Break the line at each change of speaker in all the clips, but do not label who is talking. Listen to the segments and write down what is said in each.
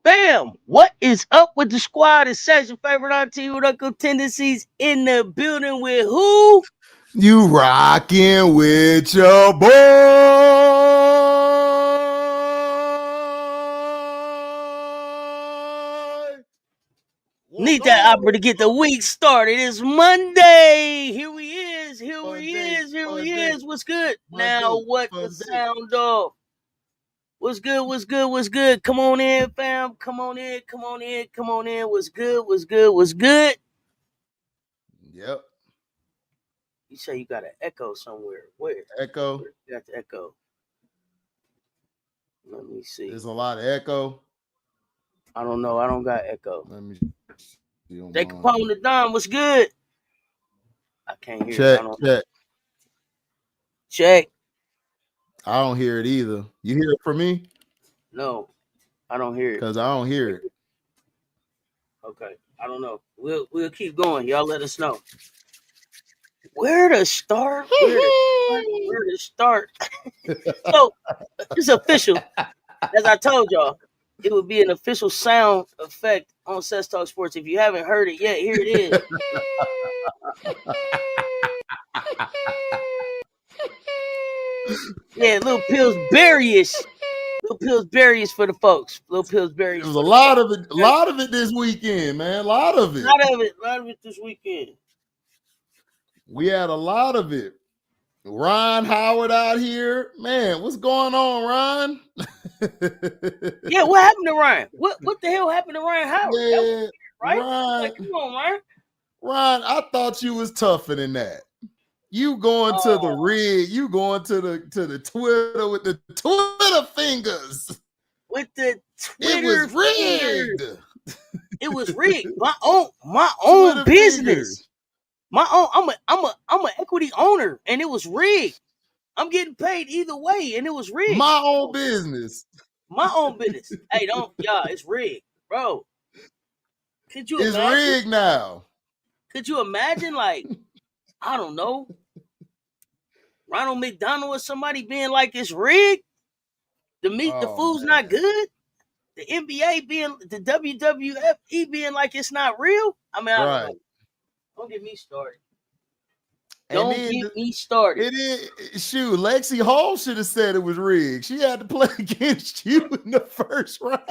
Bam! What is up with the squad? It's your favorite auntie with Uncle Tendencies in the building with who?
You rocking with your boy.
Need that opera to get the week started. It's Monday. Here he is. What's good? Now what the sound of? What's good? Come on in, fam. Come on in. What's good?
Yep.
You say you got an echo somewhere. Where?
Echo.
Where you got the echo? Let me see.
There's a lot of echo.
I don't know. I don't got echo.
Let me see.
They Capone the Don. What's good? I can't hear
Check.
Check.
I don't hear it either. You hear it from me?
No, I don't hear it.
Because I don't hear it.
Okay. I don't know. We'll keep going. Y'all let us know. Where to start? So it's official. As I told y'all, it would be an official sound effect on Sets Talk Sports. If you haven't heard it yet, here it is. Yeah, Little Pillsbury-ish. Little Pillsbury-ish for the folks. Little Pillsbury.
There was a lot of it this weekend, man. A lot of it.
A lot of it this weekend.
We had a lot of it. Ron Howard out here. Man, what's going on, Ron?
Yeah, what happened to Ryan? What the hell happened to Ryan Howard?
Yeah,
weird, right?
Ron,
like, come on, Ryan.
Ron, I thought you was tougher than that. You going to the rig, you going to the Twitter with the Twitter fingers.
With the Twitter
It was rigged.
It was rigged. My own business. Fingers. My own. I'm an equity owner, and it was rigged. I'm getting paid either way, and it was rigged.
My own business.
Hey, it's rigged, bro. Could you imagine?
It's rigged now.
Could you imagine, like, I don't know, Ronald McDonald or somebody being like, it's rigged? The food's not good? The NBA being, the WWE being like it's not real? I mean, I don't know. Don't get me started. Get me started.
It is. Shoot, Lexi Hall should have said it was rigged. She had to play against you in the first round.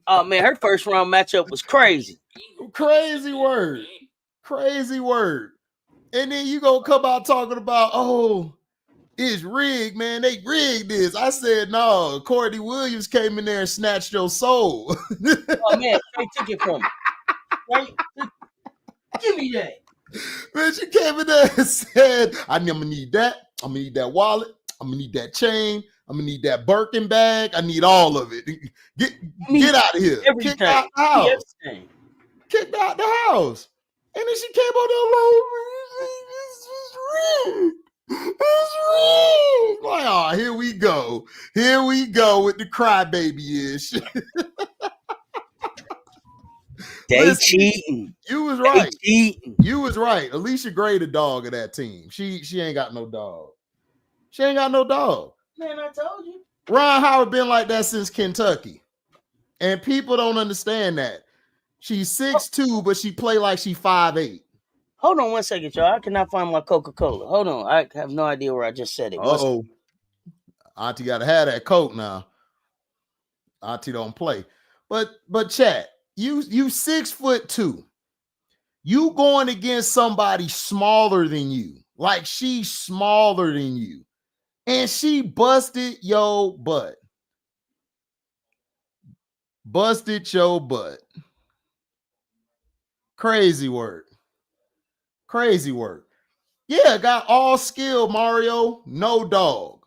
Oh, man, her first round matchup was crazy.
Crazy word. And then you gonna come out talking about, it's rigged, man. They rigged this. I said, no, Courtney Williams came in there and snatched your soul.
Oh, man, they took it from me. Right? Give me that.
Man, she came in there and said, I'm gonna need that. I'm gonna need that wallet. I'm gonna need that chain. I'm gonna need that Birkin bag. I need all of it. Get out of here.
Everything.
Kick out the house. Kicked out the house. And then she came on there like, it's rigged. Like, oh, here we go. With the crybaby-ish.
They cheating.
You was right. You was right. Alicia Gray, the dog of that team. She ain't got no dog.
Man, I told you.
Ron Howard been like that since Kentucky. And people don't understand that. She's 6'2", but she play like she 5'8".
Hold on 1 second, y'all. I cannot find my Coca-Cola. Hold on. I have no idea where I just said it.
Uh-oh. Auntie got to have that Coke now. Auntie don't play. But chat, you 6'2". You going against somebody smaller than you. Like she's smaller than you. And she busted your butt. Crazy work. Yeah, got all skill, Mario. No dog.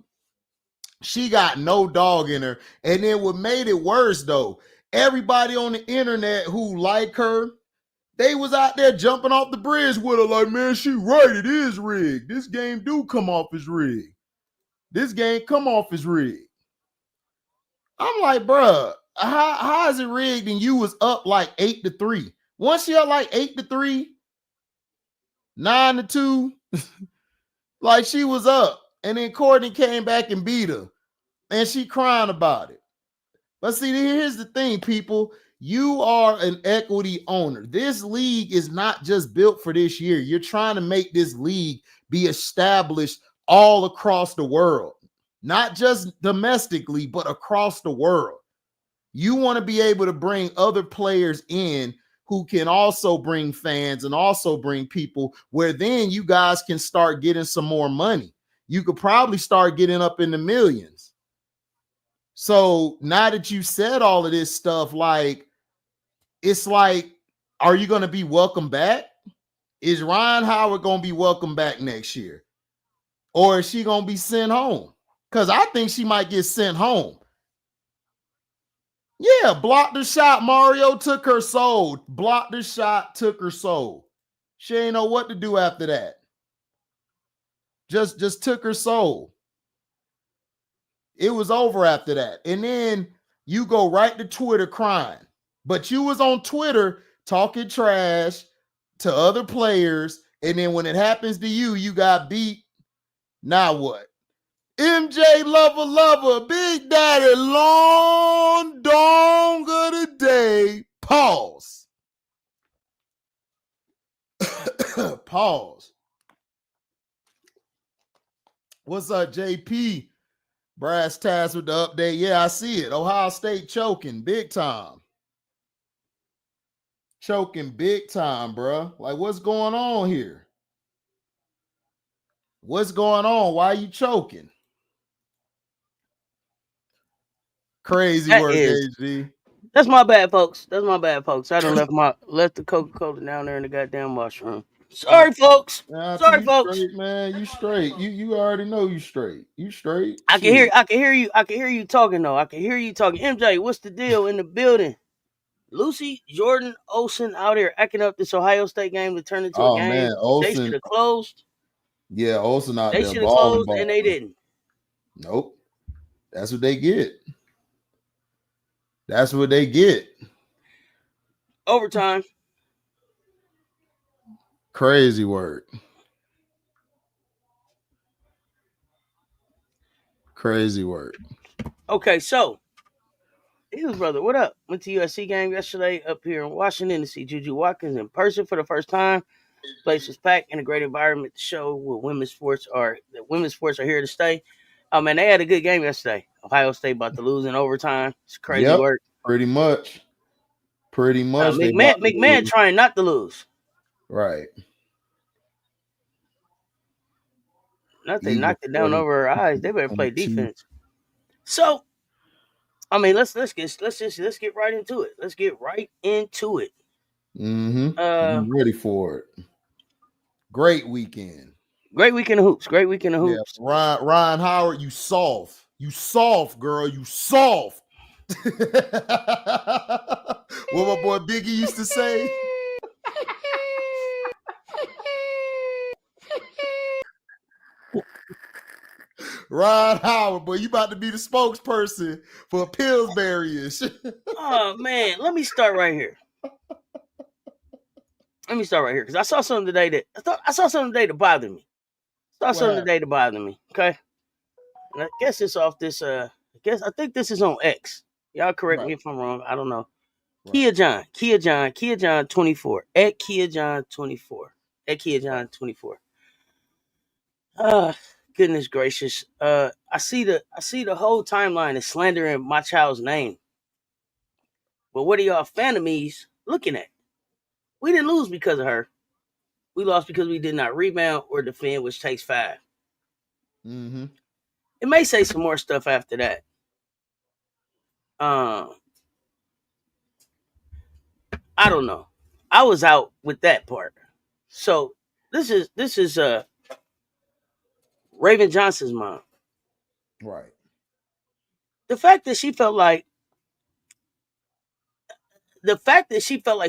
She got no dog in her. And then what made it worse, though, everybody on the internet who like her, they was out there jumping off the bridge with her like, man, she right. It is rigged. This game do come off as rigged. I'm like, bruh, how is it rigged and you was up like 8-3? Once you're like 8-3, 9-2, like she was up. And then Courtney came back and beat her. And she crying about it. But see, here's the thing, people. You are an equity owner. This league is not just built for this year. You're trying to make this league be established all across the world, not just domestically, but across the world. You want to be able to bring other players in who can also bring fans and also bring people, where then you guys can start getting some more money. You could probably start getting up in the millions. So now that you said all of this stuff, like, it's like, are you going to be welcome back? Is Ryan Howard going to be welcome back next year? Or is she going to be sent home? Because I think she might get sent home. Yeah, blocked the shot. Mario took her soul. Blocked the shot, took her soul. She ain't know what to do after that. Just took her soul. It was over after that. And then you go right to Twitter crying. But you was on Twitter talking trash to other players. And then when it happens to you, you got beat. Now what? MJ Lover, Big Daddy, long dong of the day. Pause. Pause. What's up, JP? Brass Taz with the update. Yeah, I see it. Ohio State choking big time. Choking big time, bro. Like, what's going on here? What's going on? Why are you choking? Crazy
That
work,
is,
AG.
that's my bad, folks. That's my bad, folks. I done left the Coca-Cola down there in the goddamn mushroom. Sorry, folks. Sorry,
You
folks.
straight, man. You straight. You already know you straight. You straight.
I can hear you talking though. I can hear you talking. MJ, what's the deal in the building? Lucy Jordan Olsen out here acting up this Ohio State game to turn into a game.
Man,
They should have closed.
Yeah, Olsen out
they
there
should have closed, and they didn't.
Nope. That's what they get. That's what they get.
Overtime.
Crazy work. Crazy work.
Okay, so Eagles brother, what up? Went to USC game yesterday up here in Washington to see Juju Watkins in person for the first time. Place was packed in a great environment to show what women's sports are here to stay. Oh man, they had a good game yesterday. Ohio State about to lose in overtime. It's crazy work.
Pretty much.
McMahon trying not to lose.
Right.
Not they knocked it down over her eyes. They better play defense. So, I mean, let's get right into it. Let's get right into it.
I'm ready for it. Great weekend.
Great weekend of hoops.
Yeah, Ryan Howard, you soft. You soft, girl. You soft. What my boy Biggie used to say. Ryan Howard, boy, you about to be the spokesperson for Pillsbury-ish.
Oh man, let me start right here. Because I saw something today that bothered me. Okay, and I guess it's off this. I think this is on X. Y'all correct me if I'm wrong. I don't know. Right. Kia John 24 at Kia John 24 at Kia John 24. Goodness gracious. I see the whole timeline is slandering my child's name. But what are y'all fanamies looking at? We didn't lose because of her. We lost because we did not rebound or defend, which takes 5. It may say some more stuff after that. I don't know. I was out with that part. So this is Raven Johnson's mom.
Right.
The fact that she felt like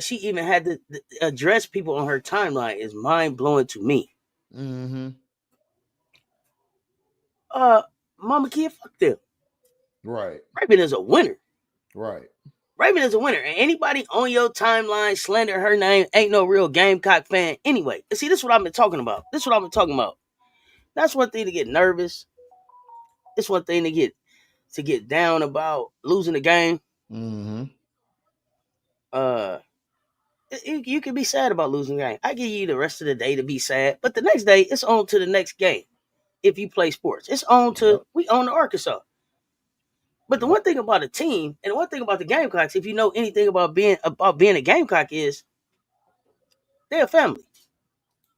she even had to address people on her timeline is mind blowing to me. Mama Kia, fuck them.
Right.
Raven is a winner.
Right.
Raven is a winner. And anybody on your timeline slander her name ain't no real Gamecock fan anyway. And see, this is what I've been talking about. That's one thing to get nervous. It's one thing to get to get down about losing the game.
Mm-hmm.
You can be sad about losing the game. I give you the rest of the day to be sad, but the next day it's on to the next game. If you play sports, it's on to we own the Arkansas. But the one thing about a team, and the one thing about the Gamecocks, if you know anything about being a Gamecock, is they're a family.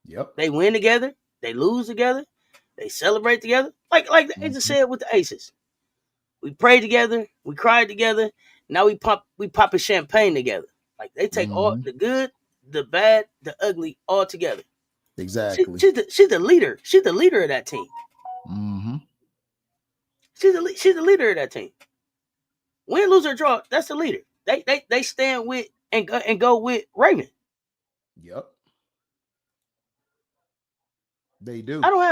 Yep.
They win together, they lose together, they celebrate together. Like the Aces said with the Aces. We prayed together, we cried together. Now we popping champagne together. Like they take all the good, the bad, the ugly, all together.
Exactly.
She's the leader. She's the leader of that team.
Mm-hmm.
She's the leader of that team. Win, lose, or draw, that's the leader. They stand with and go with Raymond.
Yep. They do.
I don't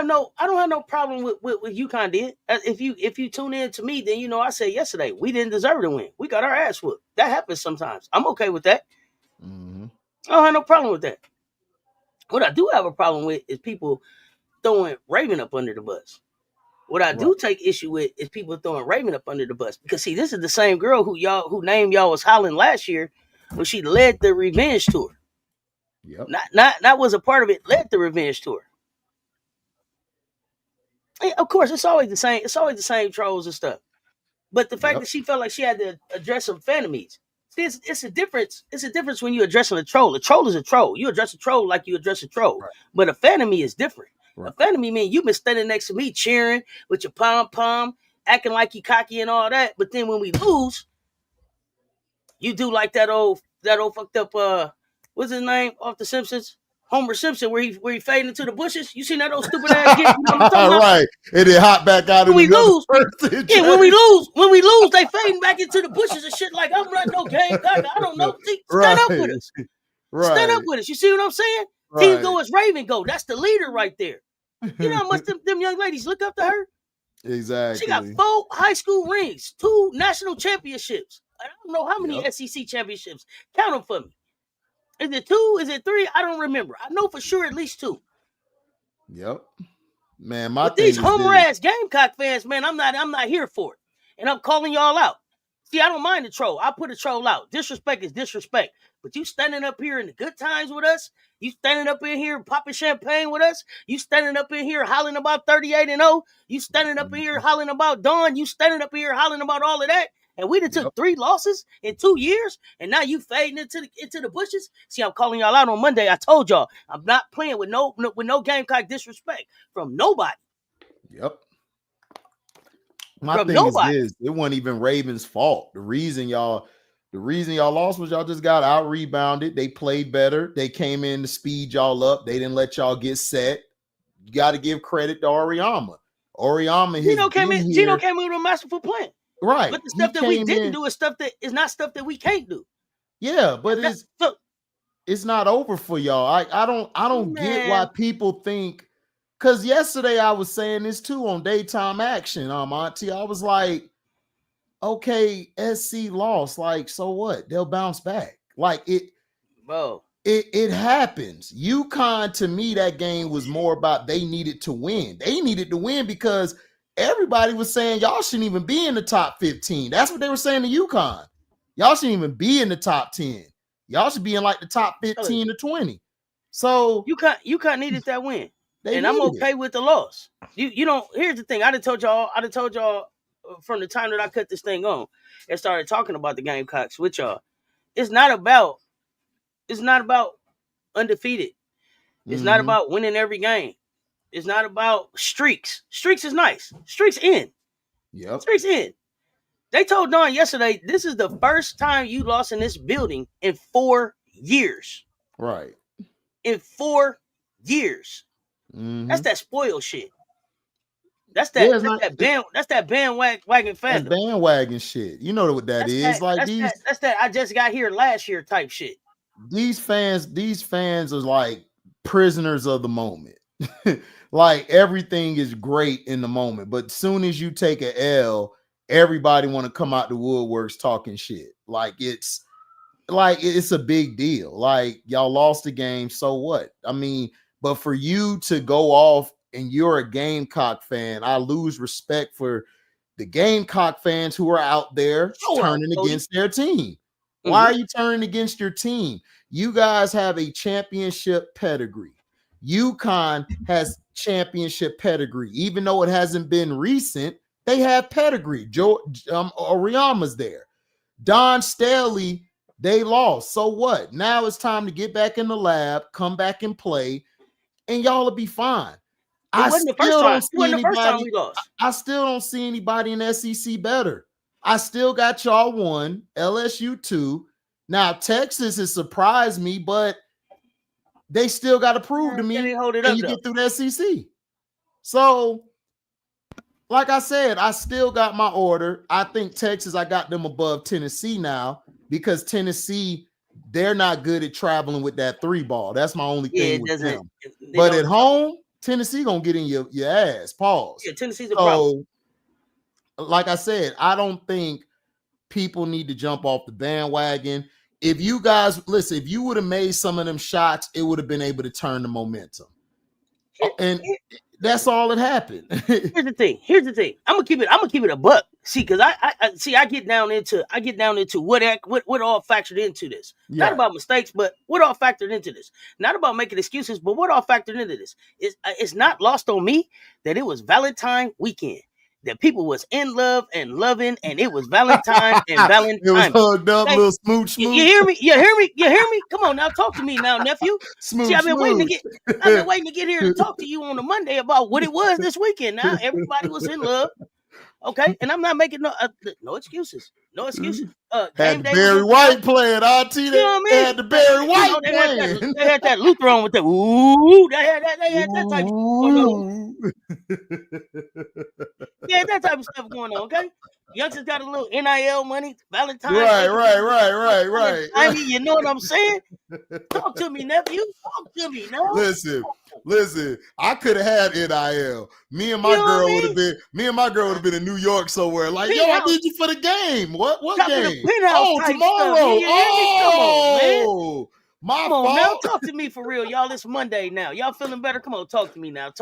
have no problem with UConn did. If you tune in to me, then you know I said yesterday we didn't deserve to win. We got our ass whooped. That happens sometimes. I'm okay with that.
Mm-hmm.
I don't have no problem with that. What I do have a problem with is people throwing Raven up under the bus. What I do take issue with is people throwing Raven up under the bus. Because see, this is the same girl who named y'all was hollering last year when she led the revenge tour.
Yep.
Not was a part of it, led the revenge tour. And of course, it's always the same. It's always the same trolls and stuff. But the fact that she felt like she had to address some fantasies. See, it's a difference. It's a difference when you're addressing a troll. A troll is a troll. You address a troll like you address a troll. Right. But a fantasy is different. Right. A fantasy means you've been standing next to me cheering with your pom-pom, acting like you cocky and all that. But then when we lose, you do like that old fucked up what's his name off the Simpsons? Homer Simpson, where he fading into the bushes. You seen that old stupid ass get? You know what I'm talking about?
Right. And then hop back out
when we lose. Yeah, when we lose, they fading back into the bushes and shit like I'm not no game guy. I don't know. Stand up with us. Right. Stand up with us. You see what I'm saying? Right. Team go as Raven go. That's the leader right there. You know how much them young ladies look up to her?
Exactly.
She got 4 high school rings, 2 national championships. I don't know how many SEC championships. Count them for me. Is it 2? Is it 3? I don't remember. I know for sure at least 2.
Yep. Man,
but these homer ass Gamecock fans, man, I'm not here for it. And I'm calling y'all out. See, I don't mind the troll. I put a troll out. Disrespect is disrespect. But you standing up here in the good times with us, you standing up in here popping champagne with us, you standing up in here hollering about 38-0, you standing up in here hollering about Dawn, you standing up in here hollering about all of that. And we done took 3 losses in 2 years, and now you fading into the bushes. See, I'm calling y'all out on Monday. I told y'all I'm not playing with no Gamecock disrespect from nobody.
Yep. My thing is this: it wasn't even Ravens' fault. The reason y'all lost was y'all just got out rebounded. They played better. They came in to speed y'all up. They didn't let y'all get set. You got to give credit to Oriama.
Gino came in with a masterful plan.
Right.
But the stuff that we didn't do is stuff that is not stuff that we can't do.
Yeah, but it's not over for y'all. I don't get why people think, because yesterday I was saying this too on Daytime Action, Auntie. I was like, okay, SC lost. Like, so what? They'll bounce back. Like it happens. UConn, to me, that game was more about they needed to win. They needed to win because everybody was saying y'all shouldn't even be in the top 15. That's what they were saying to UConn. Y'all shouldn't even be in the top 10. Y'all should be in like the top 15 to 20. So
UConn needed that win. And I'm okay with the loss. You don't. Here's the thing. I done told y'all from the time that I cut this thing on and started talking about the Gamecocks with y'all. It's not about undefeated. It's not about winning every game. It's not about streaks. Streaks is nice. Streaks in.
Yep.
Streaks in. They told Dawn yesterday, this is the first time you lost in this building in 4 years.
Right.
In 4 years. That's that spoiled shit. That's that bandwagon fandom.
That's bandwagon shit. You know what that is. That's
that I just got here last year type shit.
These fans are like prisoners of the moment. Like everything is great in the moment, but as soon as you take an L, everybody want to come out the woodworks talking shit. Like it's a big deal. Like y'all lost the game, so what? I mean, but for you to go off and you're a Gamecock fan, I lose respect for the Gamecock fans who are out there turning against their team. Why are you turning against your team? You guys have a championship pedigree. UConn has championship pedigree. Even though it hasn't been recent, they have pedigree. Oriama's there. Don Staley, they lost. So what? Now it's time to get back in the lab, come back and play, and y'all will be fine.
I still don't
see anybody in the SEC better. I still got y'all 1, LSU 2. Now Texas has surprised me, but they still got to prove to me can you get through the SEC. So, like I said, I still got my order. I think Texas, I got them above Tennessee now because Tennessee, they're not good at traveling with that 3 ball. That's my only thing with them. But at home, Tennessee gonna get in your ass. Pause.
Yeah, Tennessee's a problem.
Like I said, I don't think people need to jump off the bandwagon. If you guys listen, if you would have made some of them shots, it would have been able to turn the momentum. And that's all that happened.
Here's the thing. I'm gonna keep it a buck. See, because I get down into what all factored into this. Yeah. Not about mistakes, but what all factored into this. Not about making excuses, but what all factored into this. It's not lost on me that it was Valentine weekend. That people was in love and loving, and it was Valentine and Valentine.
It was hugged up, little smooch.
You hear me? You hear me? Come on now, talk to me now, nephew.
Smooch.
See, I've been waiting to get here to talk to you on a Monday about what it was this weekend. Now everybody was in love, okay, and I'm not making no excuses. No excuses.
Had Barry White playing, Auntie. You know what I mean? Had the Barry White playing.
They had that Luther on with the ooh. They had that type of going on. Yeah, that type of stuff going on. Okay, youngsters got a little NIL money, Valentine.
Right.
I mean, you know what I'm saying? Talk to me, nephew. Talk to me now.
Listen. I could have had NIL. Me and my girl would have been in New York somewhere. Like, yo, I need you for the game. What game? Tomorrow.
Come on, now talk to me for real, y'all. It's Monday now. Y'all feeling better? Come on, talk to me now.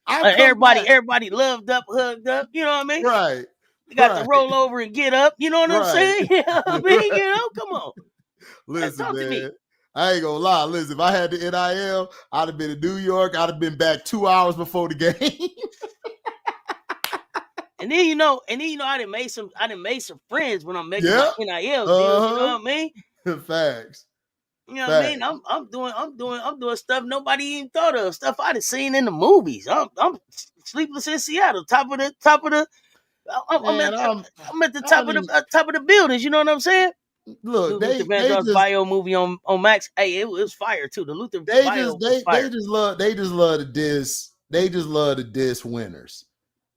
Everybody loved up, hugged up. You know what I mean?
Right.
You got to roll over and get up. You know what I'm saying? You know what I mean? You know, come on.
Listen, talk to me. I ain't gonna lie. Listen, if I had the NIL, I'd have been in New York. I'd have been back 2 hours before the game.
And then you know, I done made some friends when I'm making my NIL deals. You know what I mean?
Facts.
You know what I mean? I'm doing stuff nobody even thought of. Stuff I done seen in the movies. I'm Sleepless in Seattle. I'm at the top of the buildings. You know what I'm saying?
Look,
Luther Vandross bio movie on Max. Hey, it was fire too. The Luther bio was fire.
They just love to diss. They just love to diss winners.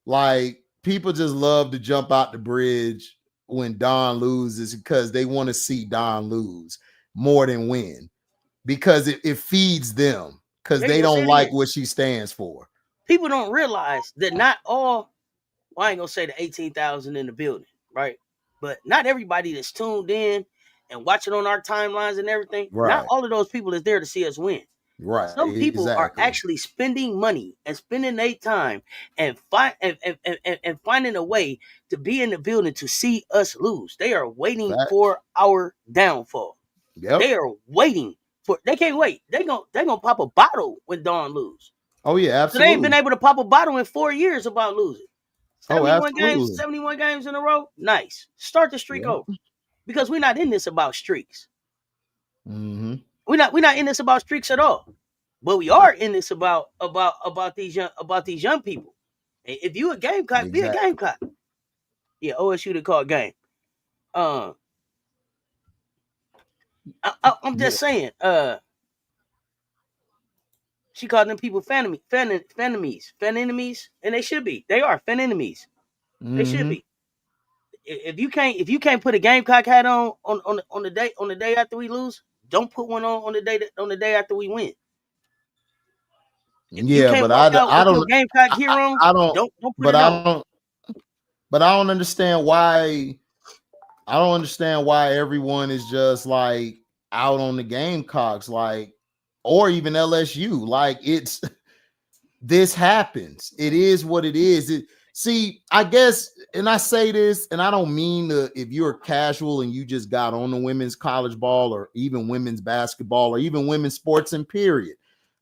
Like, people just love to jump out the bridge when Don loses because they want to see Don lose more than win because it feeds them because they don't like what she stands for.
People don't realize that not all. Well, I ain't gonna say the 18,000 in the building, right? But not everybody that's tuned in and watching on our timelines and everything, not all of those people is there to see us win.
Right.
Some people are actually spending money and spending their time and finding a way to be in the building to see us lose. They are waiting for our downfall.
Yep.
They are waiting for. They can't wait. They gonna pop a bottle when Dawn lose.
Oh yeah, absolutely.
So they ain't been able to pop a bottle in 4 years about losing. 71 games in a row. Nice. Start the streak over. Because we're not in this about streaks.
Mm-hmm.
We're not in this about streaks at all. But we are in this about these young people. If you a Gamecock, be a Gamecock. Yeah, OSU to call game. I'm just saying. She called them people fan enemies, and they should be. They are fan enemies. Mm-hmm. They should be. If you can't put a Gamecock hat on the day after we lose, don't put one on the day after we win.
But I don't
Gamecock gear on. Don't put it on.
But I don't understand why. I don't understand why everyone is just like out on the Gamecocks, like. Or even LSU, like this happens. It is what it is. See, I guess and I say this, and I don't mean if you're casual and you just got on the women's college ball or even women's basketball or even women's sports in period.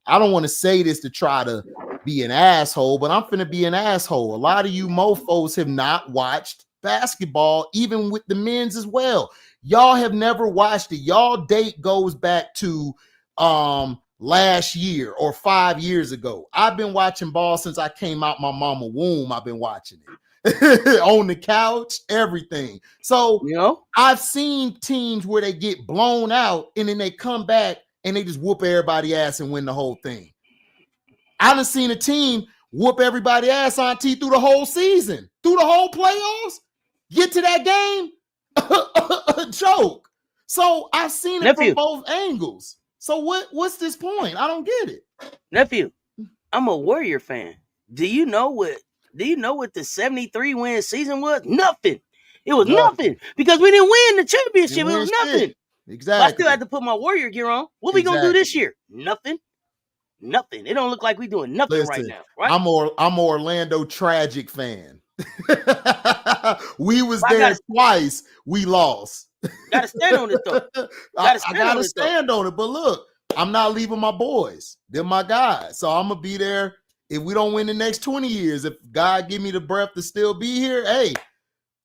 I don't want to say this to try to be an asshole, but I'm finna be an asshole. A lot of you mofos have not watched basketball, even with the men's as well. Y'all have never watched it. Y'all date goes back to last year or 5 years ago. I've been watching ball since I came out my mama womb. I've been watching it on the couch, everything. So I've seen teams where they get blown out and then they come back and they just whoop everybody ass and win the whole thing. I done seen a team whoop everybody ass, Auntie, through the whole season, through the whole playoffs, get to that game, a joke. So I've seen it from both angles. So what's this point? I don't get it.
Nephew, I'm a Warrior fan. Do you know what the 73 win season was? Nothing. It was nothing because we didn't win the championship. It was nothing.
Exactly.
But I still had to put my Warrior gear on. What we gonna do this year? Nothing. Nothing. It don't look like we doing nothing right now. Right?
I'm an Orlando Tragic fan. We was there twice. We lost.
Gotta stand on it though.
I gotta stand on it. But look, I'm not leaving my boys. They're my guys. So I'm gonna be there. If we don't win the next 20 years, if God give me the breath to still be here, hey,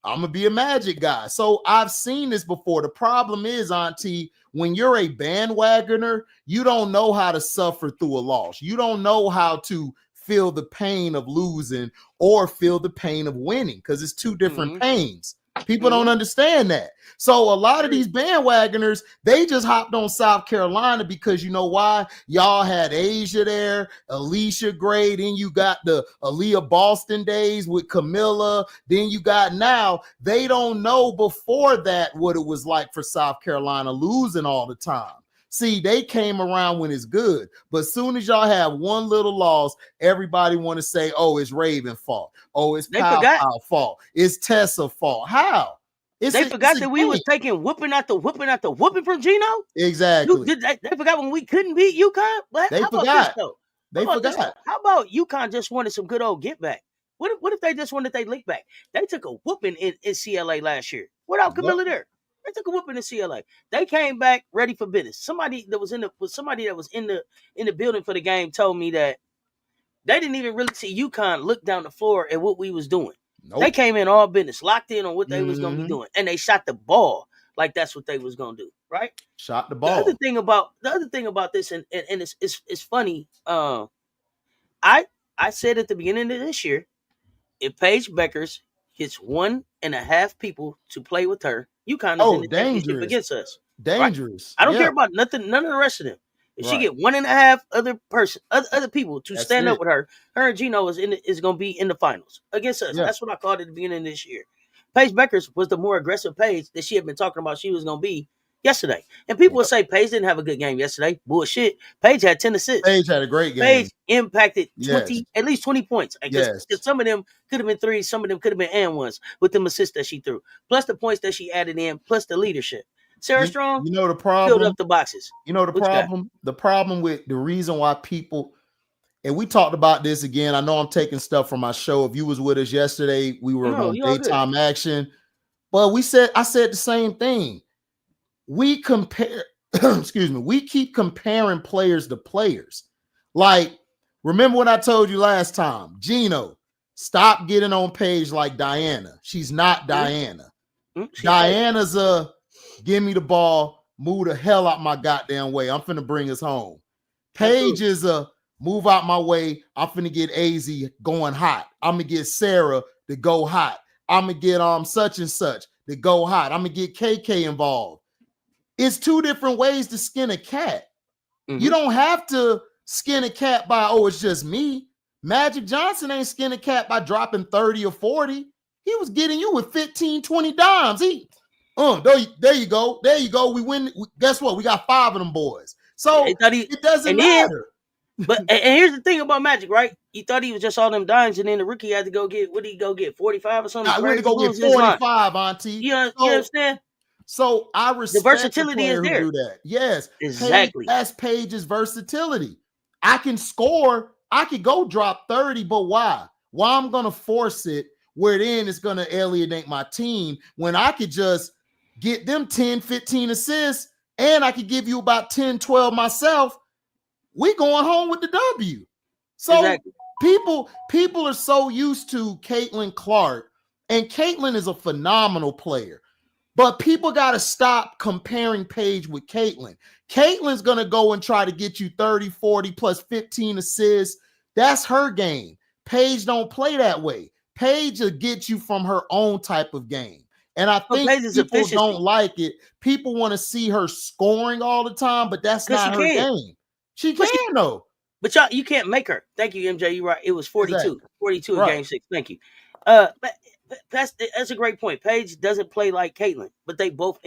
I'm gonna be a Magic guy. So I've seen this before. The problem is, Auntie, when you're a bandwagoner, you don't know how to suffer through a loss. You don't know how to feel the pain of losing or feel the pain of winning because it's two different pains. People don't understand that. So a lot of these bandwagoners, they just hopped on South Carolina because you know why? Y'all had Asia there, Alicia Gray, then you got the Aaliyah Boston days with Camilla, then you got now. They don't know before that what it was like for South Carolina losing all the time. See, they came around when it's good, but as soon as y'all have one little loss, everybody want to say, oh, it's Raven fault. Oh, it's Pow fault. It's Tessa fault. How?
They forgot that we was taking whooping after whooping from Gino?
Exactly.
They forgot when we couldn't beat UConn?
They forgot. They forgot.
How about UConn just wanted some good old get back? What if they just wanted their lick back? They took a whooping in CLA last year without Camilla there. They took a whooping in CLA. They came back ready for business. Somebody that was in the building for the game told me that they didn't even really see UConn look down the floor at what we was doing. Nope. They came in all business, locked in on what they was gonna be doing, and they shot the ball like that's what they was gonna do, right?
Shot the ball.
The other thing about this, and it's funny. I said at the beginning of this year, if Paige Bueckers gets 1.5 people to play with her, UConn is in the championship against us.
Dangerous.
Right? I don't care about nothing, none of the rest of them. If she get 1.5 other people to stand up with her and Gino is going to be in the finals against us. Yeah. That's what I called at the beginning of this year. Paige Bueckers was the more aggressive Paige that she had been talking about she was going to be yesterday. And people would say Paige didn't have a good game yesterday. Bullshit. Paige had 10 assists.
Paige had a great game.
Paige impacted at least 20 points. Because some of them could have been threes, some of them could have been and ones with them assists that she threw. Plus the points that she added in, plus the leadership. Sarah Strong,
you know the problem.
Filled up the boxes.
You know the problem. The problem with the reason why people, and we talked about this again. I know I'm taking stuff from my show. If you was with us yesterday, we were on daytime action. But I said the same thing. We compare. Excuse me. We keep comparing players to players. Like, remember what I told you last time? Gino, stop getting on Paige like Diana. She's not Diana. Diana's a give me the ball, move the hell out my goddamn way. I'm finna bring us home. Paige is a move out my way. I'm finna get AZ going hot. I'm gonna get Sarah to go hot. I'm gonna get such and such to go hot. I'm gonna get KK involved. It's two different ways to skin a cat. You don't have to skin a cat by, oh, it's just me. Magic Johnson ain't skin a cat by dropping 30 or 40. He was getting you with 15, 20 dimes. There you go. There you go. We win. Guess what? We got 5 of them boys. So it doesn't matter.
And here's the thing about Magic, right? You thought he was just all them dimes, and then the rookie had to go get, what did he go get, 45 or something?
I went to go get 45, Auntie.
You understand?
So I respect
the versatility is there.
Who do that. Yes,
exactly.
That's Paige's versatility. I can score. I could go drop 30, but why? Why I'm gonna force it where then it's going to alienate my team when I could just get them 10, 15 assists and I could give you about 10, 12 myself. We going home with the W. So
Exactly.
people are so used to Caitlin Clark, and Caitlin is a phenomenal player. But people got to stop comparing Paige with Caitlin. Caitlin's going to go and try to get you 30, 40 plus 15 assists. That's her game. Paige don't play that way. Paige will get you from her own type of game. And I think people don't like it. People want to see her scoring all the time, but that's not her game. She can, though.
But y'all, you can't make her. Thank you, MJ. You're right. It was 42. Exactly. 42 in Game 6. Thank you. But that's a great point. Paige doesn't play like Caitlin, but they both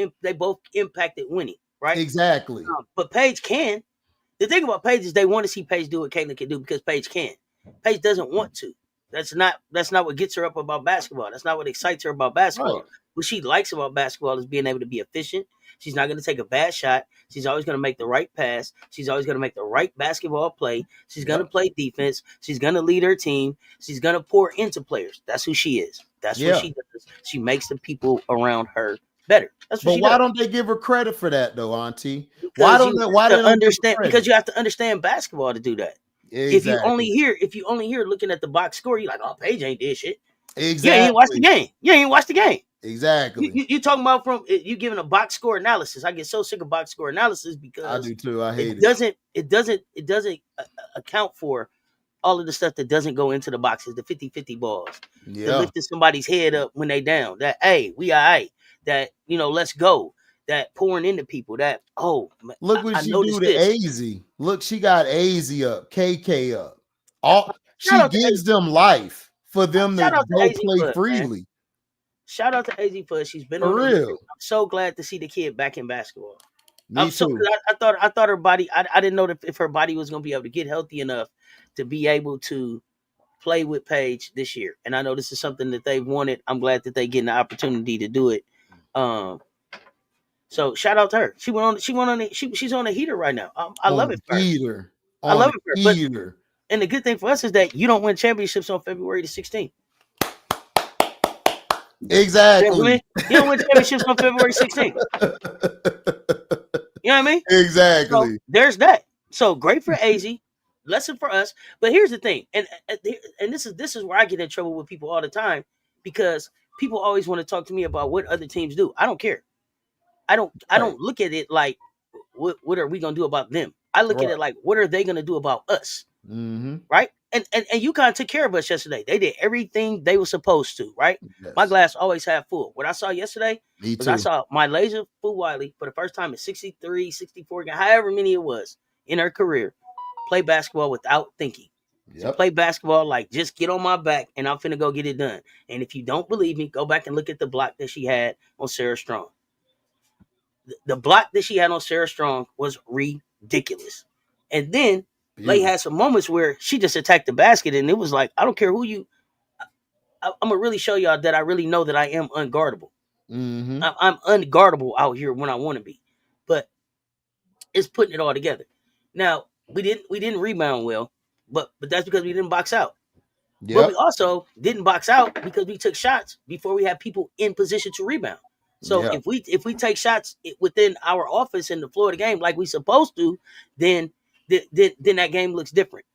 impacted winning, right?
Exactly.
But Paige can. The thing about Paige is they want to see Paige do what Caitlin can do because Paige can. Paige doesn't want to. That's not what gets her up about basketball. That's not what excites her about basketball. Right. What she likes about basketball is being able to be efficient. She's not going to take a bad shot. She's always going to make the right pass. She's always going to make the right basketball play. She's going to play defense. She's going to lead her team. She's going to pour into players. That's who she is. That's what she does. She makes the people around her better. That's what she does.
Why don't they give her credit for that, though, Auntie?
Because you have to understand basketball to do that.
Exactly.
If you only hear looking at the box score, you're like, oh, Paige ain't did shit.
Exactly.
You ain't watched the game.
Exactly.
You talking about from you giving a box score analysis. I get so sick of box score analysis because
I do too. I hate it.
It doesn't account for all of the stuff that doesn't go into the boxes, the 50-50 balls, the lifting somebody's head up when they down, that, hey, we all right, that, let's go, that pouring into people, that,
look what she do to AZ. Look, she got AZ up, KK up. She gives them life for them to go play freely. Man.
Shout out to AZ Fuzz. She's been
for real.
I'm so glad to see the kid back in basketball.
Me too.
I thought her body. I didn't know if her body was going to be able to get healthy enough to be able to play with Paige this year. And I know this is something that they've wanted. I'm glad that they getting the opportunity to do it. So shout out to her. She's on a heater right now. I love it for her. I love it for her. And the good thing for us is that you don't win championships on February the 16th.
Exactly.
You don't win championships on February 16th. You know what I mean?
Exactly.
So there's that. So great for AZ. Lesson for us. But here's the thing. And this is where I get in trouble with people all the time, because people always want to talk to me about what other teams do. I don't care. I don't look at it like what are we gonna do about them. I look at it like, what are they gonna do about us?
Mm-hmm.
Right? And UConn took care of us yesterday. They did everything they were supposed to, right? Yes. My glass always half full. What I saw yesterday was I saw my Laser Fu Wiley for the first time in 63, 64, however many it was in her career, play basketball without thinking. Yep. Play basketball like, just get on my back and I'm finna go get it done. And if you don't believe me, go back and look at the block that she had on Sarah Strong. The block that she had on Sarah Strong was ridiculous. And then Lay had some moments where she just attacked the basket, and it was like, I don't care who you. I'm gonna really show y'all that I really know that I am unguardable.
Mm-hmm.
I'm unguardable out here when I want to be, but it's putting it all together. Now we didn't rebound well, but that's because we didn't box out. Yep. But we also didn't box out because we took shots before we had people in position to rebound. So if we take shots within our offense in the floor of the game like we supposed to, then that game looks different.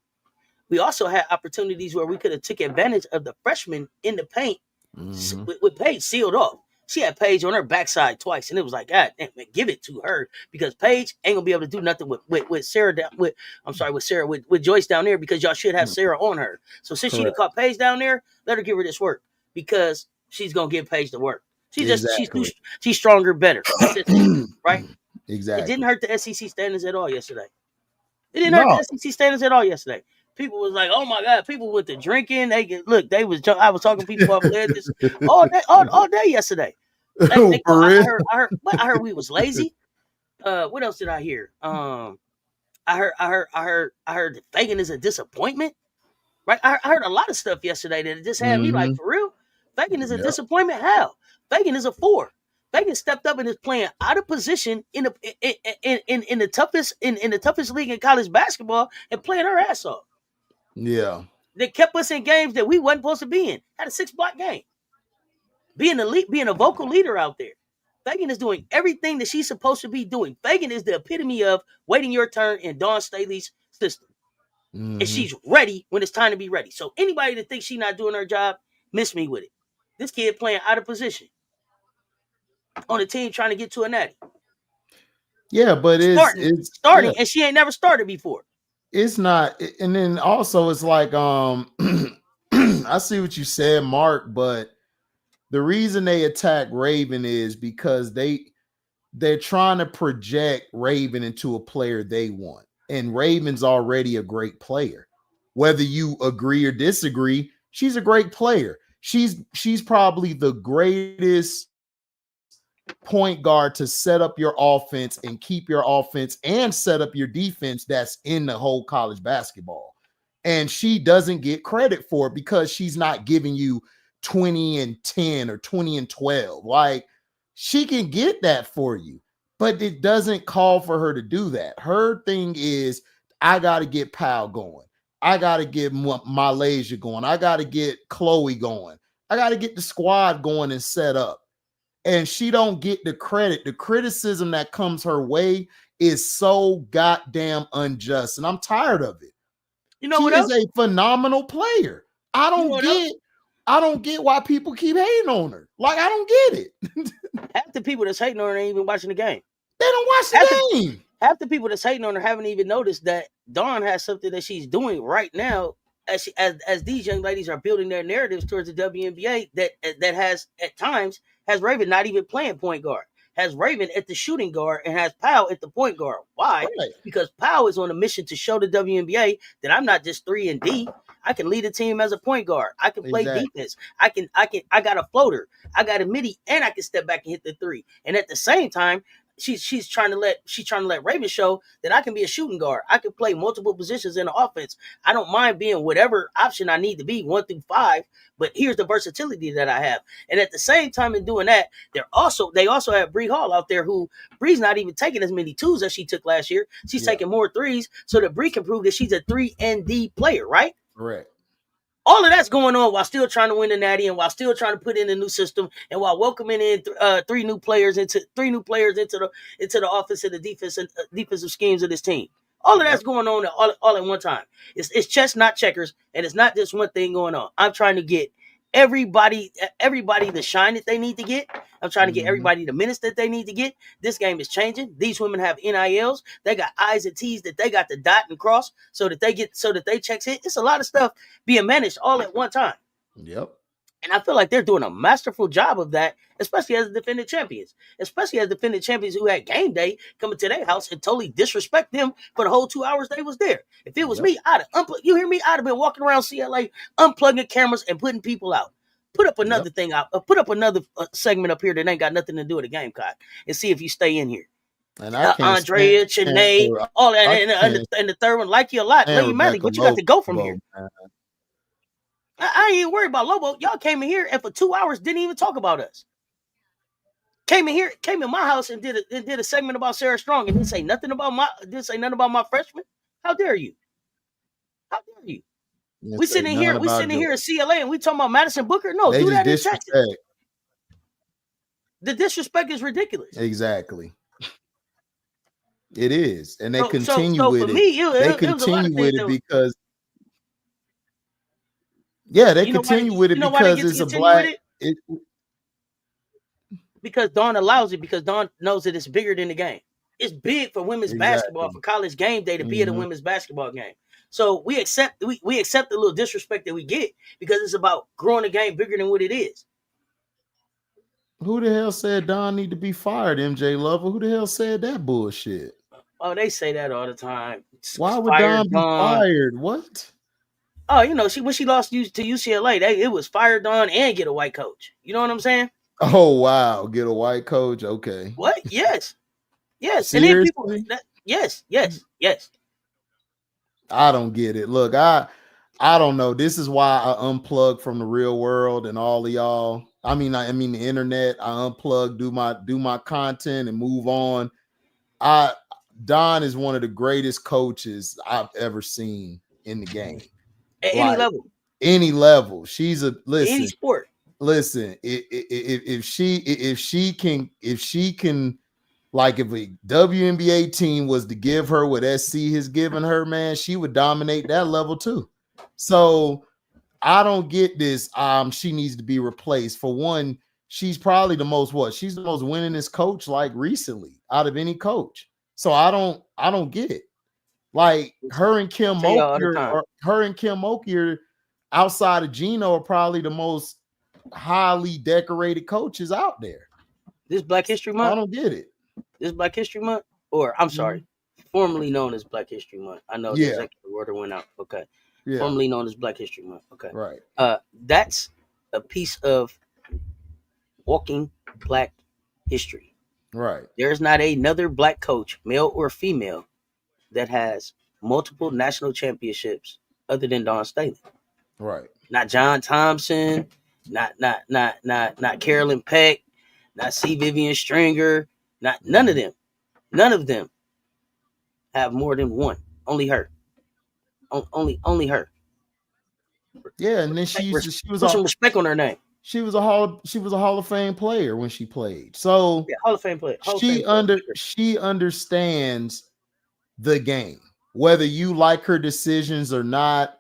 We also had opportunities where we could have took advantage of the freshman in the paint with Paige sealed off. She had Paige on her backside twice, and it was like, God damn, man, give it to her, because Paige ain't gonna be able to do nothing with Sarah with Joyce down there, because y'all should have Sarah on her. So since she caught Paige down there, let her give her this work, because she's gonna give Paige the work. She's stronger, better. That's it, right?
Exactly.
It didn't hurt the SEC standards at all yesterday. It didn't hurt the SEC standards at all yesterday. People was like, "Oh my God!" People with the drinking. I was talking to people off ledges all day yesterday. I heard we was lazy. What else did I hear? I heard that Fagan is a disappointment. Right? I heard a lot of stuff yesterday that just had me like, for real. Fagan is a disappointment. How? Fagan is a 4. Fagan stepped up and is playing out of position in the toughest league in college basketball and playing her ass off.
Yeah.
that kept us in games that we wasn't supposed to be in. Had a 6-block game. Being a vocal leader out there. Fagan is doing everything that she's supposed to be doing. Fagan is the epitome of waiting your turn in Dawn Staley's system.
Mm-hmm.
And she's ready when it's time to be ready. So anybody that thinks she's not doing her job, miss me with it. This kid playing out of position on a team trying to get to a natty.
Yeah, but it's
starting,
yeah.
And she ain't never started before.
It's not, and then also it's like I see what you said, Mark, but the reason they attack Raven is because they're trying to project Raven into a player they want. And Raven's already a great player. Whether you agree or disagree, she's a great player. She's probably the greatest point guard to set up your offense and keep your offense and set up your defense that's in the whole college basketball. And she doesn't get credit for it because she's not giving you 20 and 10 or 20 and 12. Like, she can get that for you, but it doesn't call for her to do that. Her thing is, I got to get Pal going. I got to get Malaysia going. I got to get Chloe going. I got to get the squad going and set up. And she don't get the credit. The criticism that comes her way is so goddamn unjust. And I'm tired of it.
You know
she
what
is
else?
A phenomenal player. I don't get why people keep hating on her. Like, I don't get it.
Half the people that's hating on her ain't even watching the game.
They don't watch the game.
Half the people that's hating on her haven't even noticed that Dawn has something that she's doing right now as these young ladies are building their narratives towards the WNBA that has at times has Raven not even playing point guard, has Raven at the shooting guard, and has Powell at the point guard. Why? Right. Because Powell is on a mission to show the WNBA that I'm not just 3 and D. I can lead a team as a point guard. I can play defense. I got a floater. I got a midi, and I can step back and hit the 3. And at the same time, she's trying to let Raven show that I can be a shooting guard. I can play multiple positions in the offense. I don't mind being whatever option I need to be 1 through 5, but here's the versatility that I have. And at the same time in doing that, they also have Bree Hall out there who Bree's not even taking as many 2s as she took last year. She's taking more 3s so that Bree can prove that she's a 3 and D player, right?
Correct.
All of that's going on while still trying to win the natty and while still trying to put in a new system and while welcoming in 3 new players into the offense and the defensive schemes of this team. All of that's going on all at one time. It's chess, not checkers, and it's not just one thing going on. I'm trying to get everybody the shine that they need to get. I'm trying to get everybody the minutes that they need to get. This game is changing. These women have NILs. They got I's and T's that they got to dot and cross so that they checks hit. It's a lot of stuff being managed all at one time.
Yep.
And I feel like they're doing a masterful job of that, especially as defending champions. Especially as defending champions who had game day coming to their house and totally disrespect them for the whole 2 hours they was there. If it was me, I'd have unplugged. You hear me? I'd have been walking around CLA, unplugging cameras and putting people out. Put up another thing out. Put up another segment up here that ain't got nothing to do with the Gamecock and see if you stay in here.
And I can't
Andrea, Chanae, all that, and the third one, like you a lot. Lady Malik, what you got to go from here? I ain't even worried about Lobo. Y'all came in here and for 2 hours didn't even talk about us. Came in my house and did a segment about Sarah Strong and didn't say nothing about my freshman. How dare you? How dare you? We sitting here at CLA and we talking about Madison Booker. No, do that in Texas. The disrespect is ridiculous.
Exactly. It is, and they continue with it. They continue with it because. Yeah, they continue with it because it's a black.
Because Dawn allows it, because Dawn knows that it's bigger than the game. It's big for women's basketball, for college game day to be at a women's basketball game. So we accept the little disrespect that we get because it's about growing the game bigger than what it is.
Who the hell said Dawn need to be fired, MJ Lover? Who the hell said that bullshit?
Oh, they say that all the time.
Why would Dawn be fired? What?
Oh, when she lost to UCLA, it was fire Dawn and get a white coach. You know what I'm saying?
Oh, wow. Get a white coach? Okay.
What? Yes.
Seriously?
And then people, yes.
I don't get it. Look, I don't know. This is why I unplug from the real world and all of y'all. I mean the internet. I unplug, do my content and move on. Dawn is one of the greatest coaches I've ever seen in the game.
At
like, any level. She's a
any sport.
Listen, if she can, like, if a WNBA team was to give her what SC has given her, man, she would dominate that level too. So I don't get this. She needs to be replaced. For one, she's probably the most she's the most winningest coach like recently out of any coach. So I don't get it. Like, her and Kim Mulkey outside of Gino are probably the most highly decorated coaches out there.
This Black History Month.
I don't get it.
This Black History Month, or I'm sorry, formerly known as Black History Month. I know the executive order went out. Okay. Yeah. Formerly known as Black History Month. Okay.
Right.
That's a piece of walking Black history.
Right.
There's not another Black coach, male or female, that has multiple national championships other than Dawn Staley.
Right.
Not John Thompson, not Carolyn Peck, not C. Vivian Stringer, none of them. None of them have more than one. Only her. Only her.
Yeah, and then she was
put some respect on her name.
She was a Hall of Fame player when she played. So
yeah, Hall of Fame player.
She understands the game. Whether you like her decisions or not,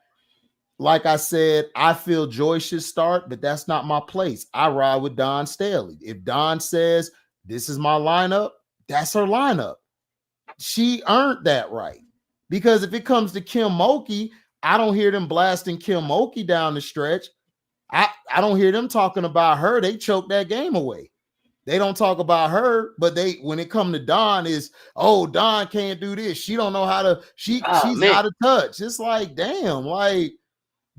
like I said, I feel Joy should start, but that's not my place. I ride with Dawn Staley. If Dawn says this is my lineup, that's her lineup. She earned that right. Because if it comes to Kim Mulkey, I don't hear them blasting Kim Mulkey down the stretch. I don't hear them talking about her. They choked that game away. They don't talk about her, but when it come to Dawn is, Dawn can't do this. She don't know how to, she's out of touch. It's like, damn, like,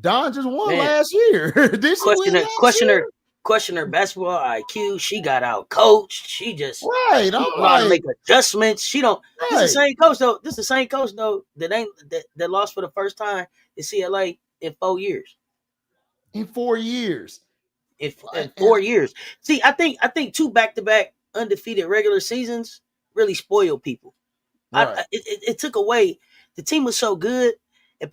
Dawn just won last year. Did
question her basketball IQ. She got out coached. She just
right.
I'm like, to make adjustments. She don't. Right. This is the same coach though. This is the same coach though that lost for the first time in CLA in 4 years.
In 4 years.
In 4 years. See, I think 2 back-to-back undefeated regular seasons really spoiled people. Right. It took away. The team was so good. And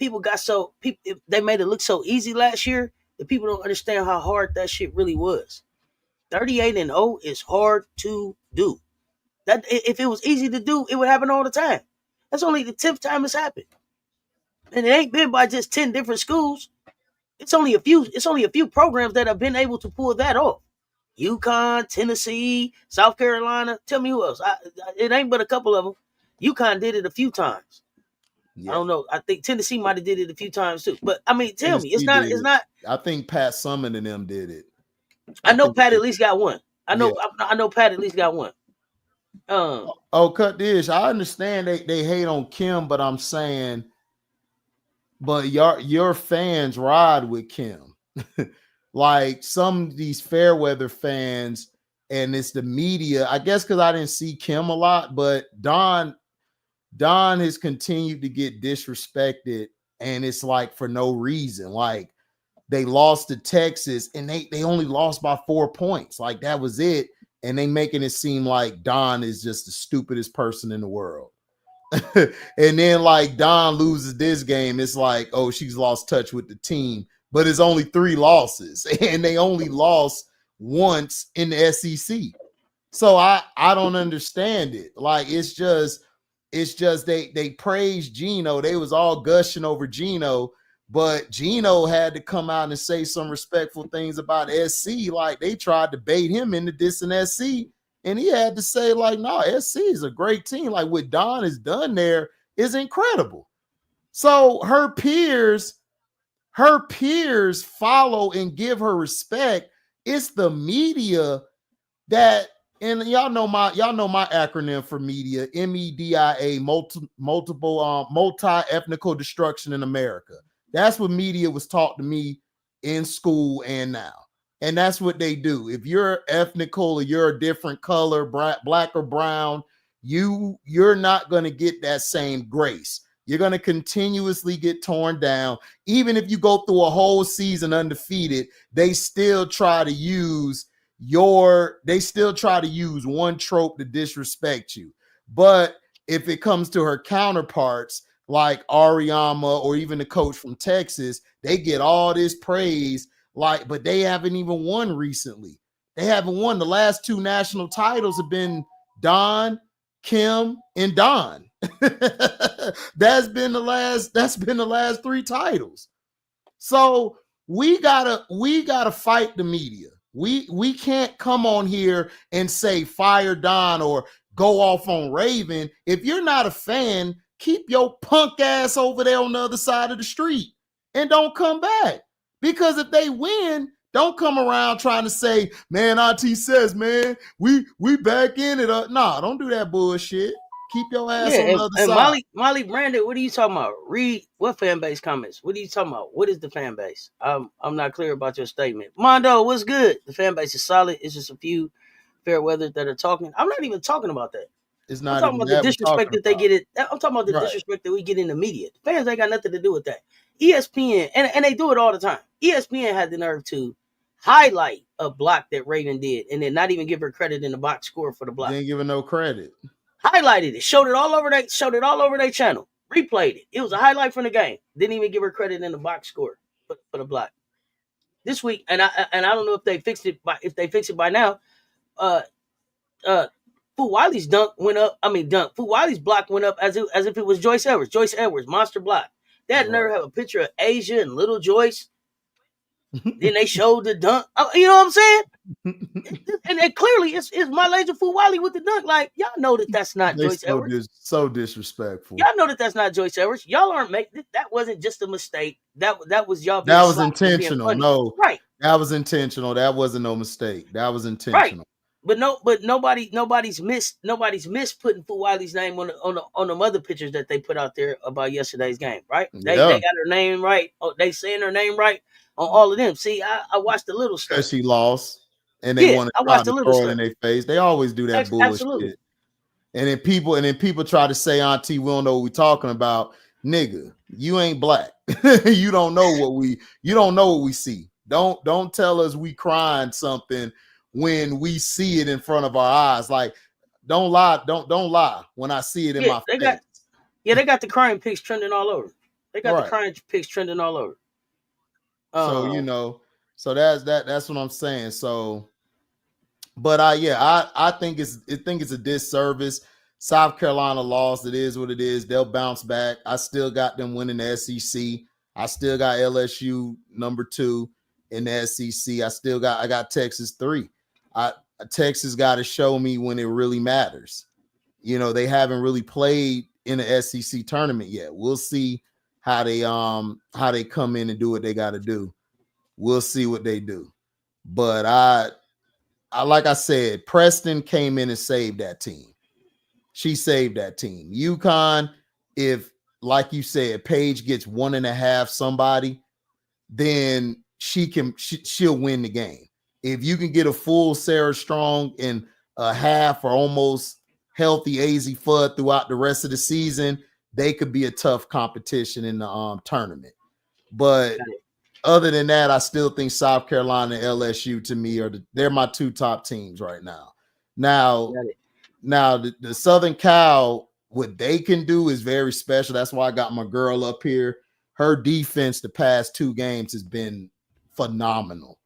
they made it look so easy last year that people don't understand how hard that shit really was. 38-0 is hard to do. That if it was easy to do, it would happen all the time. That's only the 10th time it's happened, and it ain't been by just 10 different schools. It's only a few programs that have been able to pull that off. UConn, Tennessee, South Carolina. Tell me who else. It ain't but a couple of them. UConn did it a few times. Yeah. I don't know. I think Tennessee might have did it a few times too. But I mean, tell me, it's not.
I think Pat Summitt and them did it.
I know Pat at least got one. I know Pat at least got one.
Cut this. I understand they hate on Kim, but I'm saying, but your fans ride with Kim. Like some of these Fairweather fans, and it's the media. I guess because I didn't see Kim a lot, but Don has continued to get disrespected, and it's like for no reason. Like they lost to Texas, and they only lost by 4 points. Like that was it, and they making it seem like Don is just the stupidest person in the world. And then like Don loses this game, it's like, oh, she's lost touch with the team, but it's only 3 losses, and they only lost once in the SEC. So I don't understand it. Like it's just they praised Gino. They was all gushing over Gino, but Gino had to come out and say some respectful things about SC. Like they tried to bait him into dissing SC, and he had to say like, no, SC is a great team. Like what Don has done there is incredible. So her peers follow and give her respect. It's the media that. And y'all know my acronym for media, MEDIA, multi-ethnical destruction in America. That's what media was taught to me in school and now. And that's what they do. If you're ethnical or you're a different color, black or brown, you're not going to get that same grace. You're going to continuously get torn down. Even if you go through a whole season undefeated, they still try to use one trope to disrespect you. But if it comes to her counterparts, like Ariama or even the coach from Texas, they get all this praise, like, but they haven't even won recently. They haven't won. The last 2 national titles have been Don, Kim, and Don. That's been the last 3 titles. So we gotta fight the media. We can't come on here and say fire Don or go off on Raven. If you're not a fan, keep your punk ass over there on the other side of the street and don't come back. Because if they win, don't come around trying to say, man, Auntie says, man, we back in it. Nah, don't do that bullshit. Keep your ass on the other side.
Molly Brandon, what are you talking about? Read what fan base comments? What are you talking about? What is the fan base? I'm not clear about your statement. Mondo, what's good? The fan base is solid. It's just a few fair weather that are talking. I'm not even talking about that.
It's not
I'm talking about the disrespect that they get it. I'm talking about the
Right.
disrespect that we get in the media. The fans ain't got nothing to do with that. ESPN, and they do it all the time. ESPN had the nerve to highlight a block that Raven did and then not even give her credit in the box score for the block.
Didn't give her no credit.
Highlighted it, showed it all over their channel, replayed it. It was a highlight from the game. Didn't even give her credit in the box score for the block. This week, and I don't know if they fixed it by now. Fu Wiley's dunk went up. Fu Wiley's block went up as if it was Joyce Edwards. Joyce Edwards, monster block. They had nerve have a picture of Asia and little Joyce. Then they showed the dunk. You know what I'm saying? and clearly it's my laser Fu Wiley with the dunk. Like, y'all know that's not Joyce Edwards.
So disrespectful.
Y'all know that's not Joyce Edwards. Y'all aren't making that. Wasn't just a mistake. That was y'all.
That was intentional. No,
right.
That was intentional. That wasn't no mistake. That was intentional.
Right. But nobody's missed putting Fu Wiley's name on the other pictures that they put out there about yesterday's game, right? They got her name right. Oh, they saying her name right on all of them. See, I watched the little stuff.
Because she lost and they want to try to throw it in their face. They always do that bullshit.
Absolutely.
And then people try to say, Auntie, we don't know what we're talking about. Nigga, you ain't black. You don't know what we see. Don't tell us we crying something when we see it in front of our eyes. Like, don't lie when I see it in my face.
They got the crying pics trending all over. They got the crying pics trending all over.
So so that's what I'm saying. So, but I think it's a disservice. South Carolina lost. It is what it is. They'll bounce back. I still got them winning the SEC. I still got LSU number 2 in the SEC. I got Texas 3. Texas got to show me when it really matters. They haven't really played in the SEC tournament yet. We'll see how they come in and do what they got to do. We'll see what they do. But I like I said, Preston came in and saved that team. She saved that team. UConn, if, like you said, Paige gets 1.5 somebody, then she'll win the game. If you can get a full Sarah Strong and a half or almost healthy AZ Fudd throughout the rest of the season, they could be a tough competition in the tournament. But other than that, I still think South Carolina and LSU to me they're my 2 top teams right now. Now the Southern Cal, what they can do is very special. That's why I got my girl up here. Her defense the past 2 games has been phenomenal.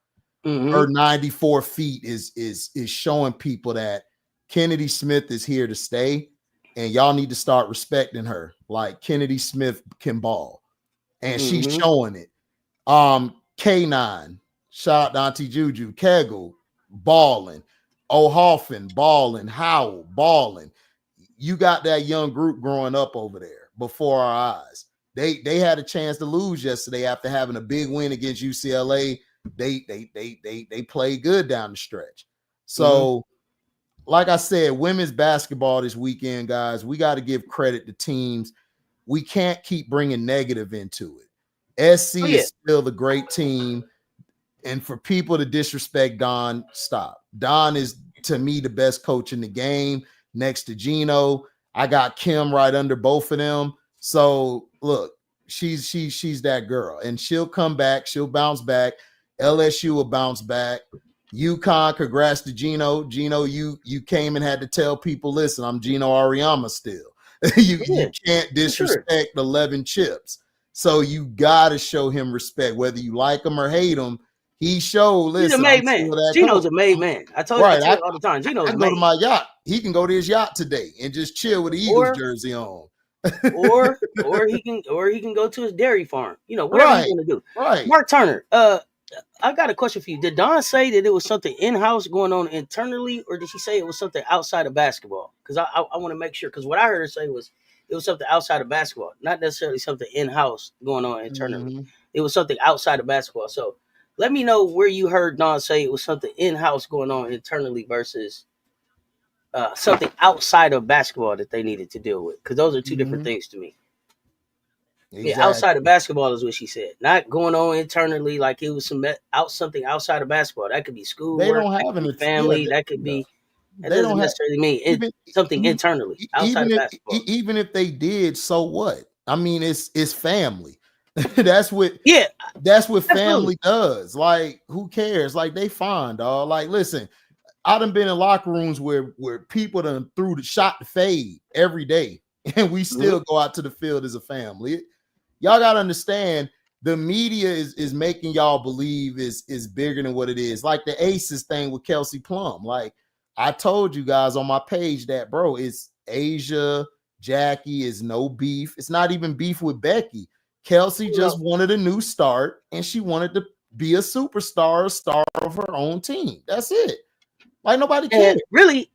Mm-hmm. Her 94 feet is showing people that Kennedy Smith is here to stay, and y'all need to start respecting her. Like, Kennedy Smith can ball, and she's showing it. K9, shout out to Auntie Juju, Kegel, balling, O'Hoffin, balling, Howell, balling. You got that young group growing up over there before our eyes. They had a chance to lose yesterday after having a big win against UCLA. They played good down the stretch. So, like I said, women's basketball this weekend, guys, we got to give credit to teams. We can't keep bringing negative into it. SC is still the great team. And for people to disrespect Don, stop. Don is, to me, the best coach in the game next to Gino. I got Kim right under both of them. So, look, she's that girl. And she'll come back. She'll bounce back. LSU will bounce back. UConn, congrats to Gino. Gino, you came and had to tell people, listen, I'm Gino Ariama still. You can't disrespect 11 chips. So you gotta show him respect, whether you like him or hate him. He showed.
He's a made man. Gino's a made man. I tell you all the time. Gino's
go to my yacht. He can go to his yacht today and just chill with the Eagles jersey on.
or he can go to his dairy farm. Whatever he's gonna do.
Right.
Mark Turner. I got a question for you. Did Dawn say that it was something in-house going on internally, or did she say it was something outside of basketball? Because I want to make sure. Because what I heard her say was it was something outside of basketball, not necessarily something in-house going on internally. Mm-hmm. It was something outside of basketball. So let me know where you heard Dawn say it was something in-house going on internally versus something outside of basketball that they needed to deal with. Because those are two different things to me. Exactly. Yeah, outside of basketball is what she said. Not going on internally like it was something outside of basketball. That could be school. They don't have any family. That could be. That doesn't necessarily mean something internally outside of basketball.
Even if they did, so what? I mean, it's family. That's what family does. Like, who cares? Like, they fine, dog. Like, listen, I done been in locker rooms where people done shot the fade every day, and we still go out to the field as a family. Y'all gotta understand, the media is making y'all believe is bigger than what it is. Like the Aces thing with Kelsey Plum. Like, I told you guys on my page that, bro, it's Asia, Jackie, is no beef. It's not even beef with Becky. Kelsey just wanted a new start, and she wanted to be a superstar, star of her own team. That's it. Like, nobody cares.
Really,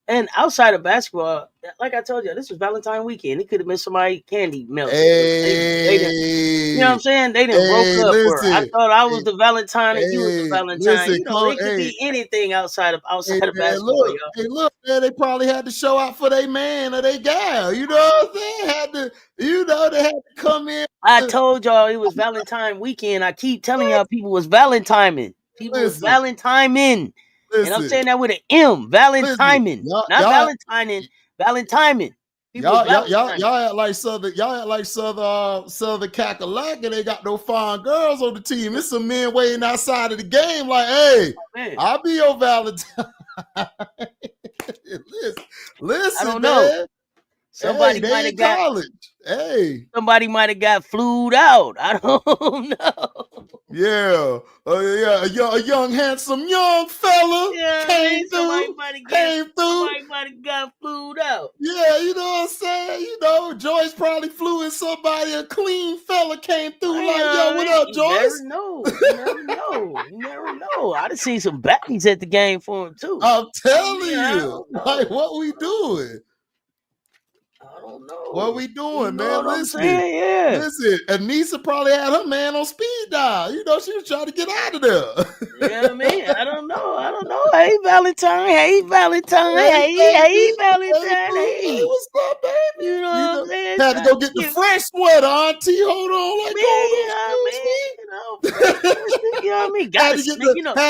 and outside of basketball, like I told you, this was Valentine weekend. It could have been somebody candy melted. They didn't, you know what I'm saying? They didn't broke up. For I thought I was the Valentine and you was the Valentine. It could be anything outside of basketball.
Look, man, they probably had to show out for their man or their gal. You know what I'm saying? They had to come in.
I told y'all it was Valentine weekend. I keep telling y'all people was Valentining. People was Valentining. Listen, and I'm saying that with an M, Valentining, not Valentining, Valentining.
Y'all act like Southern Kakalaka. They got no fine girls on the team. It's some men waiting outside of the game, like, hey, I'll be your Valentine. listen,
I don't know.
Man.
Somebody might have got college. Somebody might have got flued out. I don't know.
Yeah, a young, handsome, young fella came through.
Somebody might have got flued out.
Yeah, you know what I'm saying? Joyce probably flew in somebody. A clean fella came through. What up, Joyce?
You never know. I done seen some baddies at the game for him too.
I'm telling you. Like, what we doing?
I don't know.
What we doing, man? Listen, Anissa probably had her man on speed dial. She was trying to get out of there.
Yeah, I don't know. Hey, Valentine. Hey, Valentine. Hey, Valentine. Hey,
what's up, baby?
You know what I'm saying?
Had to go get the fresh sweater, Auntie. Hold on, like,
you know what I mean?
Had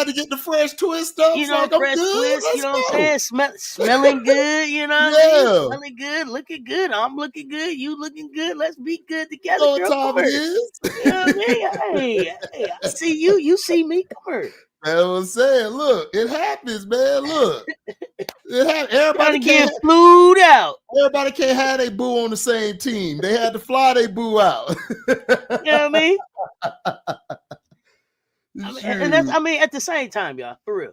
to get the fresh twist up.
Fresh twist. You know what I'm saying? Smelling good. You know what I mean? Smelling good, looking good. I'm looking good. You looking good. Let's be good together.
What time it is?
You know what I mean? Hey, I see you. You see me. Come here.
Man, I was saying, look, it happens, man. Look, it happens. Everybody
can't get flued out.
Everybody can't have their boo on the same team. They had to fly their boo out.
You know what I mean? At the same time, y'all, for real.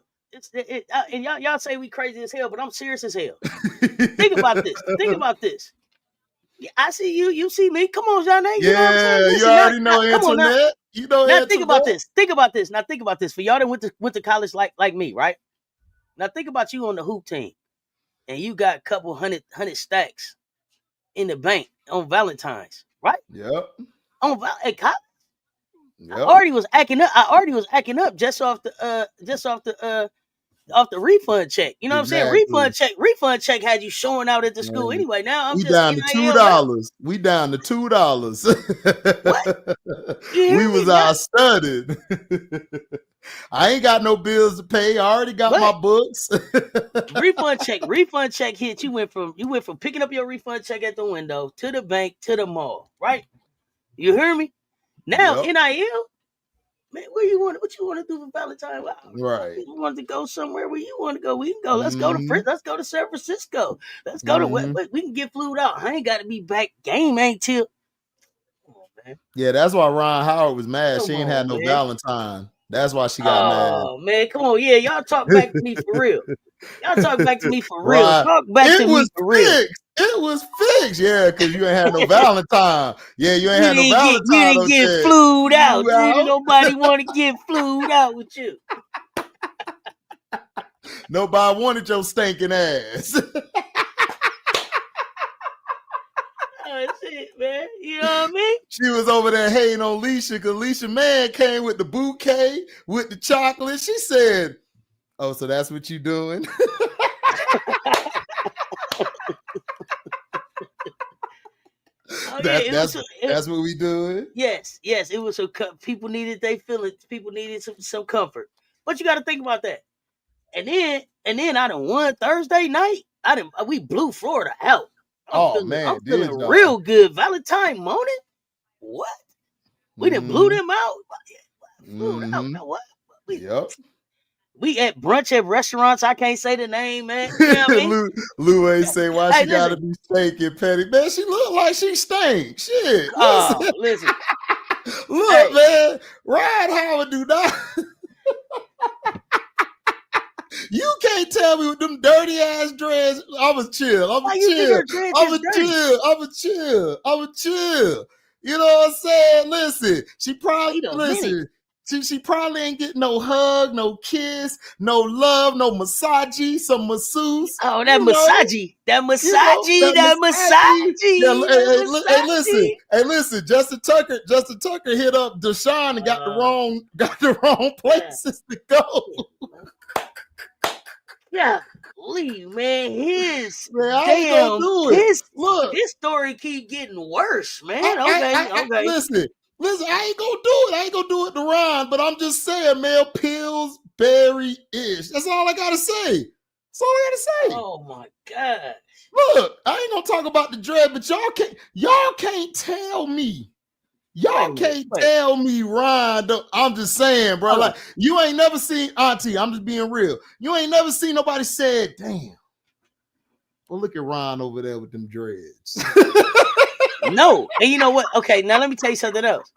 And y'all say we crazy as hell, but I'm serious as hell. Think about this. I see you. You see me. Come on, Johnny.
You know what I'm saying? Listen, you already know internet. You know
now think about this. Now think about this. For y'all that went to college like me, right? Now think about you on the hoop team, and you got a couple hundred stacks in the bank on Valentine's, right?
Yep.
At college. Yep. I already was acting up just off the refund check. You know what I'm saying? Refund check had you showing out at the school anyway. Now I'm
down to $2. We down to $2.
What?
We was out studying. I ain't got no bills to pay. I already got my books.
refund check hit. You went from picking up your refund check at the window to the bank to the mall, right? You hear me? Now NIL, man, where you want? What you want to do for Valentine? Well,
Right.
you want to go somewhere where you want to go? We can go. Let's go to Let's go to San Francisco. Let's go to we can get flued out. I ain't got to be back. Game ain't till. Come on, man.
Yeah, that's why Ron Howard was mad.
Come
she ain't
on,
had no
man.
Valentine. That's why she got mad.
Oh man, come on, yeah, y'all talk back to me for real. Y'all talk back to me for real.
Right.
Talk back to me for real.
It was fixed, yeah, because you ain't had no Valentine. Yeah, you ain't had no Valentine.
You didn't get flued out. Didn't nobody want to get flued out with you.
Nobody wanted your stinking ass.
That's it, man. You know what I mean?
She was over there hating on Leisha because Leisha man came with the bouquet, with the chocolate. She said, "Oh, so that's what you doing?" That's what we doing.
Yes. It was so people needed their feelings. People needed some comfort. But you got to think about that. And then I done won Thursday night. We blew Florida out. I'm feeling real good. Valentine morning. What? We done blew them out. Blew out. What? We at brunch at restaurants. I can't say the name, man. You know what I mean?
Lou ain't say why she gotta be stinking petty. Man, she look like she stink. Shit.
Listen.
Look, man. Ryan Howard do not. You can't tell me with them dirty ass dreads. I'ma chill. I'ma chill. You know what I'm saying? Listen, she probably She probably ain't getting no hug, no kiss, no love, no massage, some masseuse.
Oh, that massage.
Hey, listen. Justin Tucker hit up Deshaun and got the wrong places to go.
Yeah, leave, man. His story keep getting worse, man. Okay.
Listen, I ain't gonna do it. I ain't gonna do it to Ron, but I'm just saying, man, Pillsbury-ish. That's all I gotta say.
Oh my God.
Look, I ain't gonna talk about the dread, but y'all can't tell me. Tell me, Ron. I'm just saying, bro. Like, you ain't never seen Auntie. I'm just being real. You ain't never seen nobody said, "Damn, well, look at Ron over there with them dreads."
No, and you know what? Okay, now let me tell you something else.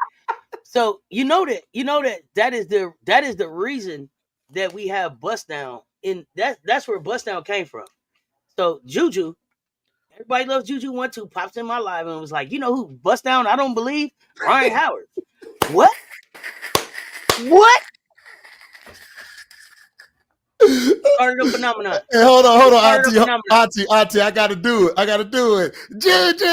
So you know that is the reason that we have bust down. That's where bust down came from. So Juju. Everybody loves Juju 1-2 pops in my live and was like, you know who bust down? I don't believe Ryan Howard. What? Started a phenomenon.
Hey, hold on, Auntie. I gotta do it. Juju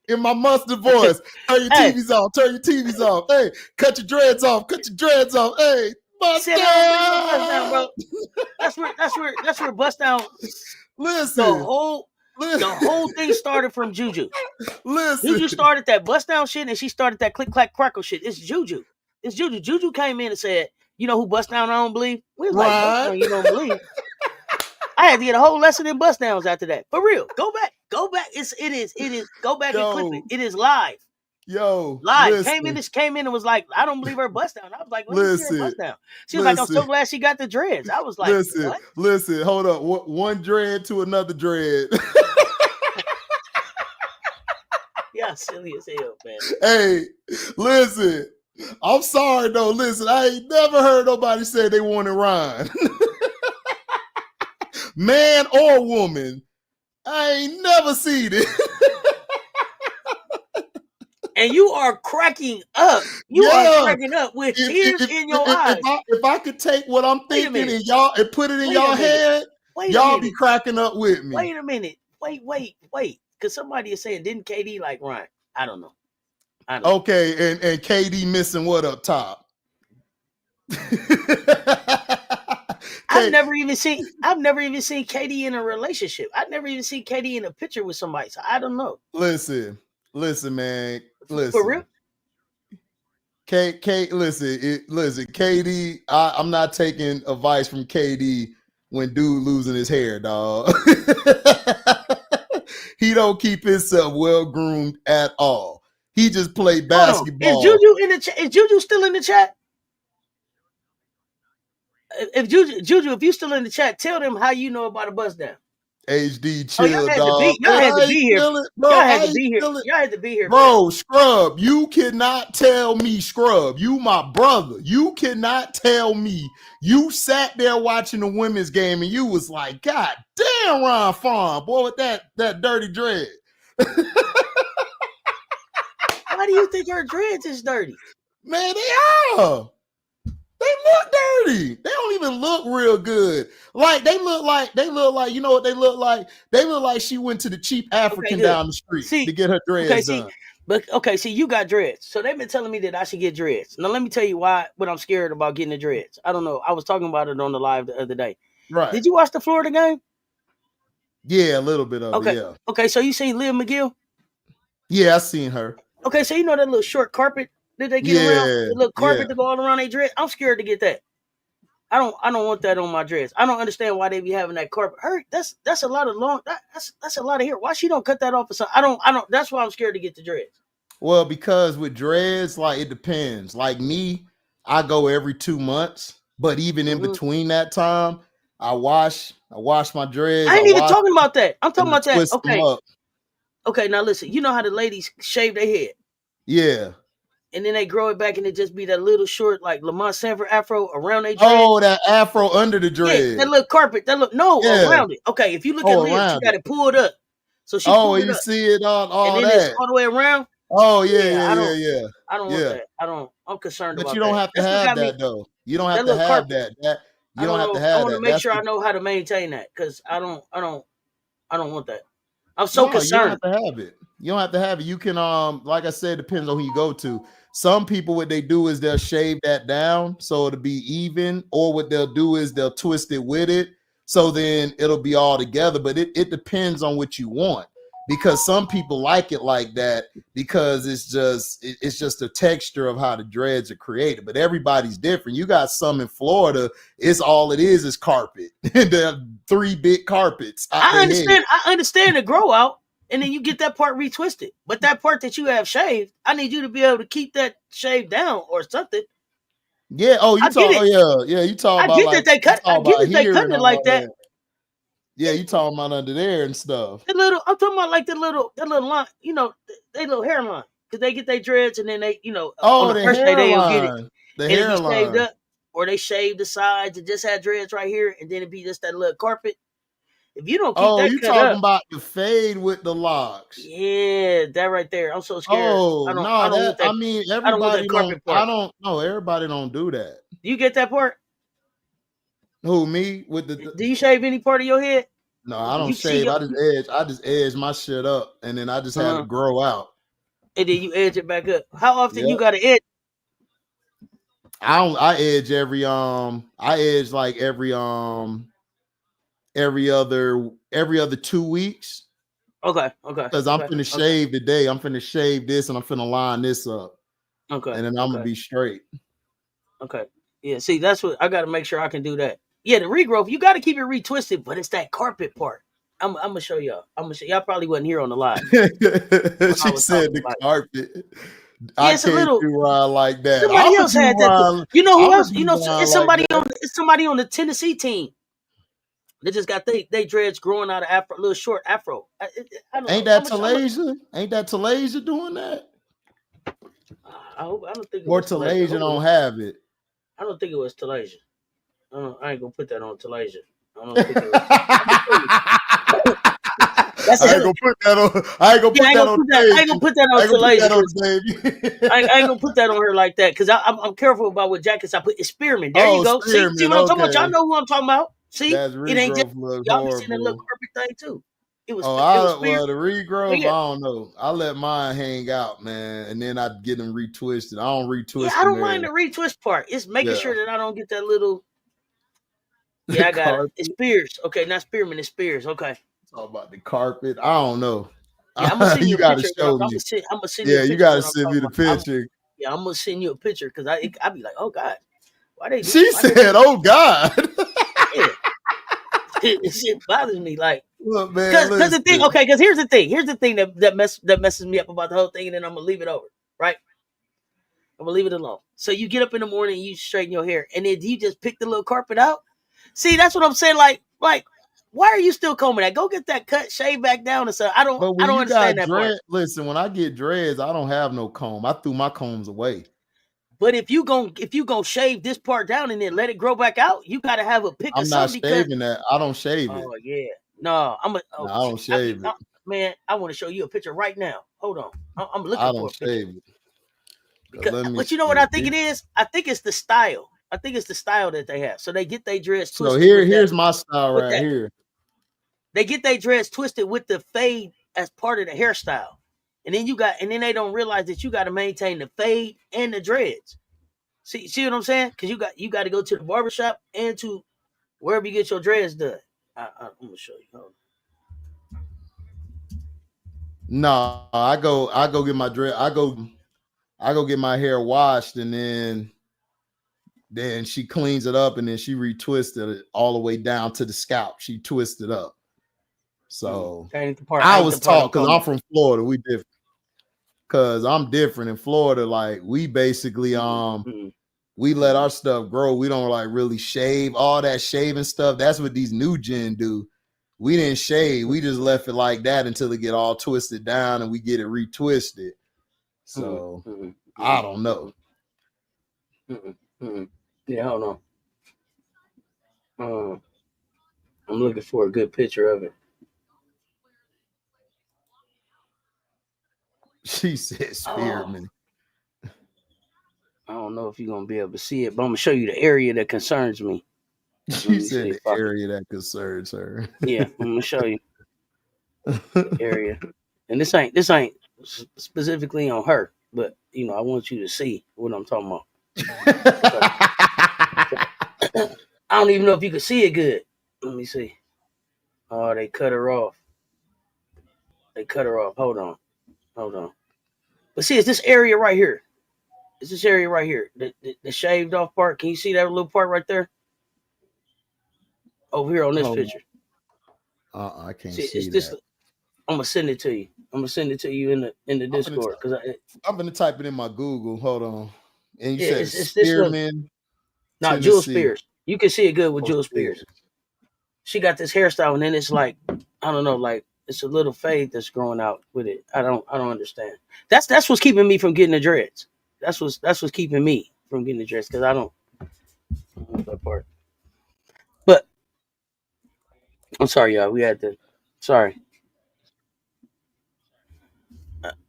in my mustard voice. Turn your TVs off. Hey, cut your dreads off. Hey. Bust down,
bro. That's where bust down.
Listen,
the whole thing started from Juju.
Listen,
Juju started that bust down shit, and she started that click clack crackle shit. It's Juju. Juju came in and said, "You know who bust down? I don't believe." We was like, "Bust down, you don't believe?" I had to get a whole lesson in bust downs after that. For real, go back. It is. Go back and clip it. It is live.
Live.
Came in and was like, "I don't believe her bust down." I was like, "Let me see her bust down." She was like, "I'm so glad she got the dreads." I was like,
"Listen, hold up, one dread to another dread."
Yeah, silly as hell, man.
Hey, listen, I'm sorry though. Listen, I ain't never heard nobody say they wanted Ryan, man or woman. I ain't never seen it.
And you are cracking up. You are cracking up with tears in your eyes.
If I could take what I'm thinking and put it in y'all head, y'all be cracking up with me.
Wait a minute. Wait. Because somebody is saying, didn't KD like Ryan? I don't know.
Okay, and KD missing what up top?
I've never even seen KD in a relationship. I've never even seen KD in a picture with somebody. So I don't know.
Listen, man. Listen.
For real?
Listen, KD, I'm not taking advice from KD when dude losing his hair, dog. He don't keep himself well groomed at all. He just played basketball.
Is Juju in the chat? Is Juju still in the chat? If Juju, if you still in the chat, tell them how you know about a bust down.
HD chill,
y'all had
dog.
Y'all had to be here.
Bro,
Y'all had to be here. Y'all had to be here,
bro. Scrub, you cannot tell me, Scrub. You my brother. You cannot tell me you sat there watching the women's game and you was like, God damn, Ron Farm, boy, with that dirty dread.
Why do you think her dreads is dirty?
Man, they are. They look dirty. They don't even look real good. Like they look like you know what they look like? They look like she went to the cheap African down the street to get her dreads done.
See, you got dreads. So they've been telling me that I should get dreads. Now let me tell you what I'm scared about getting the dreads. I don't know. I was talking about it on the live the other day.
Right.
Did you watch the Florida game?
Yeah, a little bit of it, yeah.
Okay, so you seen Liv McGill?
Yeah, I seen her.
Okay, so you know that little short carpet that they get around? The little carpet to go all around their dreads? I'm scared to get that. I don't want that on my dreads. I don't understand why they be having that carpet. That's a lot of long. That's a lot of hair. Why she don't cut that off or something? I don't. That's why I'm scared to get the dreads.
Well, because with dreads, like it depends. Like me, I go every 2 months, but even in between that time, I wash my dreads.
I ain't even talking about that. I'm talking about that.
Twist them up.
Okay, now listen. You know how the ladies shave their head?
Yeah.
And then they grow it back and it just be that little short, like Lamont Sanford afro around their dreads.
Oh, that afro under the dread.
Yeah, that little carpet. Around it. Okay, if you look at Liv, she got it pulled up. So she pulled it up.
See it all
and then
that.
It's all the way around.
Oh, yeah.
I don't want that. I'm concerned about that. But
you don't have to have that, though. You don't have to have that. You don't have to have that.
I want to make sure I know how to maintain that because I don't want that. I'm so concerned.
You don't have to have it. You don't have to have it. You can, like I said, depends on who you go to. Some people, what they do is they'll shave that down so it'll be even, or what they'll do is they'll twist it with it. So then it'll be all together, but it depends on what you want, because some people like it like that because it's just a texture of how the dreads are created, but everybody's different. You got some in Florida, it's all it is carpet. They're 3 big carpets.
I understand the grow out. And then you get that part retwisted. But that part that you have shaved, I need you to be able to keep that shaved down or something.
Yeah. Oh, you talk. Oh, yeah. You talk about.
I get that they cut. I get that they cut it like that.
Yeah, you talking about under there and stuff.
I'm talking about like the little line. You know, they little hairline, because they get their dreads and then they, on the first day they'll get it.
The hairline.
Shaved up, or they shave the sides and just had dreads right here, and then it be just that little carpet. If you don't keep that,
you talking about the fade with the locks?
Yeah, that right there. I'm so scared.
Everybody don't. Everybody don't do that.
Do you get that part?
Who, me? With the?
Do you shave any part of your head?
No, I don't shave. I just edge my shit up, and then I just have it grow out.
And then you edge it back up. How often you got to edge?
I edge every like every other 2 weeks.
Okay.
Because I'm finna shave today. I'm finna shave this and I'm finna line this up.
Okay.
And then I'm gonna be straight.
Okay. Yeah, see, that's what I gotta make sure I can do that. Yeah, the regrowth, you gotta keep it retwisted, but it's that carpet part. I'm gonna show y'all. Y'all probably wasn't here on the live.
She said the carpet. I
it's a little
like that.
Somebody else had that. You know who else? It's somebody on the Tennessee team. They just got they dreads growing out of afro, little short afro.
Ain't that Talasia? Ain't that Talasia doing that?
I don't think.
Or Talasia don't have it.
I don't think it was Talasia. I ain't gonna put that on Talasia. I don't think it was. I ain't gonna put that on. I ain't gonna put that on Talasia. I ain't gonna put that on her like that because I'm careful about what jackets I put. It's Spearman. There you go. See what I'm talking about? Y'all know who I'm talking about. See, it ain't just y'all be seeing that little carpet thing too. It was.
The regrowth. I don't know. I let mine hang out, man, and then I get them retwisted. I don't retwist.
Yeah, I don't mind the retwist part. It's making sure that I don't get that little. Yeah, I got it. It's Spears. Okay, not Spearman. It's Spears. Okay.
Talk about the carpet. I don't know.
Yeah, I'm gonna send you a picture.
Show me.
I'm gonna send you a picture.
You gotta send me the picture.
I'm gonna send you a picture because I be like, oh God, why they?
She said, oh God.
Yeah. It bothers me. Like
Look, man,
Because the thing, okay, because here's the thing that messes me up about the whole thing, and then I'm gonna leave it over, right? I'm gonna leave it alone. So you get up in the morning, and you straighten your hair, and then you just pick the little carpet out. See, that's what I'm saying. Like, why are you still combing that? Go get that cut, shave back down, and stuff. I don't understand that part.
Listen, when I get dreads, I don't have no comb. I threw my combs away.
But if you gonna shave this part down and then let it grow back out, you gotta have a pick.
I'm not shaving that. I don't shave it.
Oh yeah, no, I
don't shave it.
Man, I want to show you a picture right now. Hold on, I'm looking
I
for a
don't
picture.
shave it.
But you know what I think it is? I think it's the style. I think it's the style that they have. So they get their dreads twisted.
So here's my style right here.
They get their dreads twisted with the fade as part of the hairstyle. And then they don't realize that you got to maintain the fade and the dreads. See what I'm saying? Because you got to go to the barbershop and to wherever you get your dreads done. I'm gonna show you. Hold on.
No, I go get my dread. I go get my hair washed, and then she cleans it up, and then she retwisted it all the way down to the scalp. She twisted up. So I was taught, because I'm from Florida. We different. Because I'm different in Florida. Like, we basically we let our stuff grow. We don't like really shave. All that shaving stuff, that's what these new gen do. We didn't shave. We just left it like that until it get all twisted down and we get it retwisted. So I don't know.
Yeah, hold on. I'm looking for a good picture of it.
She said spearmint.
I don't know if you're gonna be able to see it, but I'm gonna show you the area that concerns me.
She said the area that concerns her.
Yeah, I'm gonna show you the area. And this ain't specifically on her, but I want you to see what I'm talking about. I don't even know if you can see it good. Let me see. Oh, they cut her off. Hold on. But see, it's this area right here. The shaved off part. Can you see that little part right there? Over here on this picture.
I can't see that.
This. I'm gonna send it to you. In the Discord, because
I'm gonna type it in my Google. Hold on. And you said Spearman.
No, Jewel Spears. You can see it good with Jewel Spears. She got this hairstyle, and then it's like, I don't know, like it's a little fade that's growing out with it. I don't understand. That's what's keeping me from getting the dreads. That's what's keeping me from getting the dreads, because I don't know that part. But I'm sorry, y'all. We had to. Sorry.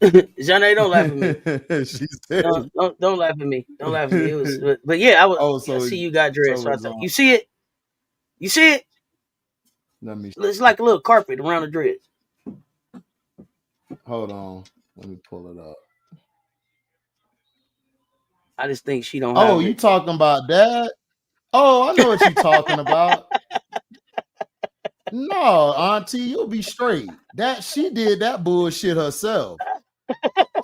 Janae, don't laugh at me.
She said,
don't laugh at me. Don't laugh at me. It was, but yeah, I was. I see you got dreads. So you see it? You see it?
Let me.
It's like a little carpet around the dreads.
Hold on. Let me pull it up.
I just think she don't.
Oh, you talking about that? Oh, I know what you're talking about. No, Auntie, you'll be straight. She did that bullshit herself.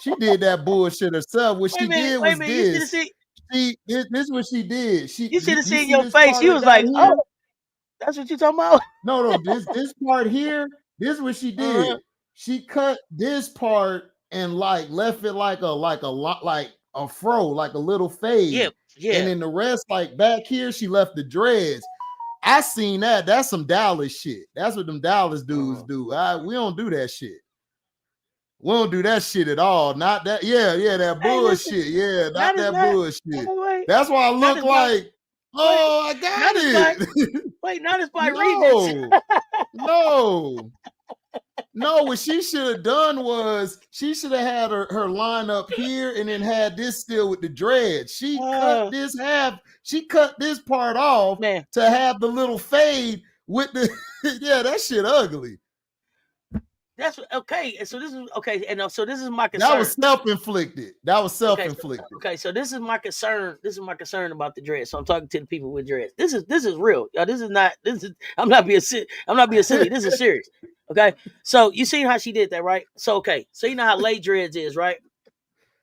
She did that bullshit herself. What she did was this. This is what she did.
You should have seen your face. You was like, "Oh, that's what you talking about."
No, this part here. This is what she did. She cut this part and like left it like a fro, like a little fade.
Yeah.
And then the rest, like back here, she left the dreads. I seen that. That's some Dallas shit. That's what them Dallas dudes do. We don't do that shit. We don't do that shit at all. Not that. Yeah, that bullshit. Yeah, not that bullshit. That's why I look like. I got it.
Wait, not as by Reese.
No, what she should have done was she should have had her line up here and then had this still with the dreads. She cut this half. She cut this part off to have the little fade with the. Yeah, that shit ugly.
That's okay. So this is okay, and so this is my concern.
That was self-inflicted.
Okay, so this is my concern. This is my concern about the dreads. So I'm talking to the people with dreads. This is real. Y'all, I'm not being silly. This is serious. Okay. So you seen how she did that, right? So so you know how Lay dreads is, right?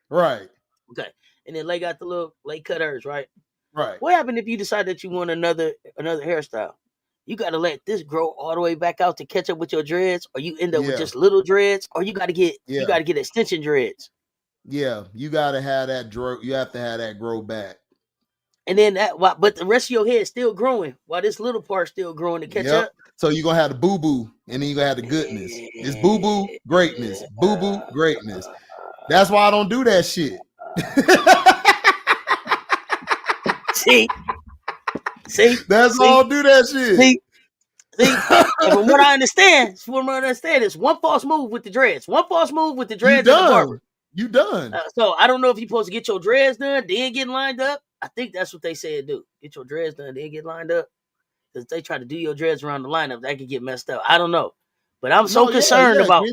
Right.
Okay. And then Lay got the little Lay cut hers, right?
Right.
What happened if you decide that you want another hairstyle? you got to let this grow all the way back out to catch up with your dreads, or you end up with
Yeah.
just little dreads, or you got to get
Yeah.
you got to get extension dreads.
Yeah, you got to have that you have to have that grow back.
And then but the rest of your head is still growing while this little part's still growing to catch up.
So you're going to have the boo-boo, and then you're going to have the goodness. It's boo-boo, greatness. Boo-boo, greatness. That's why I don't do that shit.
See?
That's why I don't do that shit.
See? And from what I understand, it's one false move with the dreads. One false move with the dreads and the barber.
You done.
So I don't know if you're supposed to get your dreads done, then get lined up. I think that's what they said do. Get your dreads done, then get lined up. Because if they try to do your dreads around the lineup, that could get messed up. I don't know. But I'm so concerned about...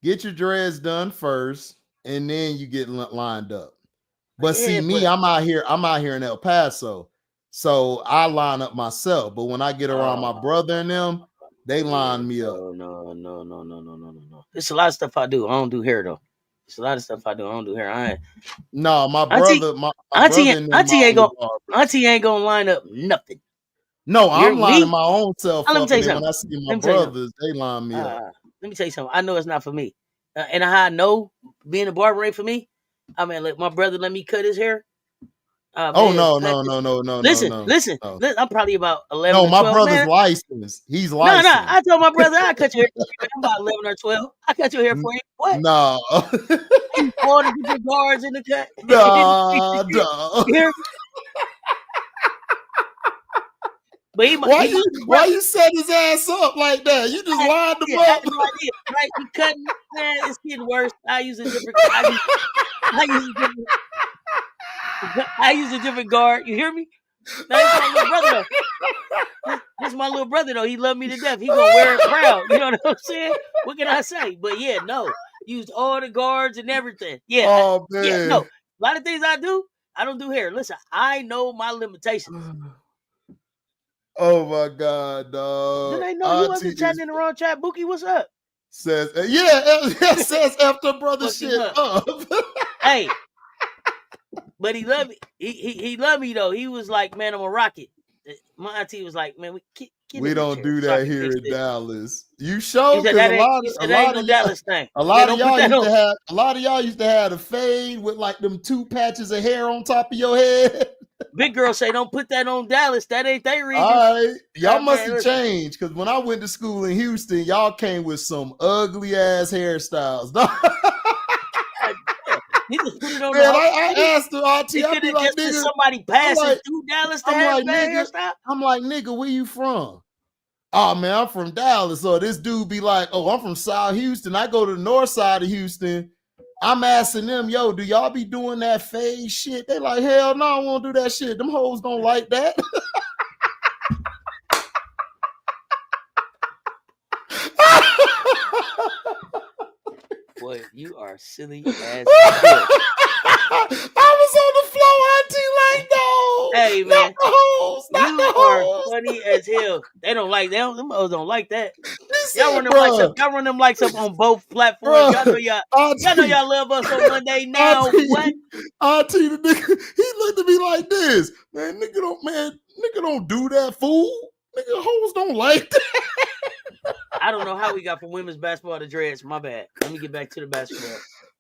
Get your dreads done first, and then you get lined up. But see, I'm out here in El Paso. So I line up myself. But when I get around my brother and them, they line me up.
No. There's a lot of stuff I do. I don't do hair, though. There's a lot of stuff I do. I don't do hair.
No, my brother,
Auntie ain't gonna line up nothing.
No, I'm lining my own self up.
And
when I see my brothers, they line me up.
Let me tell you something. I know it's not for me. And how I know being a barber ain't for me. I mean, like my brother let me cut his hair.
No.
Listen. I'm probably about 11.
No, my
12,
brother's licensed. He's licensed.
No. I told my brother I cut your hair. I'm about 11 or 12. I cut your hair for you. What?
No.
All the different guards in the cut.
No.
But
why you set his ass up like that? You just lined him up.
Right? He cutting. Man, it's getting worse. I use a different guard. You hear me? Now, this my little brother though. This is my little brother though. He loved me to death. He gonna wear it proud. You know what I'm saying? What can I say? But yeah, no. Used all the guards and everything. Yeah.
Oh man.
Yeah, no. A lot of things I do. I don't do hair. Listen, I know my limitations.
Oh my God, dog.
Did they know you wasn't chatting in the wrong chat? Bookie, what's up?
Says says after brother shit up.
Hey, but he loved me. He loved me though. He was like, man, I'm a rocket. My auntie was like, man,
we don't do that here in Dallas. You show because a lot of y'all used to have a fade with like them 2 patches of hair on top of your head.
Big girl say, don't put that on Dallas. That ain't their region.
All right. Y'all must have changed because when I went to school in Houston, y'all came with some ugly ass hairstyles.
He just put it on
I asked the Auntie,
I be like, nigga, somebody passing through Dallas to have bad hairstyle.
I'm like, nigga, where you from? Oh man, I'm from Dallas. So this dude be like, oh, I'm from South Houston. I go to the north side of Houston. I'm asking them, yo, do y'all be doing that fade shit? They like, hell no, I won't do that shit. Them hoes don't like that.
Boy, you are silly as
I was on the floor, Auntie, like, no.
Hey, man.
Not the hoes.
Funny as hell. They don't like that. Them hoes don't like that. Y'all run them likes up on both platforms. Y'all know y'all love us on Monday now. What?
Auntie, the nigga, he looked at me like this. Man, nigga don't do that, fool. Nigga, hoes don't like that.
I don't know how we got from women's basketball to dreads. My bad. Let me get back to the basketball.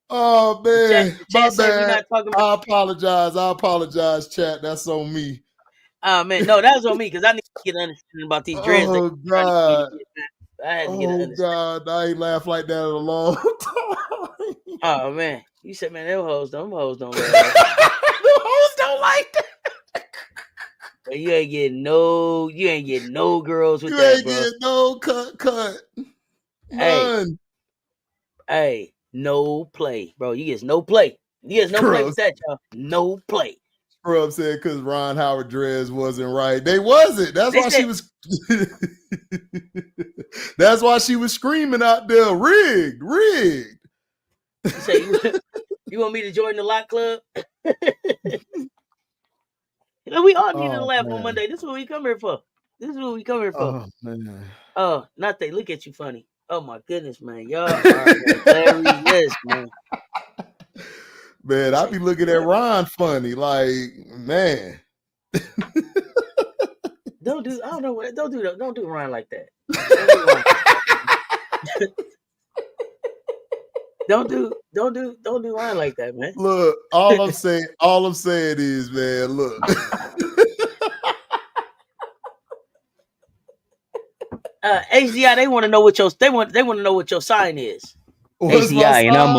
Oh man, my bad. I apologize, chat. That's on me.
Man, no, that was on me because I need to get understanding about these dreads.
Oh God.
I had to get understanding.
God, I ain't laughed like that in a long time.
Oh man, you said, man, them hoes don't like that.
Them hoes don't like that.
But you ain't getting no girls with
you
that,
ain't
bro.
getting no cut. None.
Hey, no play, bro. You get no play. You get no play with that, y'all. No play.
Scrub said because Ron Howard dreads wasn't right. They wasn't. That's why she was. That's why she was screaming out there, rigged.
You say, you want me to join the lock club? We all need to laugh on Monday. This is what we come here for. Oh, man. Oh, not they look at you funny. Oh, my goodness, man. Y'all are hilarious, man.
Man, I be looking at Ron funny. Like, man.
Don't do. I don't know what. Don't do that. Don't do Ryan like that. Don't do Ryan. Don't do Ryan like that, man.
Look, all I'm saying is, man, look.
HDI, they want to know what your to know what your sign is.
What's
HDI, and
I'm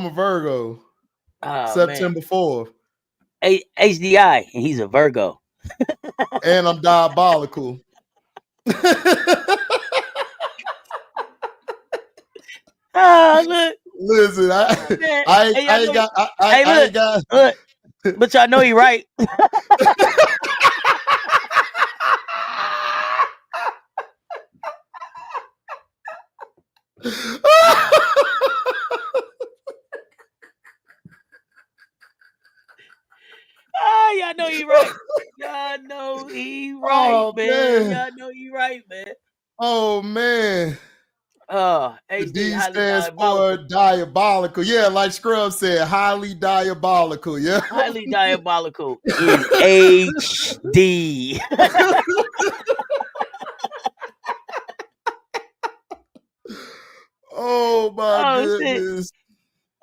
a Virgo. September 4th.
HDI, and he's a Virgo.
And I'm diabolical.
Look.
Listen, I ain't got.
Look, but y'all know he right. Y'all know he right. Y'all know he right, man. Y'all know he right, man.
Oh man.
HD
D stands for diabolical. Yeah, like Scrub said, highly diabolical. Yeah,
highly diabolical in HD.
Oh my goodness.
Shit.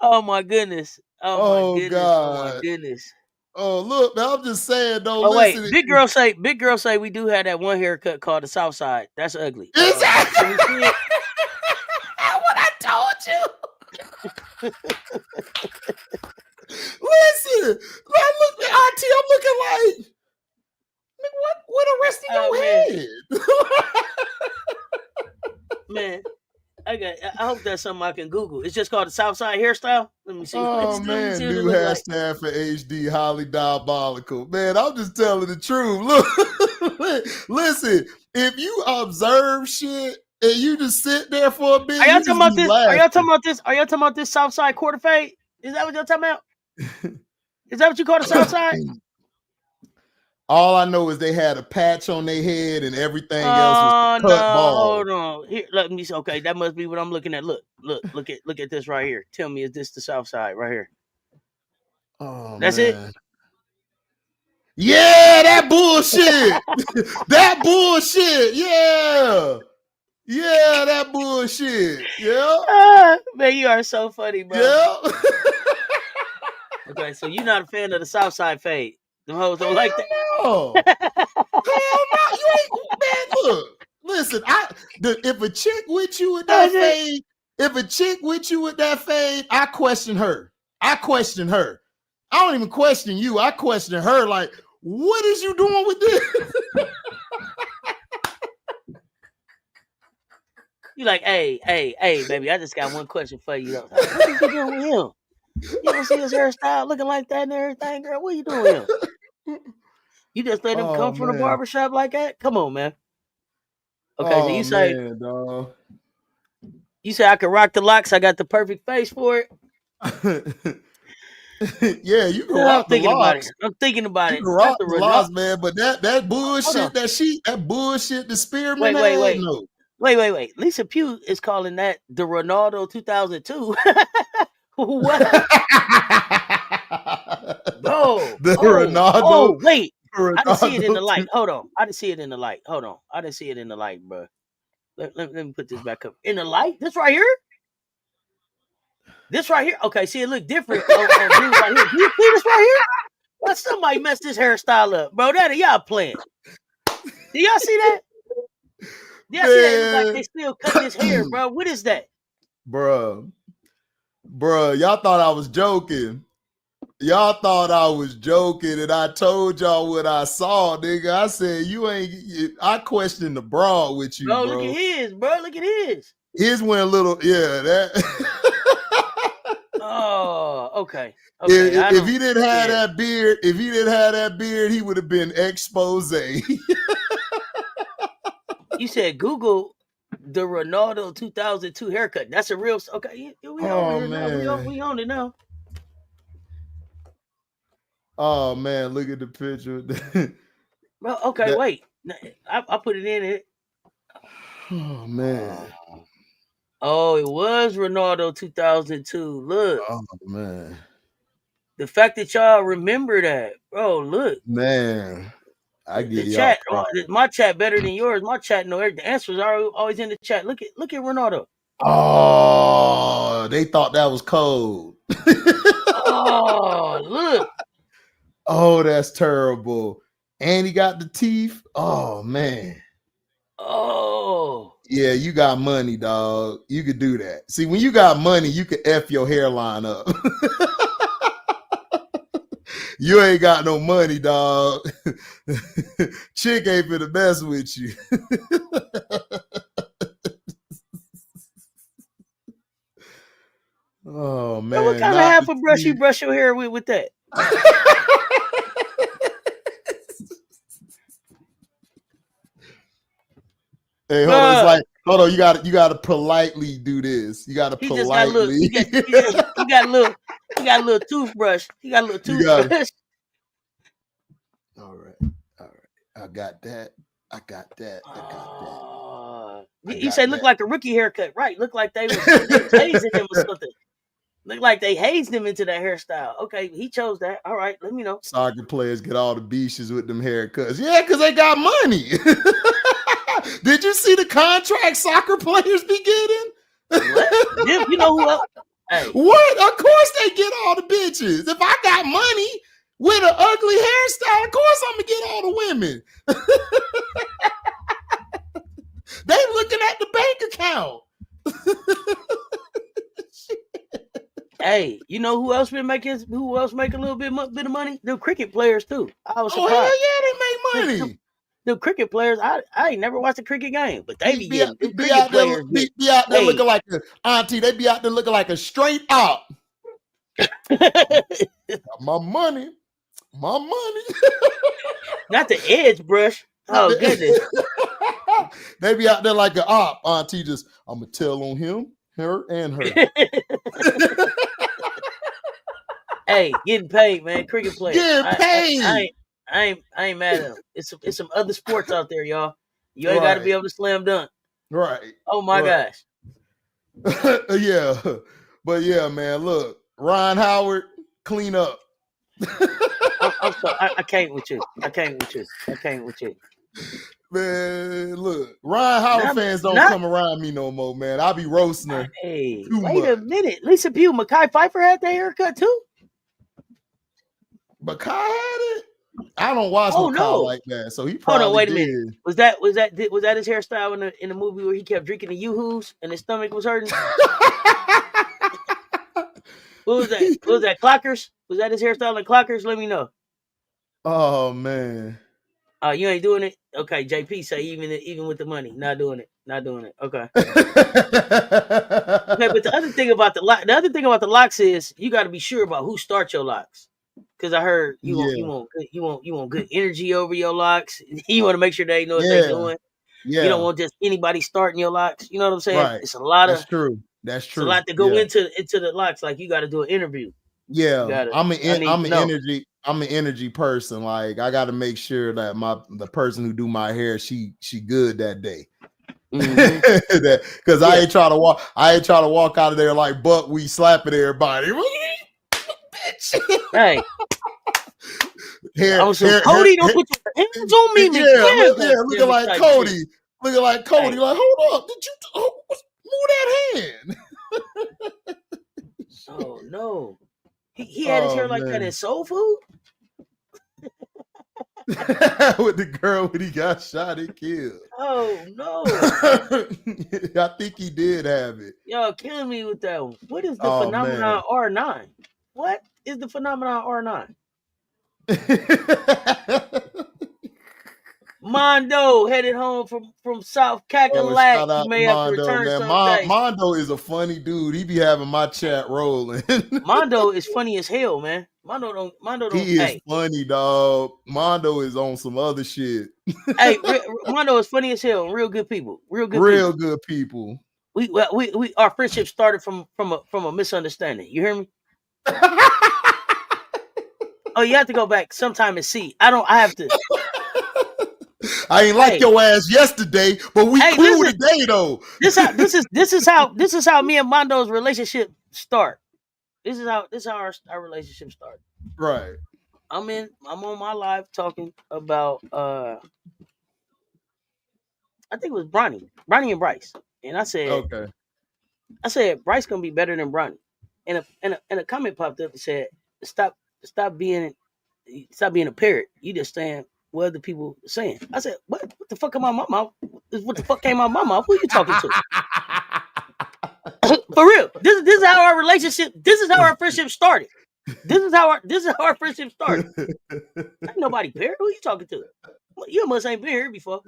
Oh my goodness.
Oh my goodness. God.
Oh my goodness.
Oh look, man, I'm just saying though.
Oh wait, big girl say we do have that one haircut called the South Side. That's ugly.
Exactly. What I told you. Listen, look, Auntie, I'm looking like, what the rest of your head?
Man, I hope that's something I can Google. It's just called the South Side hairstyle. Let me see.
Oh man, new hashtag for HD, highly diabolical. Man, I'm just telling the truth. Look, listen, if you observe shit and you just sit there for a bit,
are y'all talking about this? Are y'all talking about this South Side quarter fade? Is that what y'all talking about? Is that what you call the South Side?
All I know is they had a patch on their head and everything else was cut bald.
Hold on. Here, let me see. Okay, that must be what I'm looking at. Look at this right here. Tell me, is this the South Side right here?
Oh,
that's
man.
it.
Yeah, that bullshit. That bullshit. Yeah. Yeah, that bullshit. Yeah.
Man, you are so funny, bro.
Yeah.
Okay, so you're not a fan of the South Side fade. Them hoes don't like that.
Hell no. You ain't, man, look. Listen, if a chick with you with that fade, I question her. I don't even question you. I question her. Like, what is you doing with this?
You like, hey, baby, I just got one question for you. What are you doing with him? You don't see his hairstyle looking like that and everything, girl. What are you doing with him? You just let him come from the barbershop like that? Come on, man. Okay, so you say,
dog.
You say I can rock the locks. I got the perfect face for it.
Yeah, you can rock the locks.
I'm thinking about it.
You can rock the locks, man. But that bullshit, that bullshit, the spearman.
Wait. Lisa Pugh is calling that the Ronaldo 2002. What?
Ronaldo.
Oh, wait. I didn't see it in the light. Hold on. I didn't see it in the light. Hold on. I didn't see it in the light, bro. Let me put this back up. In the light? This right here? This right here? Okay, see, it look different. Right here. Do you see this right here? Well, somebody messed this hairstyle up, bro. That y'all playing. Do y'all see that? Y'all see that? It look like they still cutting his hair, bro. What is that?
Bruh, y'all thought I was joking. And I told y'all what I saw, nigga. I said, I questioned the broad with you, bro.
Look at his, bro. Look at his.
His went a little, that.
Oh, okay.
If he didn't have that beard, he would have been expose.
You said Google the Ronaldo 2002 haircut. That's a real. Okay, we on it now.
Oh man, look at the picture.
Bro, okay, wait. I put it in it.
Oh man.
Oh, it was Ronaldo 2002. Look.
Oh man.
The fact that y'all remember that, bro. Look,
man. I get
The
y'all
chat,
props.
my chat better than yours. My chat know everything. The answers are always in the chat. Look at Ronaldo.
Oh, they thought that was cold.
Oh, look.
Oh, that's terrible. And he got the teeth. Oh man.
Oh.
Yeah, you got money, dog. You could do that. See, when you got money, you can F your hairline up. You ain't got no money, dog. Chick ain't finna mess with you. Oh man.
So what kind of half a brush you brush your hair with that?
Hey, hold on. It's like, hold on. You gotta politely do this. You gotta politely.
He got a little toothbrush. He got a little toothbrush.
All right. I got that.
You say look like a rookie haircut, right? Look like they was hazing him or something. Look like they hazed him into that hairstyle. Okay, he chose that. All right, let me know.
Soccer players get all the beaches with them haircuts. Yeah, because they got money. Did you see the contract soccer players be getting?
What? You know who else? Hey.
What? Of course they get all the bitches. If I got money with an ugly hairstyle, of course I'm gonna get all the women. They looking at the bank account.
Hey, you know who else make a little bit of money? The cricket players too. I was surprised.
Oh hell yeah, they make money.
The cricket players, I ain't never watched a cricket game, but they be out there
looking like an auntie. They be out there looking like a straight op. My money.
Not the edge brush. Oh goodness.
They be out there like an op. Auntie just, I'm gonna tell on him, her, and her.
Hey, getting paid, man. Cricket players.
Getting paid.
I ain't mad at them. It's some other sports out there, y'all. You ain't got to be able to slam dunk.
Right.
Oh my gosh.
Yeah, but yeah, man. Look, Ron Howard, clean up.
I'm sorry. I can't with you.
Man, look, Ron Howard fans don't come around me no more, man. I'll be roasting her.
Hey, wait a minute. Lisa Pugh, Mekhi Phifer had that haircut too?
Mekhi had it? I don't watch Mekhi like that, so he probably
wait a minute. Was that his hairstyle in the movie where he kept drinking the Yoo-Hoos and his stomach was hurting? What was that? Clockers? Was that his hairstyle in Clockers? Let me know.
Oh man.
You ain't doing it? Okay, JP say even with the money, not doing it. Okay. Okay, but the other thing about the locks is you got to be sure about who starts your locks. Because I heard you want good energy over your locks. You want to make sure they know what they're doing. Yeah. You don't want just anybody starting your locks. You know what I'm saying?
Right.
It's a lot
That's true.
It's a lot to go into the locks. Like you got to do an interview.
Yeah, I'm an energy person. Like I got to make sure that the person who do my hair, she good that day. Because I ain't trying to walk out of there like we slapping everybody.
Hey. Cody, don't put your hands on me, man.
Looking like Cody. Like, hold up. Did you move that hand?
Oh no. He had his hair like that in Soul Food?
With the girl when he got shot and killed.
Oh no.
I think he did have it.
Y'all killing me with that one. What is the phenomenon R9? What is the phenomenon R9? Mondo headed home from South Cackalack. He may have to return someday.
Mondo is a funny dude. He be having my chat rolling.
Mondo is funny as hell, man. Mondo don't.
He is funny, dog. Mondo is on some other shit.
Hey, Mondo is funny as hell. Real good people.
Good people.
We our friendship started from a misunderstanding. You hear me? Oh, you have to go back sometime and see. I have to.
I ain't like your ass yesterday, but we cool today though.
This is how me and Mondo's relationship start. This is how our relationship started.
Right.
I'm on my live talking about I think it was Bronny and Bryce. And I said Bryce gonna be better than Bronny. And a comment popped up that said, Stop being a parrot. You just saying what other people are saying. I said, What the fuck came out my mouth? What the fuck came out my mouth? Who are you talking to? For real. This is how our relationship, this is how our friendship started. This is how our friendship started. Ain't nobody parrot. Who you talking to? You must ain't been here before.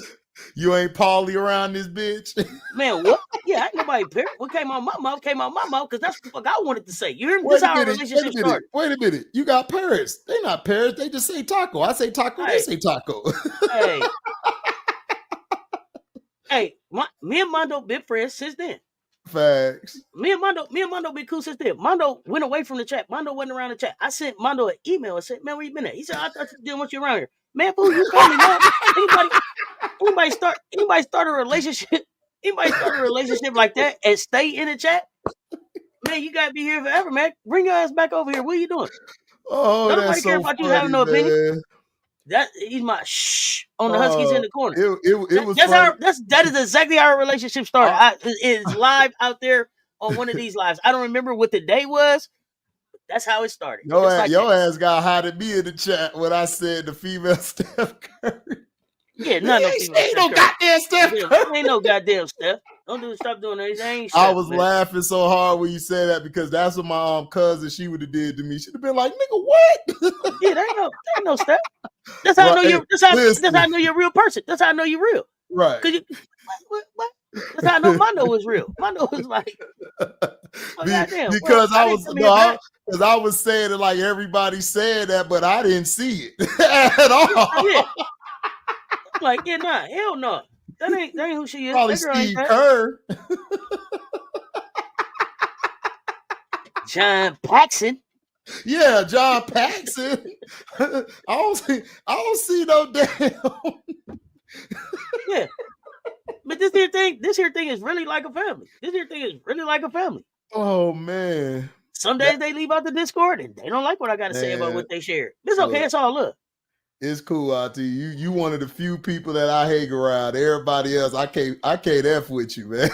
You ain't Paulie around this bitch.
Man, what? Yeah, ain't nobody parrot. What came out my mouth because that's what the fuck I wanted to say. You hear me? This is how our relationship started.
Wait a minute. You got parrots. They not parrots. They just say taco. I say taco. They say taco.
Hey, me and Mondo been friends since then.
Facts.
Me and Mondo been cool since then. Mondo went away from the chat. Mondo wasn't around the chat. I sent Mondo an email and said, "Man, where you been at?" He said, "I thought you didn't want you around here." Man, fool, you call me now. Anybody start a relationship? Anybody start a relationship like that and stay in the chat? Man, you gotta be here forever, man. Bring your ass back over here. What are you doing?
Oh,
nobody
that's
care
so
about
funny,
you having no opinion.
man.
That he's my shh on the Huskies in the corner.
It was
that is exactly how our relationship started. It's live out there on one of these lives. I don't remember what the day was. But that's how it started.
Your ass got hot at me in the chat when I said the female Steph Curry.
Yeah, none of
female. Ain't no goddamn Steph Curry.
Ain't no goddamn Steph. Stop doing that. Ain't Steph,
I was laughing so hard when you said that because that's what my cousin she would have did to me. She'd have been like, "Nigga, what?"
Yeah, there ain't no Steph. That's how I know you're. That's how I know you're a real person. That's how I know you're real.
Right.
What? That's how I know Mondo was real. Mondo was like,
because I was saying it like everybody said that, but I didn't see it at all.
Yeah. Like, yeah, nah, hell no. That ain't who she is.
Probably Steve Kerr.
John Paxson.
Yeah, John Paxson. I don't see no damn.
Yeah. But this here thing is really like a family. This here thing is really like a family.
Oh man.
Some days they leave out the Discord and they don't like what I gotta say about what they shared. It's okay, it's all love.
It's cool, Auntie. You one of the few people that I hang around. Everybody else, I can't F with you, man.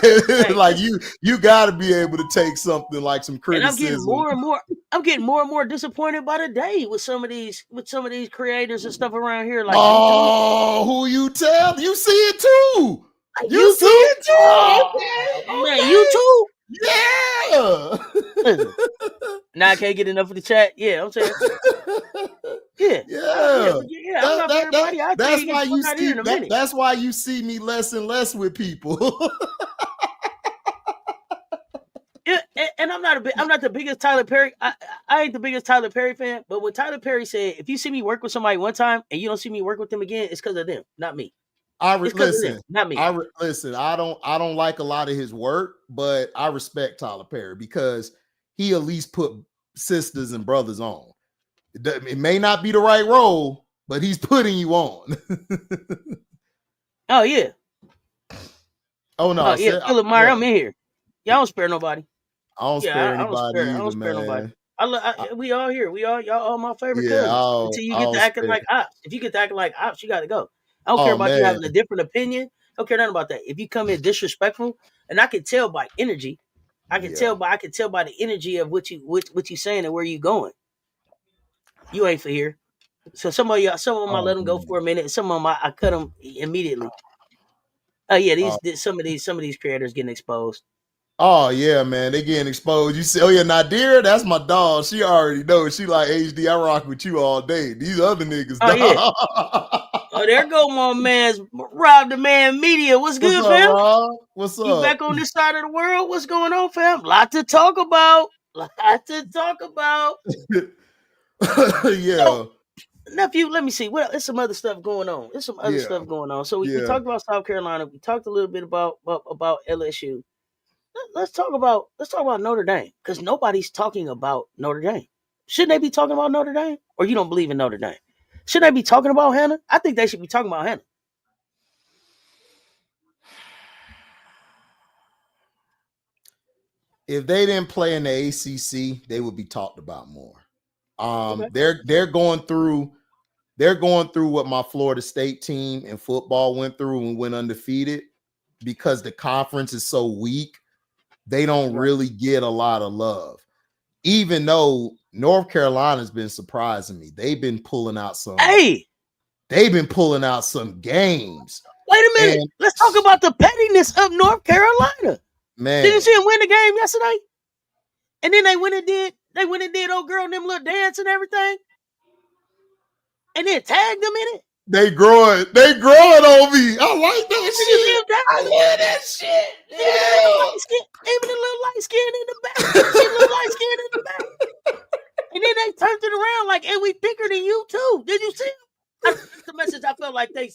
Like you gotta be able to take something like some criticism.
And I'm getting more and more disappointed by the day with some of these creators and stuff around here. Like,
who you tell? You see it too. You see it too.
Oh, okay. Man, you too.
Yeah.
Now I can't get enough of the chat. Yeah, I'm saying. Yeah. I'm not everybody.
That's why you see. That's why you see me less and less with people.
Yeah, and I'm not the biggest Tyler Perry. I ain't the biggest Tyler Perry fan. But when Tyler Perry said, "If you see me work with somebody one time and you don't see me work with them again, it's because of them, not me."
Listen,
not me.
I don't like a lot of his work, but I respect Tyler Perry because he at least put sisters and brothers on. It may not be the right role, but he's putting you on.
Oh yeah.
Oh no.
Yeah, Philip Meyer, I'm in here. Y'all don't spare nobody.
I don't spare anybody either, man.
We all here. Y'all all my favorite cousins. Until you get to acting like ops. If you get to acting like ops, you got to go. I don't care about you having a different opinion. I don't care nothing about that. If you come in disrespectful, and I can tell by energy, I can tell by the energy of what you saying and where you going. You ain't for here. So some of them I let them go for a minute. Some of them I cut them immediately. Oh yeah, some of these creators getting exposed.
Oh yeah, man, they getting exposed. You say, oh yeah, Nadira, that's my dog. She already knows. She like HD. I rock with you all day. These other niggas.
Oh yeah. Oh, there go my man's Rob the Man Media. What's good, fam?
Rob? What's up?
You back on this side of the world? What's going on, fam? Lot to talk about.
Yeah.
So, nephew, let me see. Well, there's some other stuff going on. So we talked about South Carolina. We talked a little bit about LSU. Let's talk about Notre Dame, because nobody's talking about Notre Dame. Shouldn't they be talking about Notre Dame? Or you don't believe in Notre Dame? Should they be talking about Hannah? I think they should be talking about Hannah.
If they didn't play in the ACC, they would be talked about more. They're going through what my Florida State team in football went through and went undefeated because the conference is so weak. They don't really get a lot of love, even though North Carolina's been surprising me. They've been pulling out some. They've been pulling out some games.
Wait a minute. Let's talk about the pettiness of North Carolina.
Man,
did you see them win the game yesterday? And then they went and did old girl and them little dance and everything. And then tagged them in it.
They growing on me. I like that shit.
I love that shit. Even the little light skin in the back. She little light skin in the back. And then they turned it around like, and we thicker than you too. Did you see? That's the message I felt like they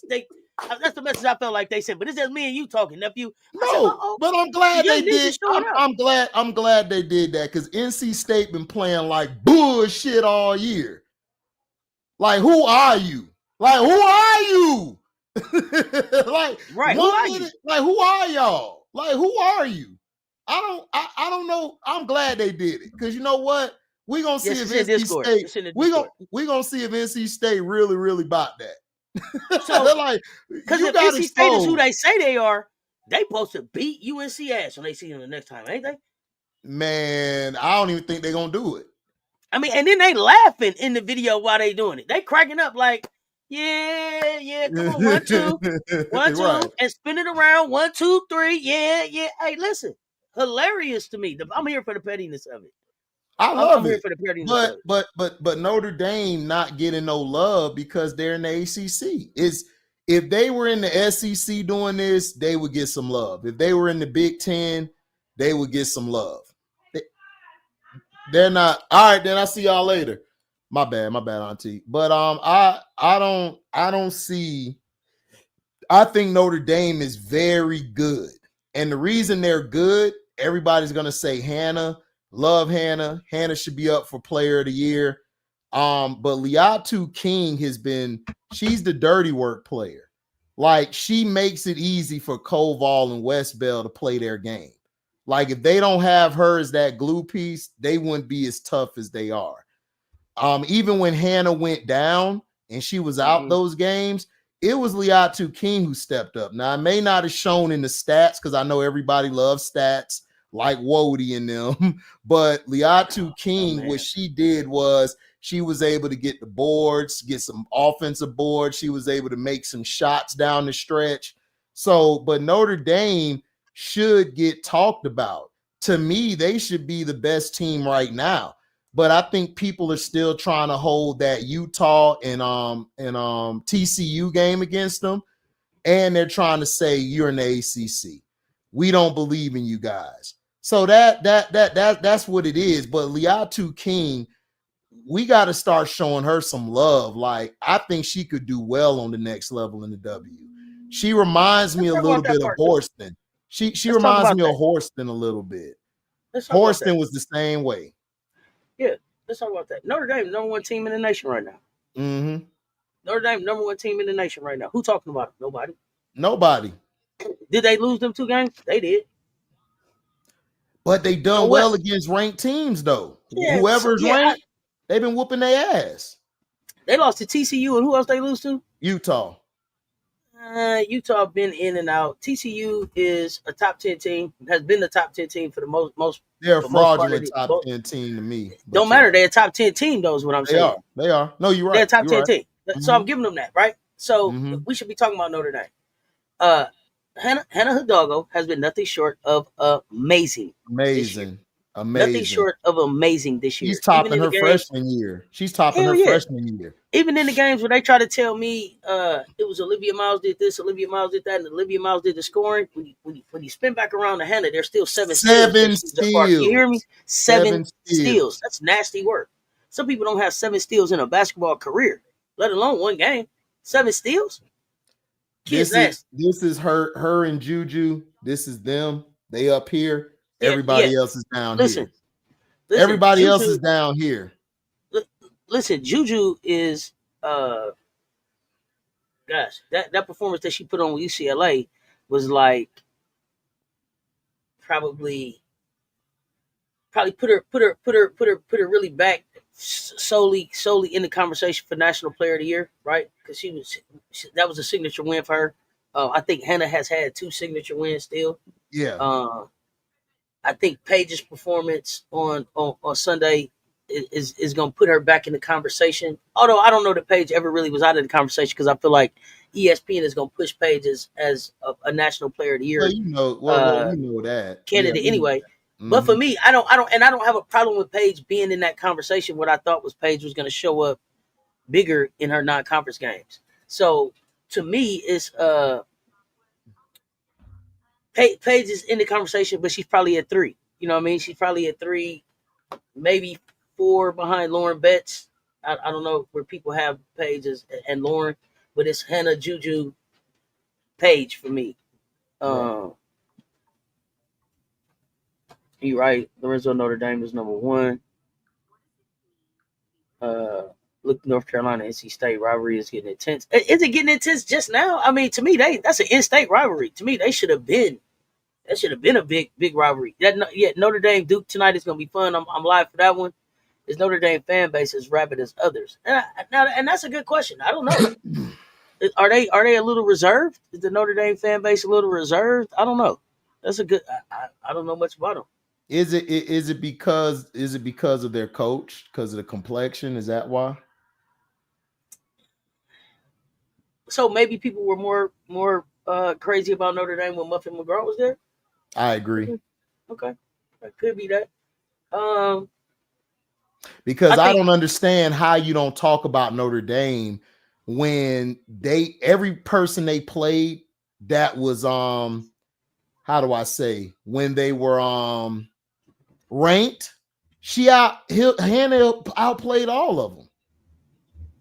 that's the message I felt like they said. But it's just me and you talking, nephew.
No, but I'm glad they did. I'm glad they did that because NC State been playing like bullshit all year. Like, who are you? Like, who are you? Like,
right? Who are you?
Like, who are y'all? Like, who are you? I don't know. I'm glad they did it because you know what? We gonna see if NC State. We gonna see if NC State really bought that.
So, like, because if NC State is who they say they are, they supposed to beat UNC ass when they see them the next time, ain't they?
Man, I don't even think they're gonna do it.
I mean, and then they laughing in the video while they doing it. They cracking up like, yeah, come on, 1, 2, 1, 2, right. And spin it around, 1, 2, 3, yeah. Hey, listen, hilarious to me. I'm here for the pettiness of it.
I love it. For the pettiness but Notre Dame not getting no love because they're in the ACC. If they were in the SEC doing this, they would get some love. If they were in the Big Ten, they would get some love. They're not. All right, then I'll see y'all later. My bad, Auntie. But I don't see. I think Notre Dame is very good. And the reason they're good, everybody's gonna say Hannah. Love Hannah. Hannah should be up for player of the year. But Liatu King she's the dirty work player. Like, she makes it easy for Koval and West Bell to play their game. Like, if they don't have her as that glue piece, they wouldn't be as tough as they are. Even when Hannah went down and she was out those games, it was Liatu King who stepped up. Now, it may not have shown in the stats because I know everybody loves stats like Wody and them, but Liatu King, what she did was she was able to get the boards, get some offensive boards. She was able to make some shots down the stretch. So, but Notre Dame should get talked about. To me, they should be the best team right now. But I think people are still trying to hold that Utah and TCU game against them. And they're trying to say you're in the ACC. We don't believe in you guys. So that's what it is. But Liatu King, we got to start showing her some love. Like, I think she could do well on the next level in the W. She reminds me a little bit of Horston. She reminds me of Horston a little bit. Horston was the same way.
Yeah, let's talk about that. Notre Dame, number 1 team in the nation right now.
Mm-hmm.
Notre Dame, number 1 team in the nation right now. Who talking about it? Nobody.
Nobody.
Did they lose them 2 games? They did.
But they done well against ranked teams, though. Yeah, whoever's ranked, they've been whooping their ass.
They lost to TCU, and who else they lose to?
Utah.
Utah been in and out. TCU is a top 10 team. Has been the top 10 team for the most.
They're a fraudulent top 10 team to me.
Don't matter. They're a top 10 team, though, is what I'm saying.
They are. No, you're right.
They're a top 10 team. So I'm giving them that, right? So we should be talking about Notre Dame. Hannah Hidalgo has been nothing short of amazing. Nothing short of amazing this year.
She's topping her freshman year. Freshman year.
Even in the games where they try to tell me it was Olivia Miles did this, Olivia Miles did that, and Olivia Miles did the scoring, when you spin back around to Hannah, there's still 7 steals. You hear me? 7 steals. That's nasty work. Some people don't have 7 steals in a basketball career, let alone 1 game. 7 steals?
This is her and Juju. This is them. They up here. Everybody else is down here. Everybody else is down here.
Listen, Juju is that performance that she put on with UCLA was like probably put her really back solely in the conversation for National Player of the Year, right? Because that was a signature win for her. I think Hannah has had 2 signature wins still.
Yeah.
I think Paige's performance on Sunday is going to put her back in the conversation. Although I don't know that Paige ever really was out of the conversation, because I feel like ESPN is going to push Paige as a National Player of the Year.
Well, we know that
candidate anyway. Mm-hmm. But for me, I don't have a problem with Paige being in that conversation. What I thought was Paige was going to show up bigger in her non-conference games. So to me, it's Paige is in the conversation, but she's probably at 3. You know what I mean? She's probably at 3, maybe 4 behind Lauren Betts. I don't know where people have Paige and Lauren, but it's Hannah, Juju, Paige for me. Right. You're right. Lorenzo Notre Dame is number 1. Look, North Carolina, NC State rivalry is getting intense. Is it getting intense just now? I mean, to me, that's an in-state rivalry. To me, that should have been a big rivalry. Notre Dame Duke tonight is going to be fun. I'm live for that one. Is Notre Dame fan base as rabid as others? And that's a good question. I don't know. Are they a little reserved? Is the Notre Dame fan base a little reserved? I don't know. That's a good. I don't know much about them.
Is it because of their coach? Because of the complexion? Is that why?
So maybe people were more crazy about Notre Dame when Muffin McGraw was there.
I agree.
Okay, that could be that.
Because I don't understand how you don't talk about Notre Dame when every person they played that was how do I say, when they were ranked, Hannah outplayed all of them.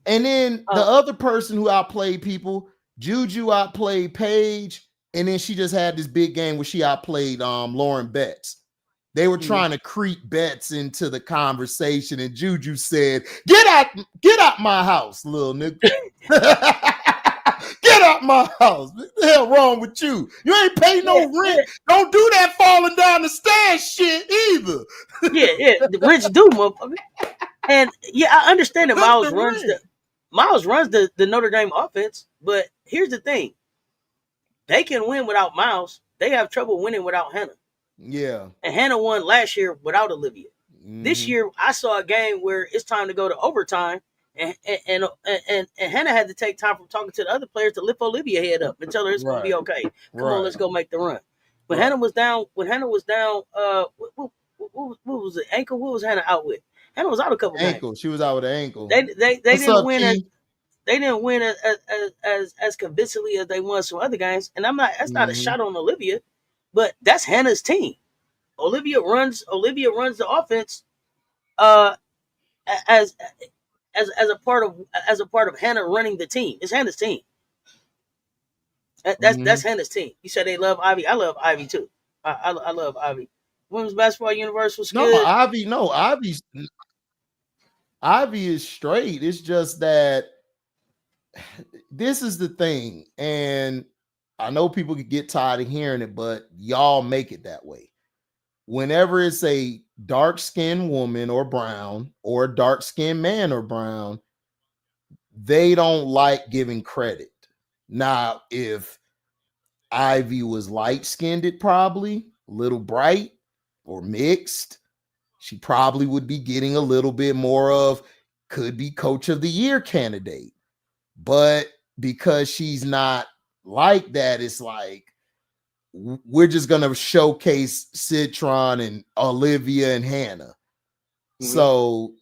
And then the other person who outplayed people, Juju outplayed Paige, and then she just had this big game where she outplayed Lauren Betts. They were trying to creep Betts into the conversation, and Juju said, get out my house, little nigga. Get out my house. What the hell wrong with you? You ain't pay no rent. Don't do that falling down the stairs shit either.
The rich do, motherfucker. And I understand that Miles runs the Notre Dame offense, but here's the thing. They can win without Miles. They have trouble winning without Hannah.
Yeah.
And Hannah won last year without Olivia. Mm-hmm. This year, I saw a game where it's time to go to overtime, and Hannah had to take time from talking to the other players to lift Olivia head up and tell her it's going to be okay. Come on, let's go make the run. When Hannah was down, what was it? Ankle? What was Hannah out with? Hannah was out a couple games.
She was out with an ankle.
They didn't win. They didn't win as convincingly as they won some other games. And that's not a shot on Olivia, but that's Hannah's team. Olivia runs the offense as a part of Hannah running the team. It's Hannah's team. That's Hannah's team. You said they love Ivy. I love Ivy too. I love Ivy. Women's Basketball Universe was good.
Ivy is straight. It's just that this is the thing, and I know people could get tired of hearing it, but y'all make it that way. Whenever it's a dark-skinned woman or brown, or a dark-skinned man or brown, they don't like giving credit. Now, if Ivy was light-skinned, probably a little bright or mixed, she probably would be getting a little bit more of, could be coach of the year candidate. But because she's not like that, it's like, we're just going to showcase Citron and Olivia and Hannah. Mm-hmm. So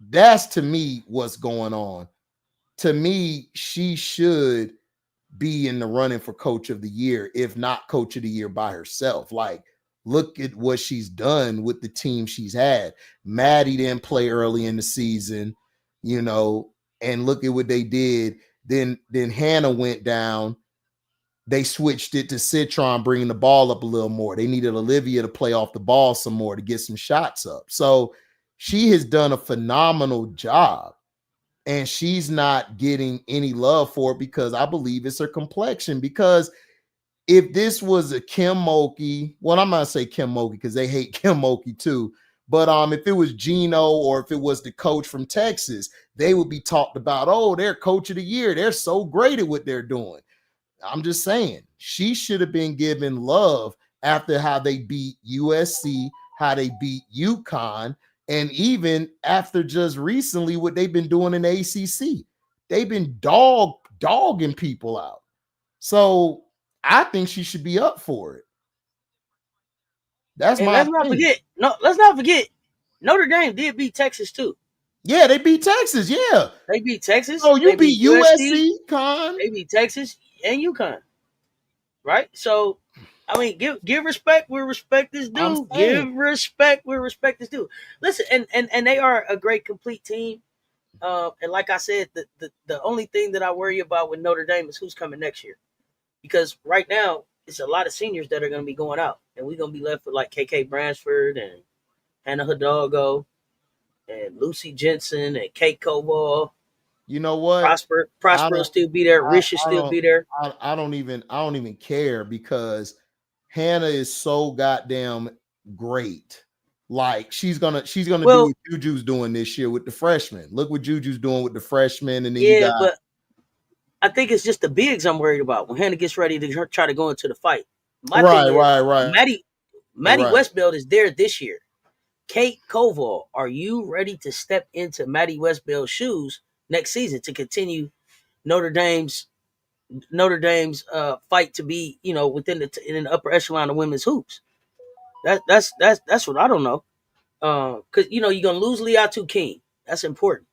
that's, to me, what's going on. To me, she should be in the running for coach of the year, if not coach of the year by herself. Like, look at what she's done with the team she's had. Maddie didn't play early in the season, and look at what they did. Then Hannah went down. They switched it to Citron, bringing the ball up a little more. They needed Olivia to play off the ball some more to get some shots up. So she has done a phenomenal job, and she's not getting any love for it because I believe it's her complexion. Because if this was a Kim Mulkey, well, I'm not going to say Kim Mulkey because they hate Kim Mulkey too, But if it was Gino or if it was the coach from Texas, they would be talked about. Oh, they're coach of the year. They're so great at what they're doing. I'm just saying, she should have been given love after how they beat USC, how they beat UConn, and even after just recently what they've been doing in the ACC. They've been dogging people out. So I think she should be up for it. That's
And
my
let's not forget, Notre Dame did beat Texas too.
Yeah, they beat Texas. Yeah,
they beat Texas.
Oh, you
they
beat USC, Con.
They beat Texas and UConn. Right? So, I mean, give respect where respect is due. Give respect where respect is due. Listen, and they are a great complete team. And like I said, the only thing that I worry about with Notre Dame is who's coming next year. Because right now, it's a lot of seniors that are going to be going out. And we're going to be left with like KK Bransford and Hannah Hidalgo and Lucy Jensen and Kate Koval.
You know what?
Prosper will still be there. Reese will still be there.
I don't even care because Hannah is so goddamn great. Like she's gonna do what Juju's doing this year with the freshmen. Look what Juju's doing with the freshmen, and then
but I think it's just the bigs I'm worried about when Hannah gets ready to try to go into the fight.
Right.
Maddie Westbeld is there this year. Kate Koval, are you ready to step into Maddie Westbeld's shoes next season to continue Notre Dame's fight to be, within in the upper echelon of women's hoops? That's what I don't know. Because you're gonna lose Liatu King. That's important.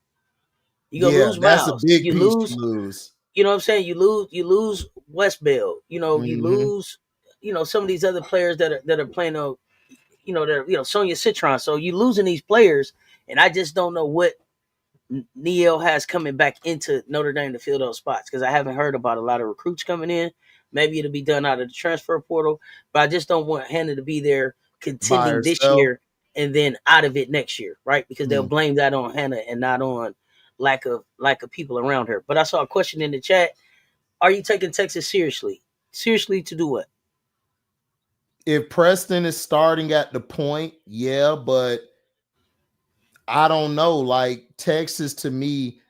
You're gonna lose Miles.
That's a big piece to lose.
You know what I'm saying? You lose Westbeld. You lose some of these other players that are playing on, Sonia Citron. So you losing these players, and I just don't know what Neil has coming back into Notre Dame to fill those spots, because I haven't heard about a lot of recruits coming in. Maybe it'll be done out of the transfer portal, but I just don't want Hannah to be there contending this year and then out of it next year, right? Because they'll blame that on Hannah and not on lack of people around her. But I saw a question in the chat: are you taking Texas seriously? Seriously to do what?
If Preston is starting at the point, yeah, but I don't know. Like Texas, to me,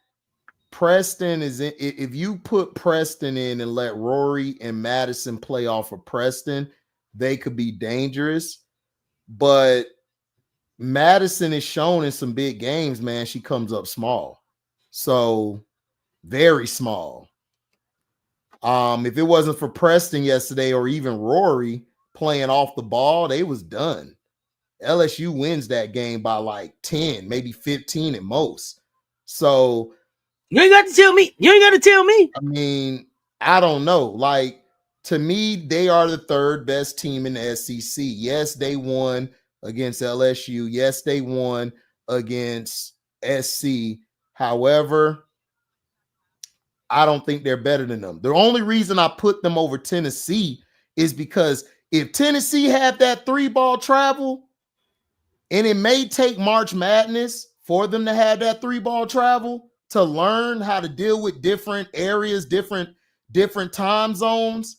Preston is in. If you put Preston in and let Rory and Madison play off of Preston, they could be dangerous. But Madison is shown in some big games, man. She comes up small, so very small. If it wasn't for Preston yesterday or even Rory playing off the ball, they was done. LSU wins that game by like 10, maybe 15 at most. So
you ain't got to tell me.
I mean, I don't know. Like, to me, they are the third best team in the SEC. Yes, they won against LSU. Yes, they won against SC. However, I don't think they're better than them. The only reason I put them over Tennessee is because if Tennessee had that 3-ball travel, and it may take March Madness for them to have that 3-ball travel to learn how to deal with different areas, different time zones.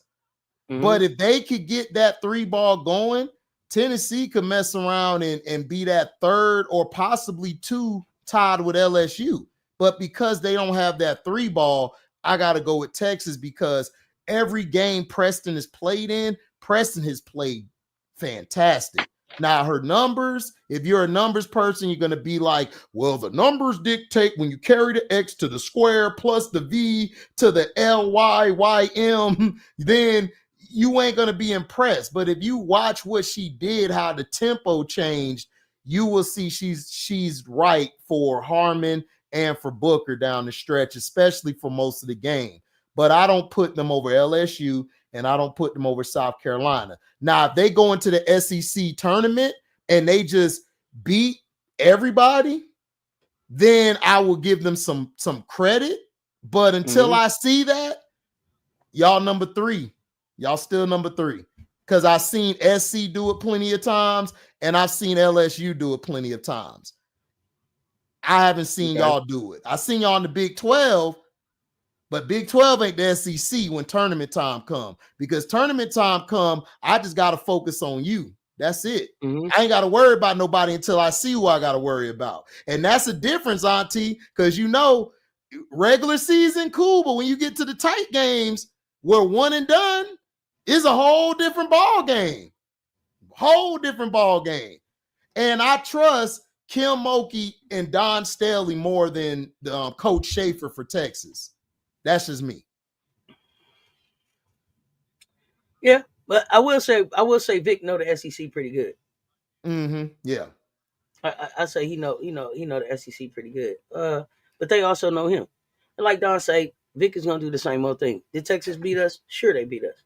Mm-hmm. But if they could get that 3-ball going, Tennessee could mess around and be that 3rd or possibly 2 tied with LSU. But because they don't have that 3-ball, I got to go with Texas, because every game Preston has played in, Preston has played fantastic. Now, her numbers, if you're a numbers person, you're going to be like, well, the numbers dictate when you carry the X to the square plus the V to the LYYM, then you ain't going to be impressed. But if you watch what she did, how the tempo changed, you will see she's right for Harmon and for Booker down the stretch, especially for most of the game. But I don't put them over LSU, and I don't put them over South Carolina. Now, if they go into the SEC tournament and they just beat everybody, then I will give them some credit. But until I see that, y'all number 3. Y'all still number 3. Because I've seen SC do it plenty of times, and I've seen LSU do it plenty of times. I haven't seen y'all do it. I've seen y'all in the Big 12, but Big 12 ain't the SEC when tournament time come. Because tournament time come, I just got to focus on you. That's it. I ain't got to worry about nobody until I see who I got to worry about. And that's the difference, Auntie, because regular season, cool, but when you get to the tight games where one and done is a whole different ball game. Whole different ball game. And I trust Kim Mulkey and Don Staley more than Coach Schaefer for Texas. That's just me.
Yeah, but I will say Vic know the SEC pretty good.
Yeah.
I say he know the SEC pretty good. But they also know him. And like Don say, Vic is gonna do the same old thing. Did Texas beat us? Sure, they beat us.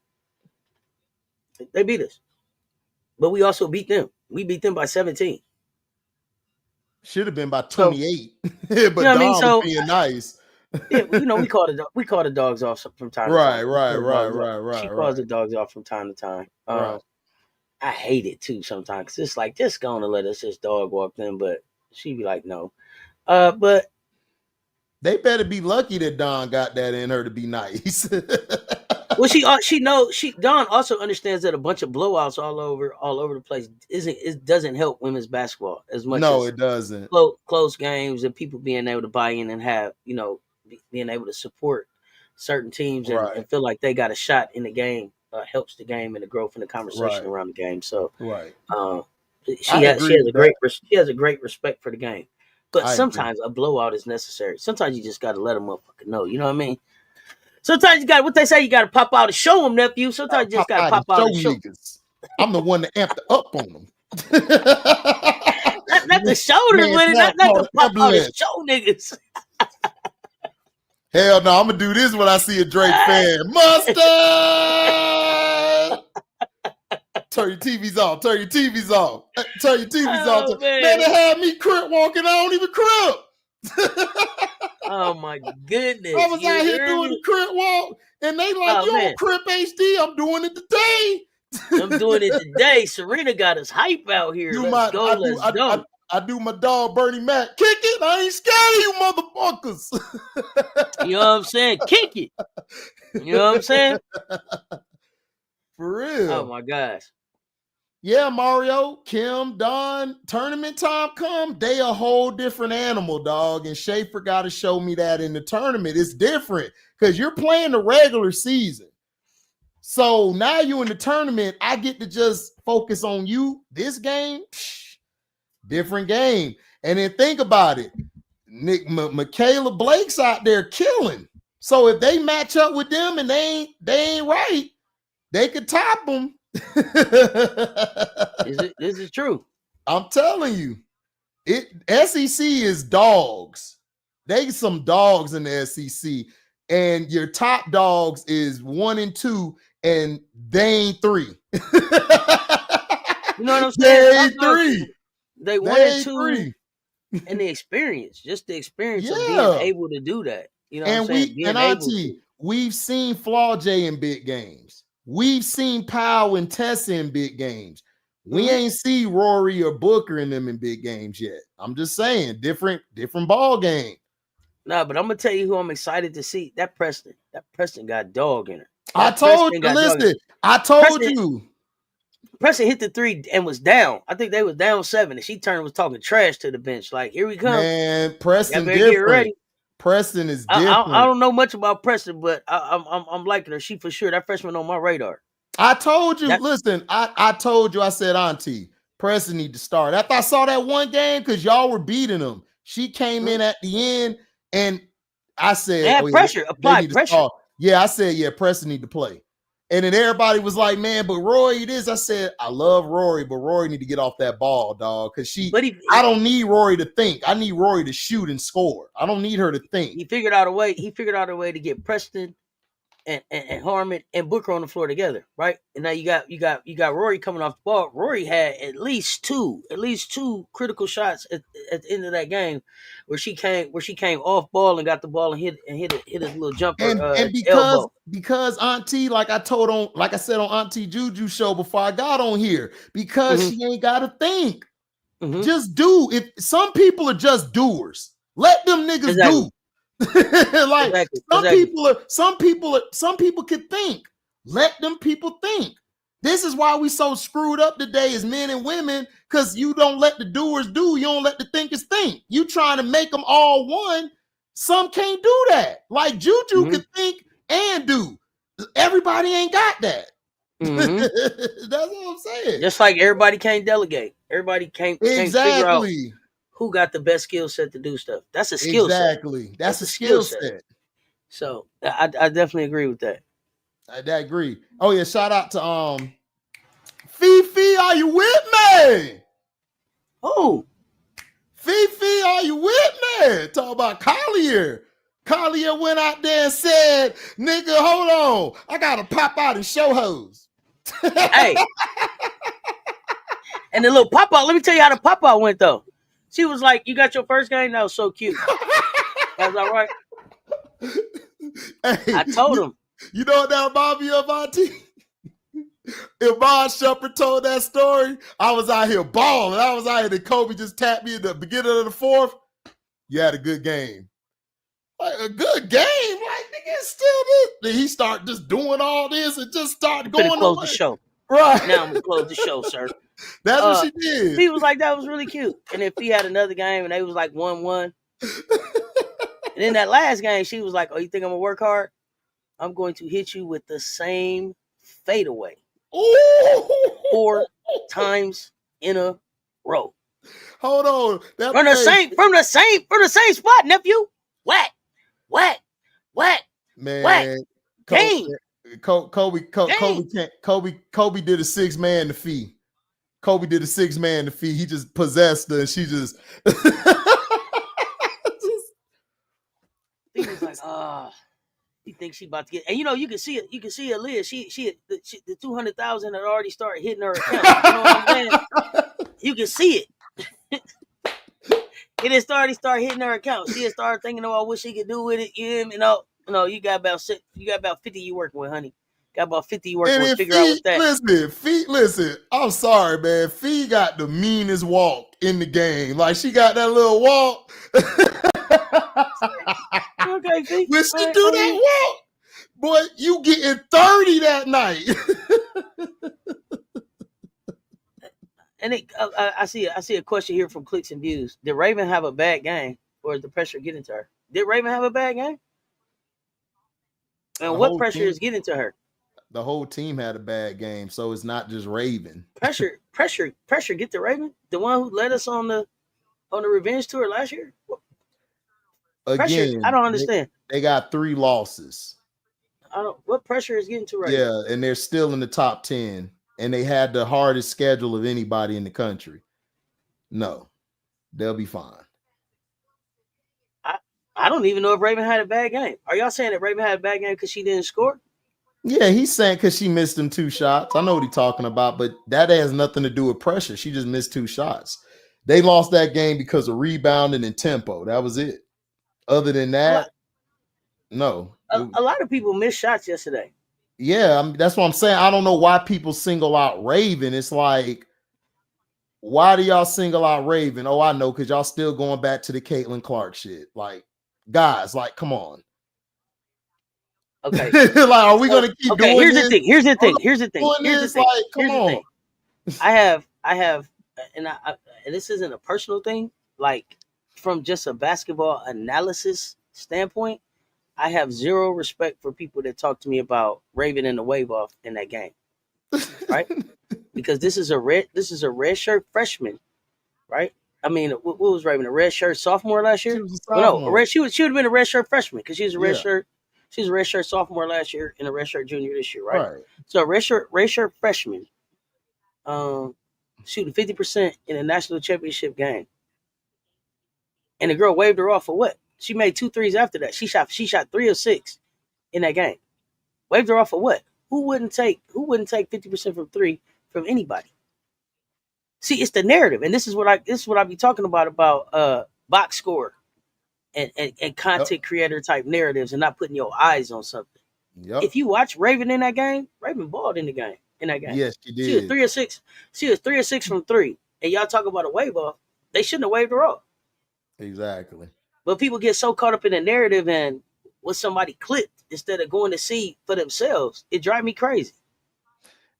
They beat us. But we also beat them. We beat them by 17.
Should have been by 28.
So,
but Don was being nice.
Yeah, we call the dogs off from time to time.
Right.
She calls the dogs off from time to time.
Right.
I hate it too sometimes because it's like just gonna let us just dog walk them, but she be like, no. But
they better be lucky that Don got that in her to be nice.
Well, Don also understands that a bunch of blowouts all over the place doesn't help women's basketball as much.
No,
as
it doesn't.
Close games and people being able to buy in and have being able to support certain teams and feel like they got a shot in the game helps the game and the growth and the conversation around the game. So she has a great respect for the game. But sometimes a blowout is necessary. Sometimes you just got to let a motherfucker know. You know what I mean? Sometimes you got what they say. You got to pop out and show them, nephew. Sometimes you just got to pop out and show
niggas. I'm the one that amped up on them.
not the shoulder with it. Not the pop out and show niggas.
Hell no, I'm gonna do this when I see a Drake fan. Mustard. Turn your TVs off. Turn your TVs off. Turn your TVs off. Man, they had me crip walking. I don't even crip.
Oh my goodness!
I was out here doing the crip walk, and they like, "You don't crip HD." I'm doing it today.
I'm doing it today. Serena got us hype out here. Let's go.
I do my dog Bernie Mac. Kick it. I ain't scared of you motherfuckers.
You know what I'm saying? Kick it. You know what I'm saying?
For real.
Oh my gosh.
Yeah, Mario, Kim, Don, tournament time come, they a whole different animal, dog. And Schaefer got to show me that in the tournament. It's different because you're playing the regular season. So now you in the tournament, I get to just focus on you. This game, different game. And then think about it. Michaela Blake's out there killing. So if they match up with them and they ain't right, they could top them.
This is true.
I'm telling you, SEC is dogs. They some dogs in the SEC, and your top dogs is 1 and 2, and they ain't 3.
You know what I'm saying?
They ain't 3.
They 1 and 2, and the experience, just the experience of being able to do that. You know what I'm saying?
Auntie, we've seen Flaw J in big games. We've seen Powell and Tessa in big games. We ain't see Rory or Booker in them in big games yet. I'm just saying, different ball game.
No, but I'm gonna tell you who I'm excited to see. That Preston got dog in her.
I told you.
Preston hit the 3 and was down. I think they was down 7, and she turned and was talking trash to the bench. Like, here we come.
Man, Preston different. Get ready. Preston is different.
I don't know much about Preston, but I'm liking her. She for sure. That freshman on my radar.
I told you. Listen, I told you. I said, Auntie, Preston need to start. After I saw that one game, because y'all were beating them, she came in at the end, and I said,
pressure. Apply pressure.
Yeah, I said, Preston need to play. And then everybody was like, man, but Rory it is. I said, I love Rory, but Rory need to get off that ball, dog. Because I don't need Rory to think. I need Rory to shoot and score. I don't need her to think.
He figured out a way to get Preston and Harmon and Booker on the floor together, right? And now you got Rory coming off the ball. Rory had at least two critical shots at the end of that game where she came off ball and got the ball and hit his little jumper.
And because Auntie, like I said on Auntie Juju show before I got on here, because she ain't gotta think. Just do. If some people are just doers, let them niggas do. Like some people can think. Let them people think. This is why we so screwed up today as men and women, because you don't let the doers do. You don't let the thinkers think. You trying to make them all one. Some can't do that. Like Juju could think and do. Everybody ain't got that. That's what I'm saying.
Just like everybody can't delegate. Everybody can't figure out who got the best skill set to do stuff. That's a skill set.
Exactly. That's a skill set.
So I definitely agree with that.
I agree. Oh yeah, shout out to Fifi, are you with me?
Oh,
Fifi, are you with me? Talk about Collier. Collier went out there and said, "Nigga, hold on, I gotta pop out and show hoes."
Hey, and the little pop out. Let me tell you how the pop out went though. She was like, "You got your first game? That was so cute." That was all right.
Hey,
I told him.
You know what that reminded me of, Auntie? If Bob Shepard told that story, I was out here balling. I was out here, and Kobe just tapped me at the beginning of the fourth. You had a good game. Like, a good game? Like, nigga, still this. Then he started just doing all this and just started going
close the show.
Right.
Now I'm going to close the show, sir.
That's what she did.
He was like, that was really cute. And if he had another game and they was like 1-1. And in that last game, she was like, oh, you think I'm going to work hard? I'm going to hit you with the same fadeaway. 4 times in a row.
Hold on.
From the same spot, nephew. Whack.
Man.
Whack. Game.
Kobe did a 6-man defeat. Kobe did a 6-man defeat. He just possessed her and she just
he was like, you think she about to get, and you know, you can see it. You can see her Liz. She the 200,000 had already started hitting her account. You know what I'm saying? You can see it. It had started hitting her account. She had started thinking about what she could do with it. You know, you got about 50 you working with, honey. Got about 50 you working with. Figure out what that.
Listen. I'm sorry, man. Fee got the meanest walk in the game. Like, she got that little walk.
Okay, Fee.
When she do that walk, boy, you getting 30 that night.
And I see a question here from Clicks and Views. Did Raven have a bad game, or did the pressure get into her? Did Raven have a bad game? And what pressure is getting to her?
The whole team had a bad game, so it's not just Raven.
Pressure get to Raven, the one who led us on the revenge tour last year.
Again,
I don't understand.
They got 3 losses.
What pressure is getting to Raven?
Yeah, and they're still in the top 10. And they had the hardest schedule of anybody in the country. No, they'll be fine.
I don't even know if Raven had a bad game. Are y'all saying that Raven had a bad game because she didn't score?
Yeah, he's saying because she missed them 2 shots. I know what he's talking about, but that has nothing to do with pressure. She just missed 2 shots. They lost that game because of rebounding and tempo. That was it. Other than that, no.
A lot of people missed shots yesterday.
Yeah, that's what I'm saying. I don't know why people single out Raven. It's like, why do y'all single out Raven? Oh, I know, because y'all still going back to the Caitlin Clark shit. Like, guys, like, come on.
Okay.
Like, are we gonna keep doing this?
Here's the thing.
Like, come on.
I have, and this isn't a personal thing. Like, from just a basketball analysis standpoint, I have zero respect for people that talk to me about Raven and the wave off in that game, right? Because this is a red shirt freshman, right? I mean, what was Raven, a red shirt sophomore last year? She would have been a red shirt freshman because she was a red shirt. She was a red shirt sophomore last year and a red shirt junior this year, right? So a red shirt freshman, shooting 50% in a national championship game, and the girl waved her off for what? She made 2 threes after that. She shot 3 of 6 in that game. Waved her off for what? Who wouldn't take 50% from 3 from anybody? See, it's the narrative, and this is what I be talking about box score and content creator type narratives, and not putting your eyes on something.
Yep.
If you watch Raven in that game, Raven balled in that game.
Yes, she did.
She was 3 of 6. She was 3 of 6 from 3. And y'all talk about a wave off. They shouldn't have waved her off.
Exactly.
But people get so caught up in the narrative and what somebody clipped instead of going to see for themselves. It drives me crazy.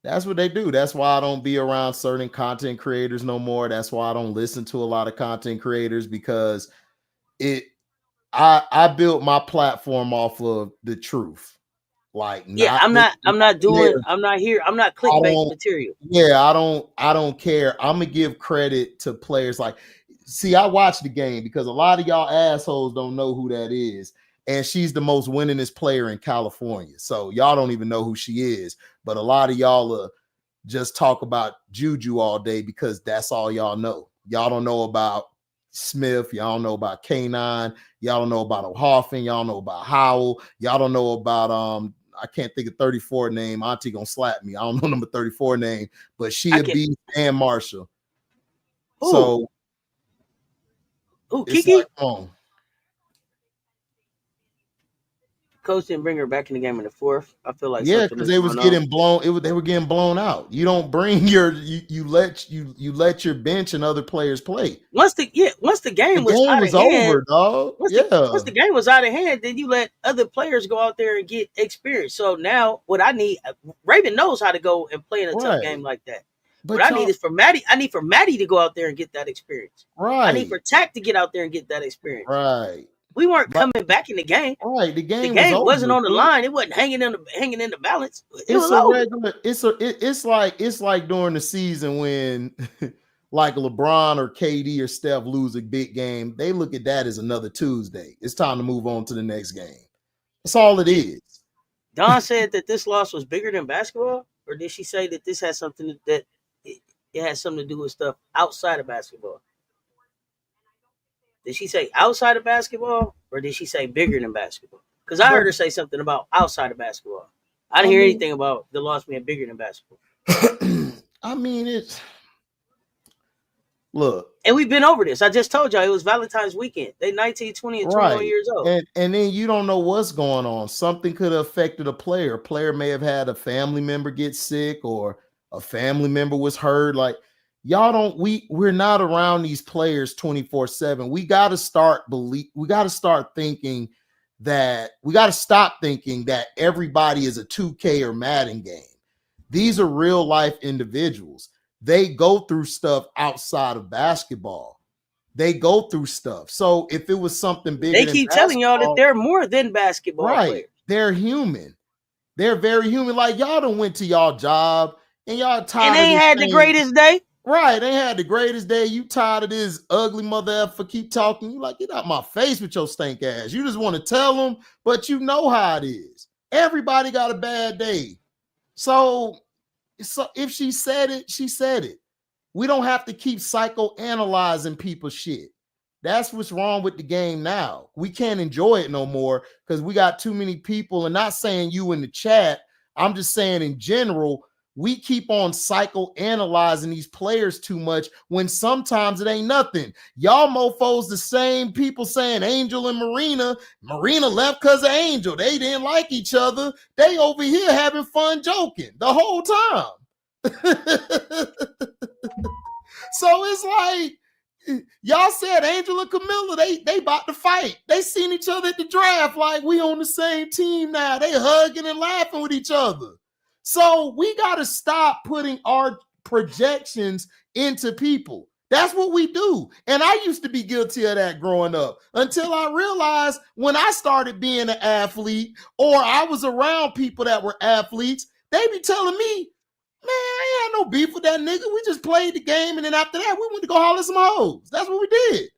That's what they do. That's why I don't be around certain content creators no more. That's why I don't listen to a lot of content creators, because I built my platform off of the truth. Like,
Yeah,
not
I'm not here. I'm not
I
clickbait
don't,
material.
yeah, I don't care. I'm gonna give credit to players. Like, see, I watch the game because a lot of y'all assholes don't know who that is. And she's the most winningest player in California. So y'all don't even know who she is. But a lot of y'all just talk about Juju all day because that's all y'all know. Y'all don't know about Smith. Y'all don't know about K9. Y'all don't know about O'Hoffman. Y'all don't know about Howell. Y'all don't know about I can't think of 34 name. Auntie gonna slap me. I don't know number 34 name, but she a beast and Marshall.
Ooh.
So it's
Kiki?
like, oh.
Coach didn't bring her back in the game in the fourth. I feel like
because they was getting blown. They were getting blown out. You don't bring you let your bench and other players play.
Once the game was out of hand,
over, dog.
Once the game was out of hand, then you let other players go out there and get experience. So now what I need, Raven knows how to go and play in a tough game like that. But what I need is for Maddie. I need for Maddie to go out there and get that experience.
Right.
I need for Tack to get out there and get that experience.
Right.
We weren't coming back in the game.
Right. The game
wasn't on the line. It wasn't hanging in the balance. It was
over. It's like during the season when like LeBron or KD or Steph lose a big game. They look at that as another Tuesday. It's time to move on to the next game. That's all it is.
Dawn said that this loss was bigger than basketball, or did she say that this has something that it has something to do with stuff outside of basketball? Did she say outside of basketball, or did she say bigger than basketball? Because I heard her say something about outside of basketball. I didn't hear anything about the loss being bigger than basketball.
I mean, look.
And we've been over this. I just told y'all it was Valentine's weekend. They 19, 20, and 21 years old.
And then you don't know what's going on. Something could have affected a player. A player may have had a family member get sick, or a family member was hurt. Like, y'all don't, we're not around these players 24/7. We got to start thinking that we got to stop thinking that everybody is a 2K or Madden game. These are real life individuals. They go through stuff outside of basketball. They go through stuff. So if it was something big,
they keep telling y'all that they're more than basketball players.
They're human. They're very human. Like, y'all done went to y'all job and y'all tired.
And they ain't had the greatest day.
Right. They had the greatest day. You tired of this ugly mother effer keep talking. You like, get out my face with your stink ass. You just want to tell them, but you know how it is. Everybody got a bad day. So if she said it, she said it. We don't have to keep psychoanalyzing people's shit. That's what's wrong with the game now. We can't enjoy it no more because we got too many people, and not saying you in the chat, I'm just saying in general, we keep on psychoanalyzing these players too much when sometimes it ain't nothing. Y'all mofos the same people saying Angel and Marina left because of Angel. They didn't like each other. They over here having fun joking the whole time. So it's like, y'all said Angel and Camilla, they about to fight. They seen each other at the draft like we on the same team now. They hugging and laughing with each other. So we got to stop putting our projections into people. That's what we do. And I used to be guilty of that growing up until I realized when I started being an athlete, or I was around people that were athletes, they be telling me, man, I ain't had no beef with that nigga. We just played the game, and then after that, we went to go holler some hoes. That's what we did.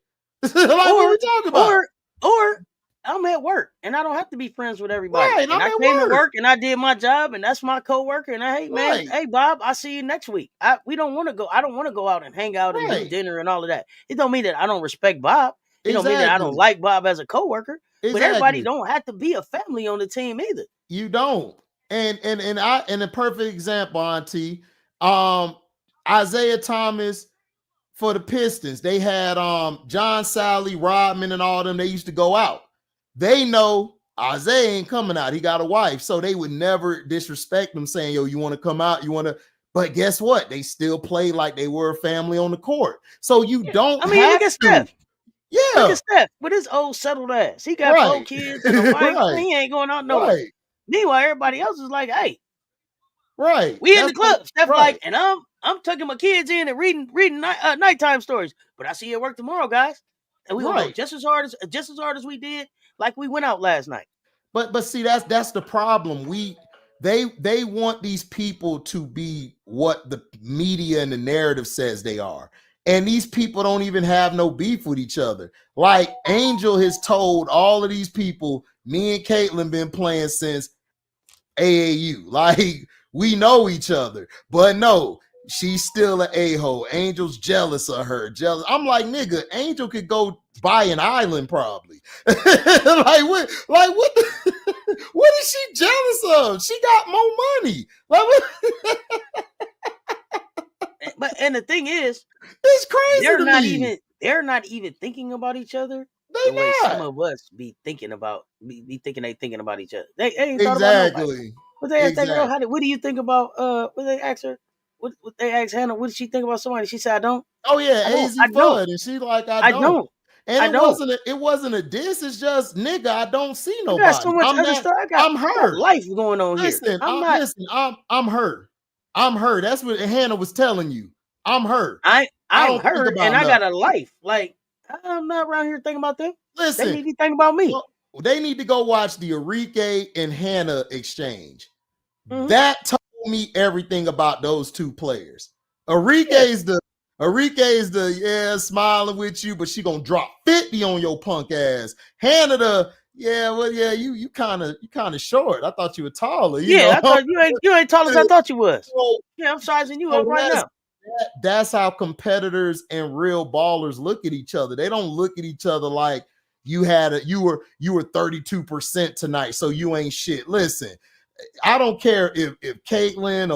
What we talking about?
Or I'm at work, and I don't have to be friends with everybody.
Right,
and I came to work, and I did my job, and that's my coworker. And hey Bob, I'll see you next week. We don't want to go. I don't want to go out and hang out and do dinner and all of that. It don't mean that I don't respect Bob. It don't mean that I don't like Bob as a coworker. But everybody don't have to be a family on the team either.
You don't. And a perfect example, Auntie, Isaiah Thomas for the Pistons. They had John Sally, Rodman, and all them. They used to go out. They know Isaiah ain't coming out. He got a wife. So they would never disrespect him saying, yo, you want to come out? You want to? But guess what? They still play like they were a family on the court. So you don't have
look at Steph.
to. Yeah.
Look at Steph with his old settled ass. He got 4 kids and a wife. He ain't going out nowhere. Meanwhile, everybody else is like, hey,
Right.
We in the club. Steph
right.
like, and I'm tucking my kids in and reading nighttime stories. But I see you at work tomorrow, guys. And we gonna go just as hard as we did, like we went out last night.
But see, that's the problem. They want these people to be what the media and the narrative says they are. And these people don't even have no beef with each other. Like Angel has told all of these people, me and Caitlin been playing since AAU. Like we know each other. But no, she's still an a-hole. Angel's jealous of her. Jealous. I'm like, nigga, Angel could go buy an island probably. like what the, what is she jealous of? She got more money. Like what?
And the thing is,
it's crazy.
They're not even thinking about each other.
The
way some of us be thinking about thinking about each other. They ain't thought about nobody. What they asked that girl, what do you think about what they asked her? What they asked Hannah, what did she think about somebody? She said, I don't.
Oh yeah, AZ Fudd. And she like, I don't. And it wasn't a diss, it's just nigga, I don't see nobody.
I got so much other stuff. I'm her. I got life going on here.
I'm her. I'm her. That's what Hannah was telling you. I'm her.
I'm her and I got a life. Like, I'm not around here thinking about them.
Listen,
they need to think about me.
Well, they need to go watch the Enrique and Hannah exchange. Mm-hmm. That told me everything about those two players. Enrique is the smiling with you, but she gonna drop 50 on your punk ass. Hannah you kind of short. I thought you were taller.
I thought you ain't tall as I thought you was. I'm sizing you up right now.
That's how competitors and real ballers look at each other. They don't look at each other like you were 32% tonight, so you ain't shit. Listen, I don't care if Caitlin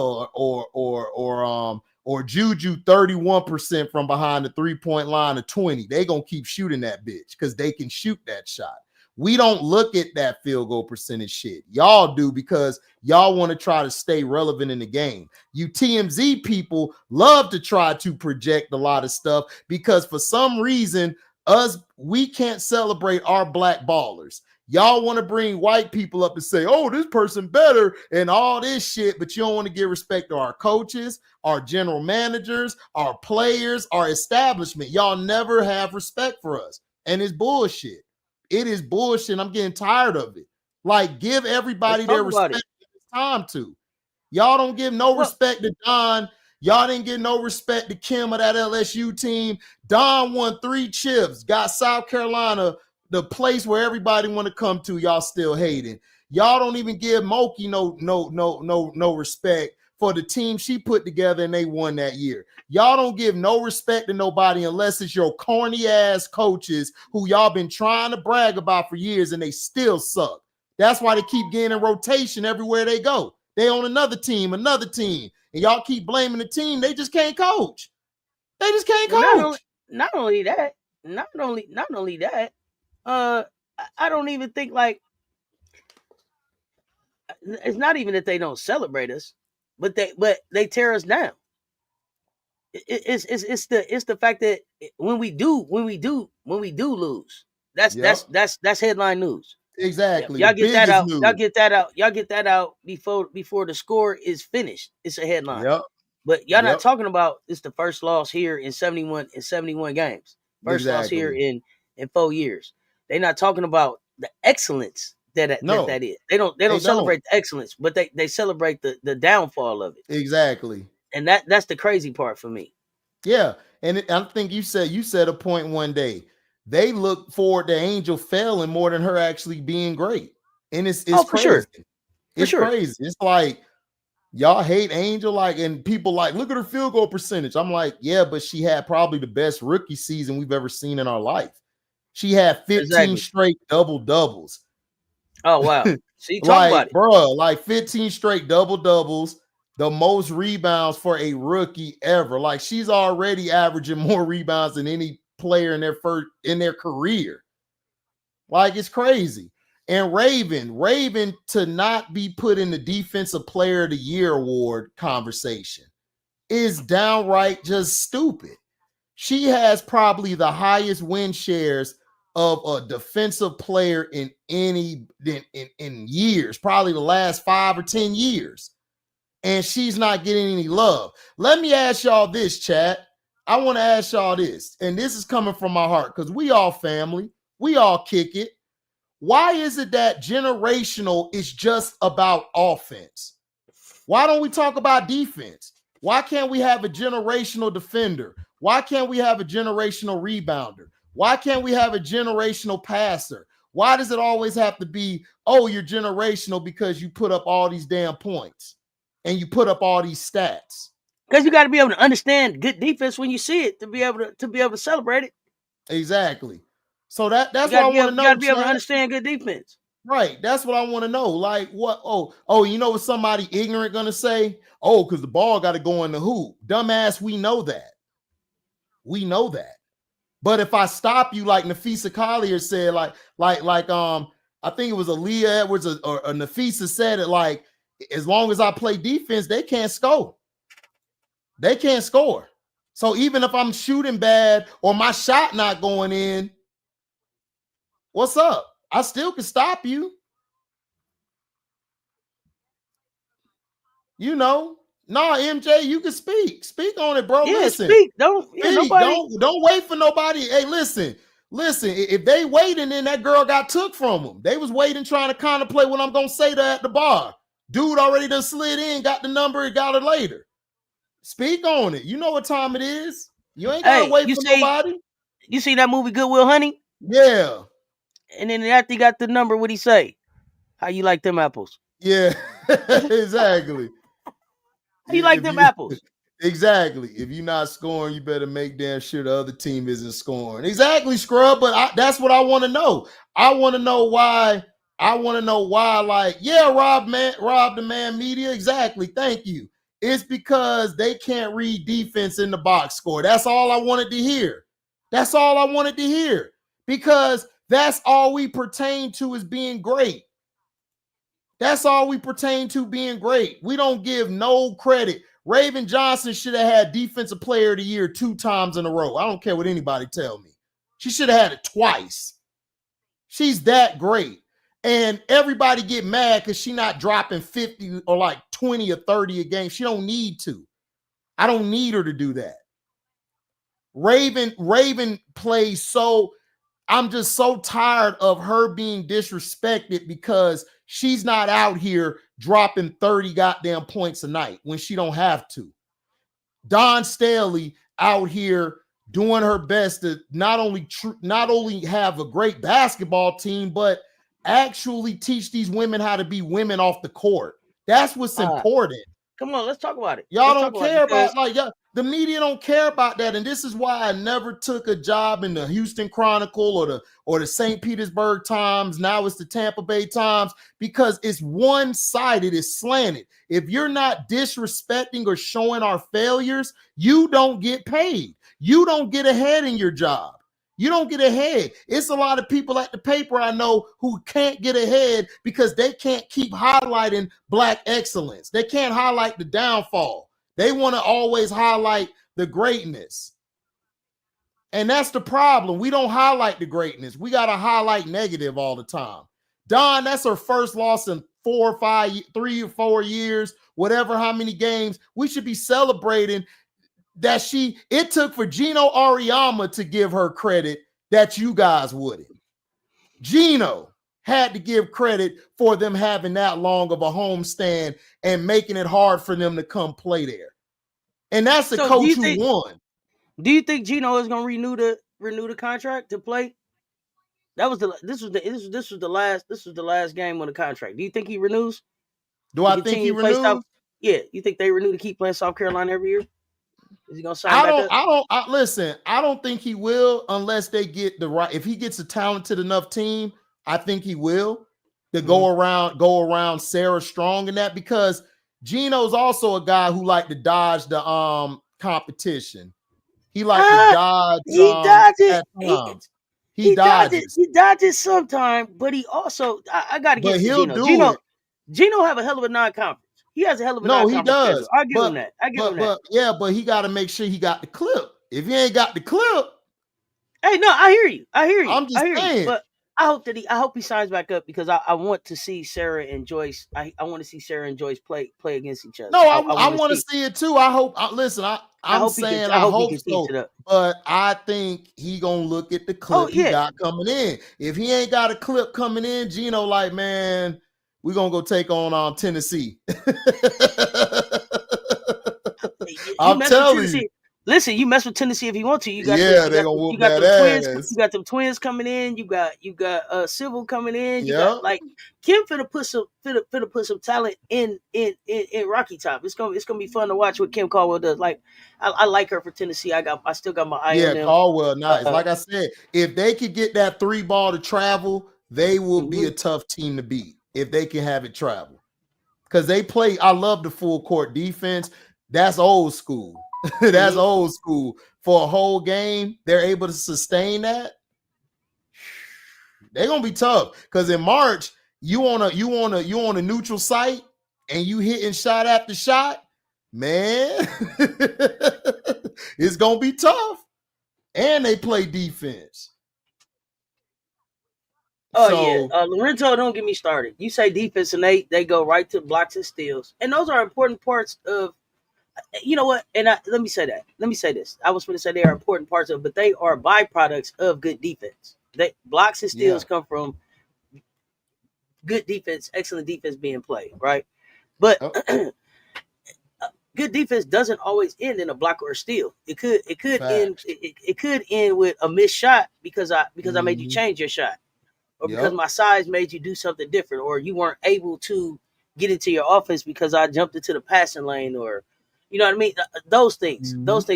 or Juju 31% from behind the 3-point line of 20. They gonna keep shooting that bitch because they can shoot that shot. We don't look at that field goal percentage shit. Y'all do because y'all want to try to stay relevant in the game. You TMZ people love to try to project a lot of stuff because for some reason, we can't celebrate our black ballers. Y'all want to bring white people up and say, oh, this person better and all this shit, but you don't want to give respect to our coaches, our general managers, our players, our establishment. Y'all never have respect for us. And it's bullshit. It is bullshit. I'm getting tired of it. Like, give everybody their respect it's time to. Y'all don't give no respect to Don. Y'all didn't give no respect to Kim of that LSU team. Don won 3 chips, got South Carolina, the place where everybody want to come to. Y'all still hating. Y'all don't even give Moki no respect for the team she put together and they won that year. Y'all don't give no respect to nobody unless it's your corny ass coaches who y'all been trying to brag about for years and they still suck. That's why they keep getting in rotation everywhere they go. They on another team, and y'all keep blaming the team. They just can't coach. They just can't coach.
Not only that, I don't even think like it's not even that they don't celebrate us, but they tear us down. It's the fact that when we do lose, that's headline news.
Exactly.
Y'all get that out. News. Y'all get that out before the score is finished. It's a headline.
Yep.
But y'all not talking about it's the first loss here in 71 games. First loss here in 4 years. They're not talking about the excellence that is. They don't celebrate the excellence, but they celebrate the downfall of it.
Exactly.
And that's the crazy part for me.
Yeah. And I think you said a point one day. They look forward to Angel failing more than her actually being great. And it's crazy.
Sure.
It's crazy. It's like y'all hate Angel, and people look at her field goal percentage. I'm like, yeah, but she had probably the best rookie season we've ever seen in our life. She had 15 straight double-doubles.
Oh, wow. So you talk about it.
Bro, 15 straight double-doubles, the most rebounds for a rookie ever. Like, she's already averaging more rebounds than any player in their career. Like, it's crazy. And Raven to not be put in the Defensive Player of the Year award conversation is downright just stupid. She has probably the highest win shares of a defensive player in years, probably the last 5 or 10 years. and she's not getting any love. Let me ask y'all this, chat. I want to ask y'all this, and this is coming from my heart because we all family. We all kick it. Why is it that generational is just about offense? Why don't we talk about defense? Why can't we have a generational defender? Why can't we have a generational rebounder? Why can't we have a generational passer? Why does it always have to be, oh, you're generational because you put up all these damn points and you put up all these stats?
Because you got to be able to understand good defense when you see it to be able to celebrate it.
Exactly. So that's what I want to know.
You got to be able to understand good defense.
Right. That's what I want to know. Like what? Oh, you know what somebody ignorant gonna say? Oh, because the ball got to go in the hoop. Dumbass, we know that. We know that. But if I stop you, like Nafisa Collier said, like I think it was Aaliyah Edwards or Nafisa said it, like, as long as I play defense, they can't score. They can't score. So even if I'm shooting bad or my shot not going in, what's up? I still can stop you. You know, MJ, you can speak. Speak on it, bro.
Yeah,
listen.
Speak. Don't
wait for nobody. Hey, listen. If they waiting, then that girl got took from them. They was waiting, trying to contemplate what I'm gonna say to at the bar. Dude already done slid in, got the number, and got it later. Speak on it. You know what time it is. You ain't gotta wait for nobody.
You see that movie Good Will Hunting?
Yeah.
And then after he got the number, what'd he say? How you like them apples?
Yeah, exactly.
How you like them apples?
Exactly. If you're not scoring, you better make damn sure the other team isn't scoring. Exactly, Scrub. But that's what I want to know. I want to know why. Like, yeah, Rob the Man Media. Exactly. Thank you. It's because they can't read defense in the box score. That's all I wanted to hear. That's all I wanted to hear. Because that's all we pertain to is being great. That's all we pertain to, being great. We don't give no credit. Raven Johnson should have had Defensive Player of the Year 2 times in a row. I don't care what anybody tell me. She should have had it twice. She's that great. And everybody get mad because she's not dropping 50 or like 20 or 30 a game. She don't need to. I don't need her to do that. Raven plays so... I'm just so tired of her being disrespected because she's not out here dropping 30 goddamn points a night when she don't have to. Dawn Staley out here doing her best to not only have a great basketball team, but actually teach these women how to be women off the court. That's what's important.
Come on, let's talk about it.
Y'all don't care about, like, the media don't care about that. And this is why I never took a job in the Houston Chronicle or the St. Petersburg Times. Now it's the Tampa Bay Times, because it's one-sided, it's slanted. If you're not disrespecting or showing our failures, you don't get paid. You don't get ahead in your job. You don't get ahead. It's a lot of people at the paper I know who can't get ahead because they can't keep highlighting Black excellence. They can't highlight the downfall. They want to always highlight the greatness. And that's the problem. We don't highlight the greatness. We got to highlight negative all the time. Dawn, that's her first loss in 3 or 4 years, whatever, how many games. We should be celebrating that it took for Gino Auriemma to give her credit that you guys wouldn't. Gino had to give credit for them having that long of a homestand and making it hard for them to come play there. And that's the coach who won.
Do you think Gino is going to renew the contract to play? This was the last game on the contract. Do you think he renews?
Do I think he renews?
Yeah, you think they renew to keep playing South Carolina every year? Is he gonna sign back up?
Listen, I don't think he will unless they get the right. If he gets a talented enough team, I think he will to go around Sarah Strong and that, because Gino's also a guy who like to dodge the competition. He like to dodge.
He dodges.
He dodges.
He dodges sometimes, but he also I gotta get Gino. Gino have a hell of a non-conference. He has a hell of a non-conference.
No, he does.
I give him that.
Yeah, but he got to make sure he got the clip. If he ain't got the clip,
hey, no, I hear you.
I'm just saying.
I hope he signs back up because I want to see Sarah and Joyce. I want to see Sarah and Joyce play against each other.
No,
I
I
want
want to see it too. I hope. Listen, I'm saying
I
I
hope he
hope
can teach
so,
it up.
but I think he gonna look at the clip he got coming in. If he ain't got a clip coming in, Gino like, man, we gonna go take on Tennessee. I'm telling you.
Listen, you mess with Tennessee if you want to. You got
they gonna whoop that
twins.
ass.
You got them twins coming in. You got Civil coming in. You
Yep.
got like Kim finna put some talent in Rocky Top. It's gonna be fun to watch what Kim Caldwell does. Like I like her for Tennessee. I still got my eye on them.
Caldwell, nice. Like I said, if they could get that 3 ball to travel, they will be a tough team to beat if they can have it travel. Because they play. I love the full court defense. That's old school. That's old school. For a whole game, they're able to sustain that. They're gonna be tough. Because in March, you on a neutral site and you hitting shot after shot, man. It's gonna be tough. And they play defense.
Oh yeah, Lorenzo, don't get me started. You say defense, and they go right to blocks and steals, and those are important parts of. You know what? And let me say that. Let me say this. I was going to say they are important parts of, but they are byproducts of good defense. Blocks and steals come from good defense, excellent defense being played, right? But good defense doesn't always end in a block or a steal. It could end. It could end with a missed shot because I made you change your shot, or because my size made you do something different, or you weren't able to get into your offense because I jumped into the passing lane, or. You know what I mean? Those things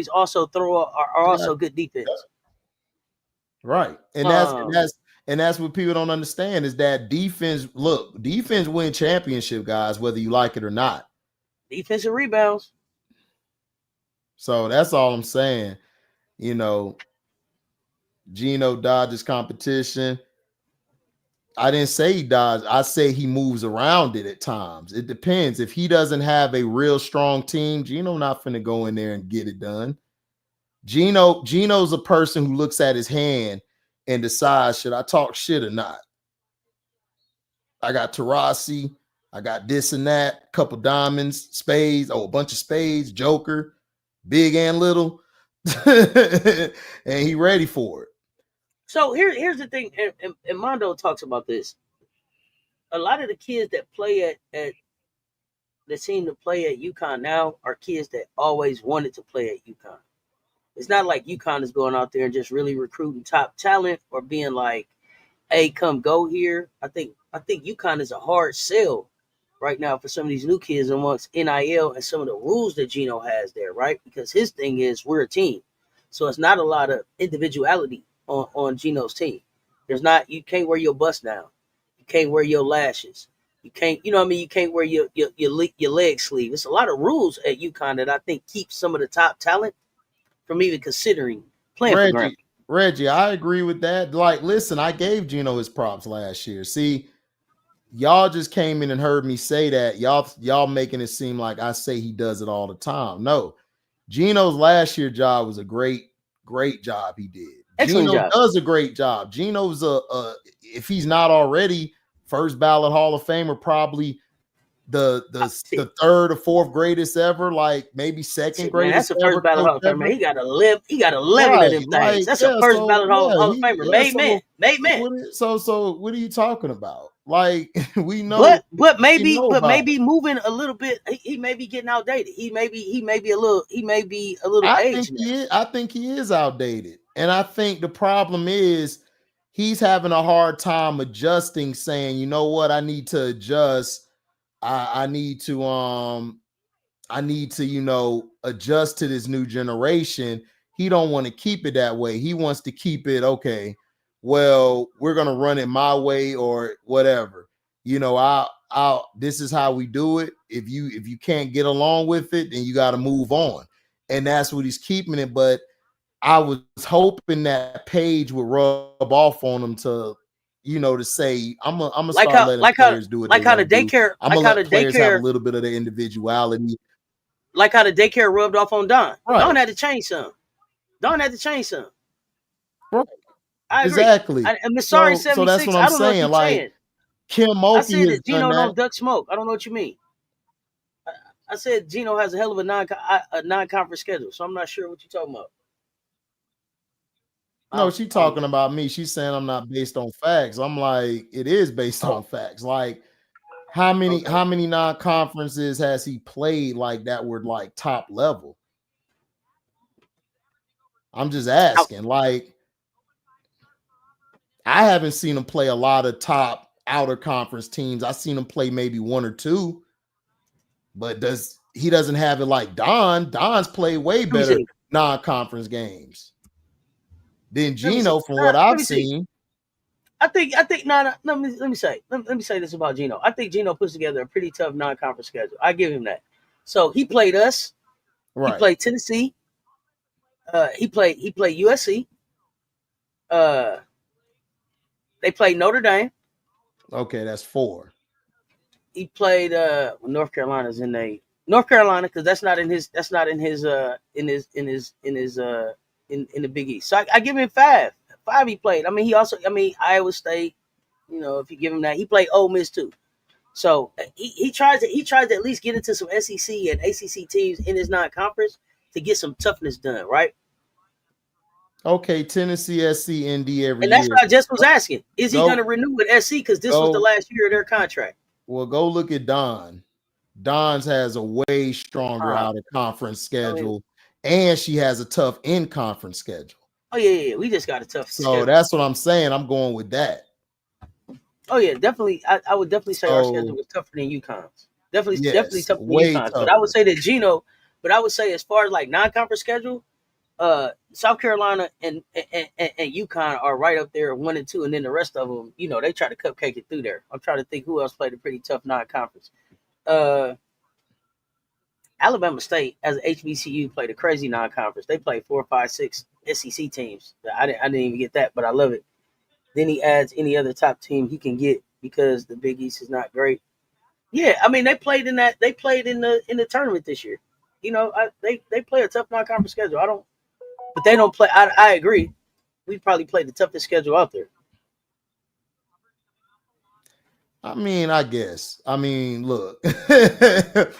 also are also good defense.
Right. And that's what people don't understand is that defense win championship, guys, whether you like it or not.
Defensive rebounds.
So that's all I'm saying. You know, Gino dodges competition. I didn't say he dodges. I say he moves around it at times. It depends. If he doesn't have a real strong team, Gino not finna go in there and get it done. Gino's a person who looks at his hand and decides, should I talk shit or not? I got Tarasi, I got this and that, couple diamonds, spades, a bunch of spades, joker, big and little, and he ready for it.
So here's the thing, and Mondo talks about this. A lot of the kids that play at that seem to play at UConn now are kids that always wanted to play at UConn. It's not like UConn is going out there and just really recruiting top talent or being like, hey, come go here. I think UConn is a hard sell right now for some of these new kids amongst NIL and some of the rules that Gino has there, right? Because his thing is we're a team. So it's not a lot of individuality on Gino's team. You can't wear your bust down. You can't wear your lashes. You can't, you know what I mean? You can't wear your leg sleeve. It's a lot of rules at UConn that I think keep some of the top talent from even considering playing for Grambling.
Reggie, I agree with that. Like, listen, I gave Gino his props last year. See, y'all just came in and heard me say that. Y'all making it seem like I say he does it all the time. No, Gino's last year job was a great job he did.
Excellent
Gino
job.
does a great job. Gino's if he's not already first ballot Hall of Famer, probably the third or fourth greatest ever, like maybe second greatest.
That's the first ballot Hall of Famer. He got 11 of them things. That's a first ballot Hall of Famer. Made man.
So what are you talking about? Like, we know,
but maybe moving a little bit. He may be getting outdated. He may be a little aged.
I think he is outdated, and I think the problem is he's having a hard time adjusting. Saying, you know what, I need to adjust. I need to adjust to this new generation. He don't want to keep it that way. He wants to keep it, okay, well, we're going to run it my way or whatever. You know, this is how we do it. If you can't get along with it, then you got to move on. And that's what he's keeping it. But I was hoping that Paige would rub off on him to say, I'm gonna start letting players do it.
Like how the daycare,
I'm gonna let players have a little bit of their individuality.
Like how the daycare rubbed off on Don.
Right.
Don had to change some.
Right.
I agree.
Exactly.
I'm sorry,
So that's
76.
what I'm
I don't know what
saying.
you're
Like
saying.
Kim
I
Mulkey
said
has
that
done
Gino
that.
don't duck smoke. I don't know what you mean. I said Gino has a hell of a non-conference schedule, so I'm not sure what you're talking about.
No, she talking about me. She's saying I'm not based on facts. I'm like, it is based on facts. Like, how many non-conferences has he played like that were like top level? I'm just asking. Like, I haven't seen him play a lot of top outer conference teams. I've seen him play maybe one or two, but he doesn't have it like Don. Don's played way better non-conference games than Gino from what I've seen.
I think no, let me say this about Gino. I think Gino puts together a pretty tough non-conference schedule. I give him that. So he played us. Right. He played Tennessee. He played USC. They played Notre Dame.
Okay, that's 4.
He played North Carolina's in North Carolina because that's not in his in the Big East. So I give him 5. 5 he played. I mean Iowa State. You know, if you give him that, he played Ole Miss too. So he tries to at least get into some SEC and ACC teams in his non-conference to get some toughness done, right?
Okay, Tennessee, SC, ND every year.
And that's what I just was asking. Is he going to renew with SC? Because this was the last year of their contract.
Well, go look at Don. Don's has a way stronger out-of-conference schedule, and she has a tough in-conference schedule.
Oh, yeah. We just got a tough schedule.
So that's what I'm saying. I'm going with that.
Oh, yeah, definitely. I would definitely say our schedule was tougher than UConn's. Definitely tougher than UConn's. But I would say that Gino, as far as like non-conference schedule, South Carolina and UConn are right up there 1 and 2, and then the rest of them, you know, they try to cupcake it through there. I'm trying to think who else played a pretty tough non-conference. Alabama State as an HBCU played a crazy non-conference. They played 4, 5, 6 SEC teams. I didn't even get that, but I love it. Then he adds any other top team he can get because the Big East is not great. Yeah, I mean they played in the tournament this year. You know, they play a tough non-conference schedule. But they don't play. I agree. We probably played the toughest schedule out there.
I mean, I guess. I mean, look.
But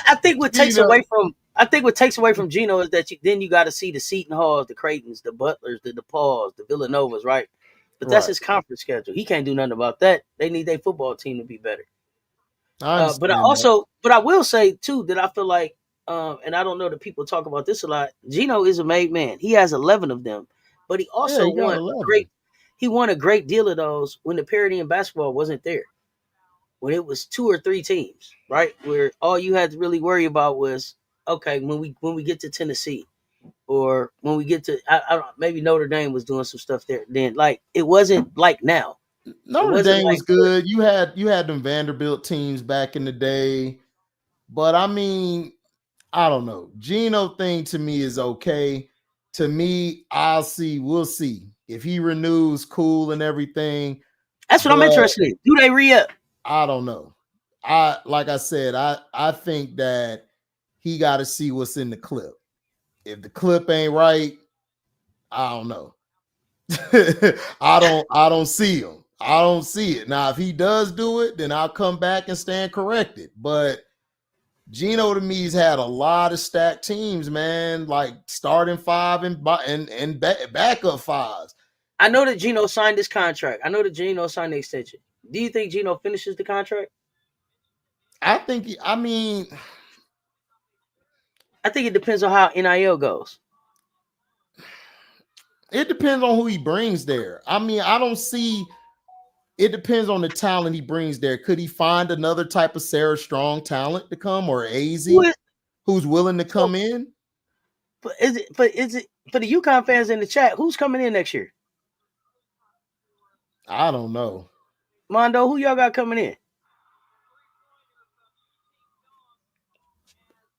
I think what takes away from Gino is that you got to see the Seton Halls, the Creightons, the Butlers, the DePauls, the Villanovas, right? But that's his conference schedule. He can't do nothing about that. They need their football team to be better. But I will say too that I feel like, and I don't know that people talk about this a lot. Gino is a made man. He has 11 of them, but he also won a great deal of those when the parity in basketball wasn't there. When it was 2 or 3 teams, right? Where all you had to really worry about was, okay, when we get to Tennessee, or when we get to maybe Notre Dame was doing some stuff there. Then like it wasn't like now.
Notre Dame was good. You had them Vanderbilt teams back in the day, but I mean, I don't know. Gino thing to me is okay. To me, we'll see if he renews, cool and everything.
That's what I'm interested in. Do they re-up?
I don't know. Like I said, I think that he got to see what's in the clip. If the clip ain't right, I don't know. I don't see him. I don't see it. Now, if he does do it, then I'll come back and stand corrected. But Gino to me has had a lot of stacked teams, man. Like starting 5 and backup 5s.
I know that Gino signed this contract. I know that Gino signed the extension. Do you think Gino finishes the contract?
I think it
depends on how NIL goes.
It depends on who he brings there. I mean, I don't see. It depends on the talent he brings there. Could he find another type of Sarah Strong talent to come, or AZ who's willing to come in?
But is it for the UConn fans in the chat? Who's coming in next year?
I don't know.
Mondo, who y'all got coming in?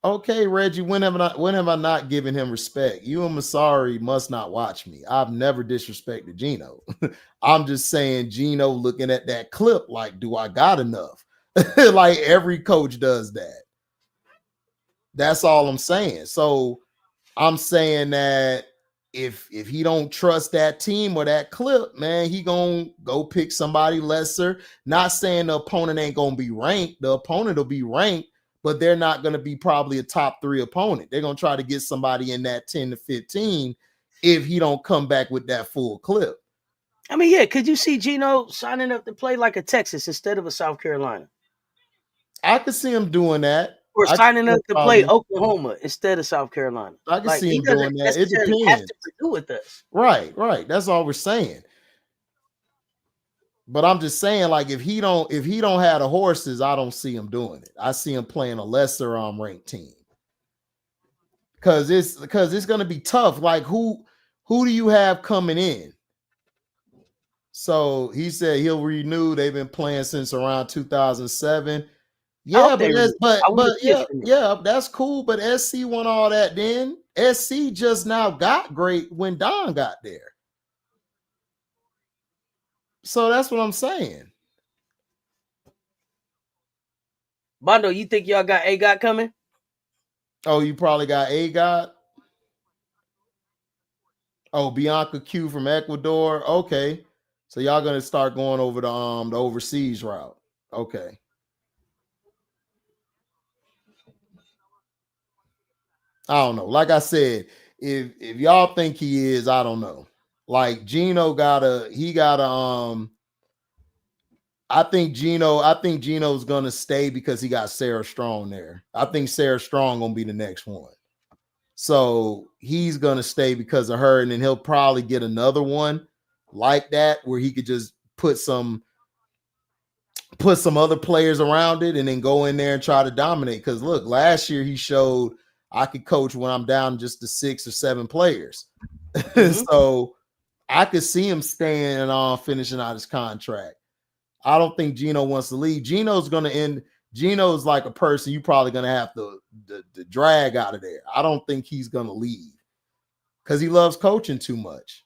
Okay, Reggie, when have I not given him respect? You and Masari must not watch me. I've never disrespected Gino. I'm just saying Gino looking at that clip like, do I got enough? Like every coach does that. That's all I'm saying. So I'm saying that if he don't trust that team or that clip, man, he gonna go pick somebody lesser. Not saying the opponent ain't gonna be ranked. The opponent will be ranked, but they're not gonna be probably a top 3 opponent. They're gonna try to get somebody in that 10 to 15 if he don't come back with that full clip.
I mean, yeah, could you see Gino signing up to play like a Texas instead of a South Carolina?
I could see him doing that.
Or signing up to play Oklahoma instead of South Carolina.
I can see him doing that. It depends.
Have to do with us.
Right. That's all we're saying. But I'm just saying, like, if he don't have the horses, I don't see him doing it. I see him playing a lesser ranked team. Because it's gonna be tough. Like, who do you have coming in? So he said he'll renew. They've been playing since around 2007. Yeah, but yeah, that's cool. But SC won all that then. SC just now got great when Don got there. So that's what I'm saying.
Bondo, you think y'all got A-God coming?
Oh, you probably got A-God? Oh, Bianca Q from Ecuador. Okay. So y'all gonna start going over the overseas route. Okay. I don't know. Like I said, if y'all think he is, I don't know. Like Gino I think Gino's gonna stay because he got Sarah Strong there. I think Sarah Strong gonna be the next one. So he's gonna stay because of her, and then he'll probably get another one like that where he could just put some other players around it and then go in there and try to dominate. Because look, last year he showed I could coach when I'm down just to 6 or 7 players. Mm-hmm. So I could see him staying and finishing out his contract. I don't think Gino wants to leave. Gino's going to end. Gino's like a person you probably going to have to drag out of there. I don't think he's going to leave because he loves coaching too much.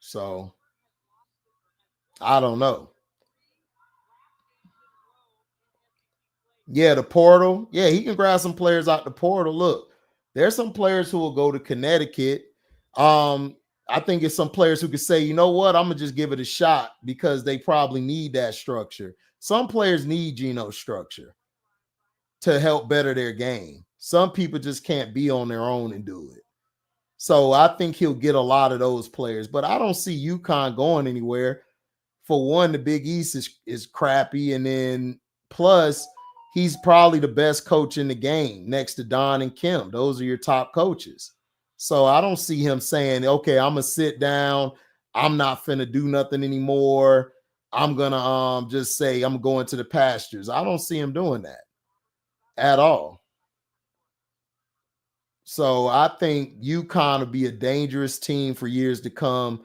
So I don't know. Yeah, the portal. Yeah, he can grab some players out the portal. Look, there's some players who will go to Connecticut. I think it's some players who could say, you know what, I'm going to just give it a shot because they probably need that structure. Some players need Gino's structure to help better their game. Some people just can't be on their own and do it. So I think he'll get a lot of those players, but I don't see UConn going anywhere. For one, the Big East is crappy, and then plus he's probably the best coach in the game next to Don and Kim. Those are your top coaches. So I don't see him saying, okay, I'm going to sit down. I'm not finna do nothing anymore. I'm going to just say I'm going to the pastures. I don't see him doing that at all. So I think UConn will be a dangerous team for years to come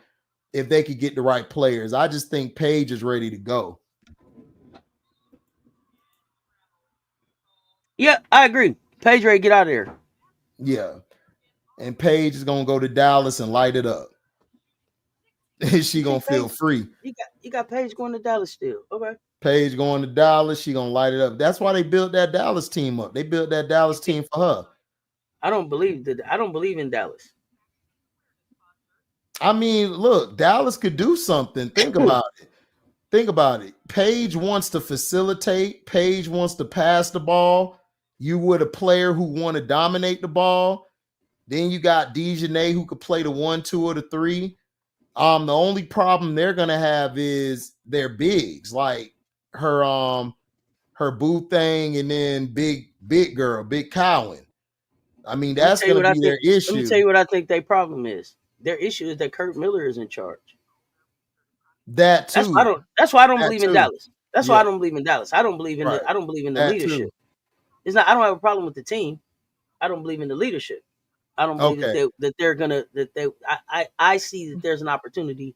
if they could get the right players. I just think Paige is ready to go.
Yeah, I agree. Paige ready to get out of there.
Yeah. And Paige is going to go to Dallas and light it up. She going to feel free.
You got Paige going to Dallas still. Okay.
Paige going to Dallas. She going to light it up. That's why they built that Dallas team up. They built that Dallas team for her.
I don't believe in Dallas.
I mean, look, Dallas could do something. Think about it. Paige wants to facilitate. Paige wants to pass the ball. You with a player who want to dominate the ball. Then you got Dejanay who could play the 1, 2, or the 3. The only problem they're gonna have is their bigs, like her boo thing, and then big girl, Big Cowan. I mean, that's gonna be their issue.
Let me tell you what I think their problem is. Their issue is that Kurt Miller is in charge.
That too.
That's why I don't believe in Dallas. That's why I don't believe in Dallas. I don't believe in the leadership. It's not. I don't have a problem with the team. I don't believe in the leadership. I don't believe that they're gonna I see that there's an opportunity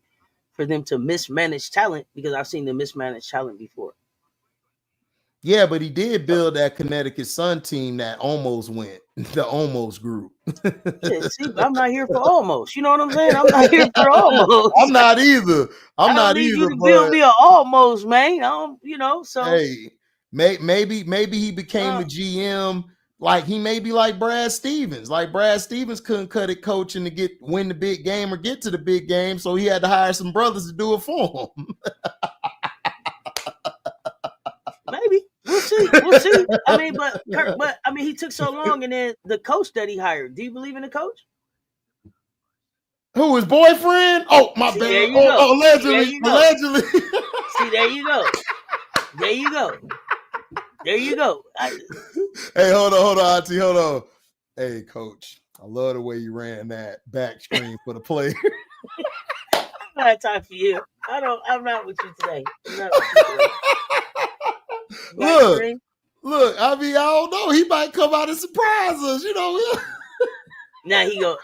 for them to mismanage talent because I've seen them mismanage talent before.
Yeah, but he did build that Connecticut Sun team that almost went, the almost group.
Yeah, see, I'm not here for almost. You know what I'm saying? I'm not here for almost.
I'm not either. I don't need you
to build me an almost, man. So
hey, maybe he became a GM like he may be like Brad Stevens. Like Brad Stevens couldn't cut it coaching to win the big game or get to the big game, so he had to hire some brothers to do it for him.
Maybe. We'll see. We'll see. I mean, but I mean, he took so long, and then the coach that he hired. Do you believe in the coach?
Who, his boyfriend? Oh, my bad.
There you go.
Allegedly. Allegedly.
See, there you go. There you go. There you go.
Hey, hold on, Auntie. Hold on. Hey, coach. I love the way you ran that back screen for the player.
I don't have time for you. I'm not with you today. I'm not with you today.
Look. I mean, I don't know. He might come out and surprise us. You know.
Now he gonna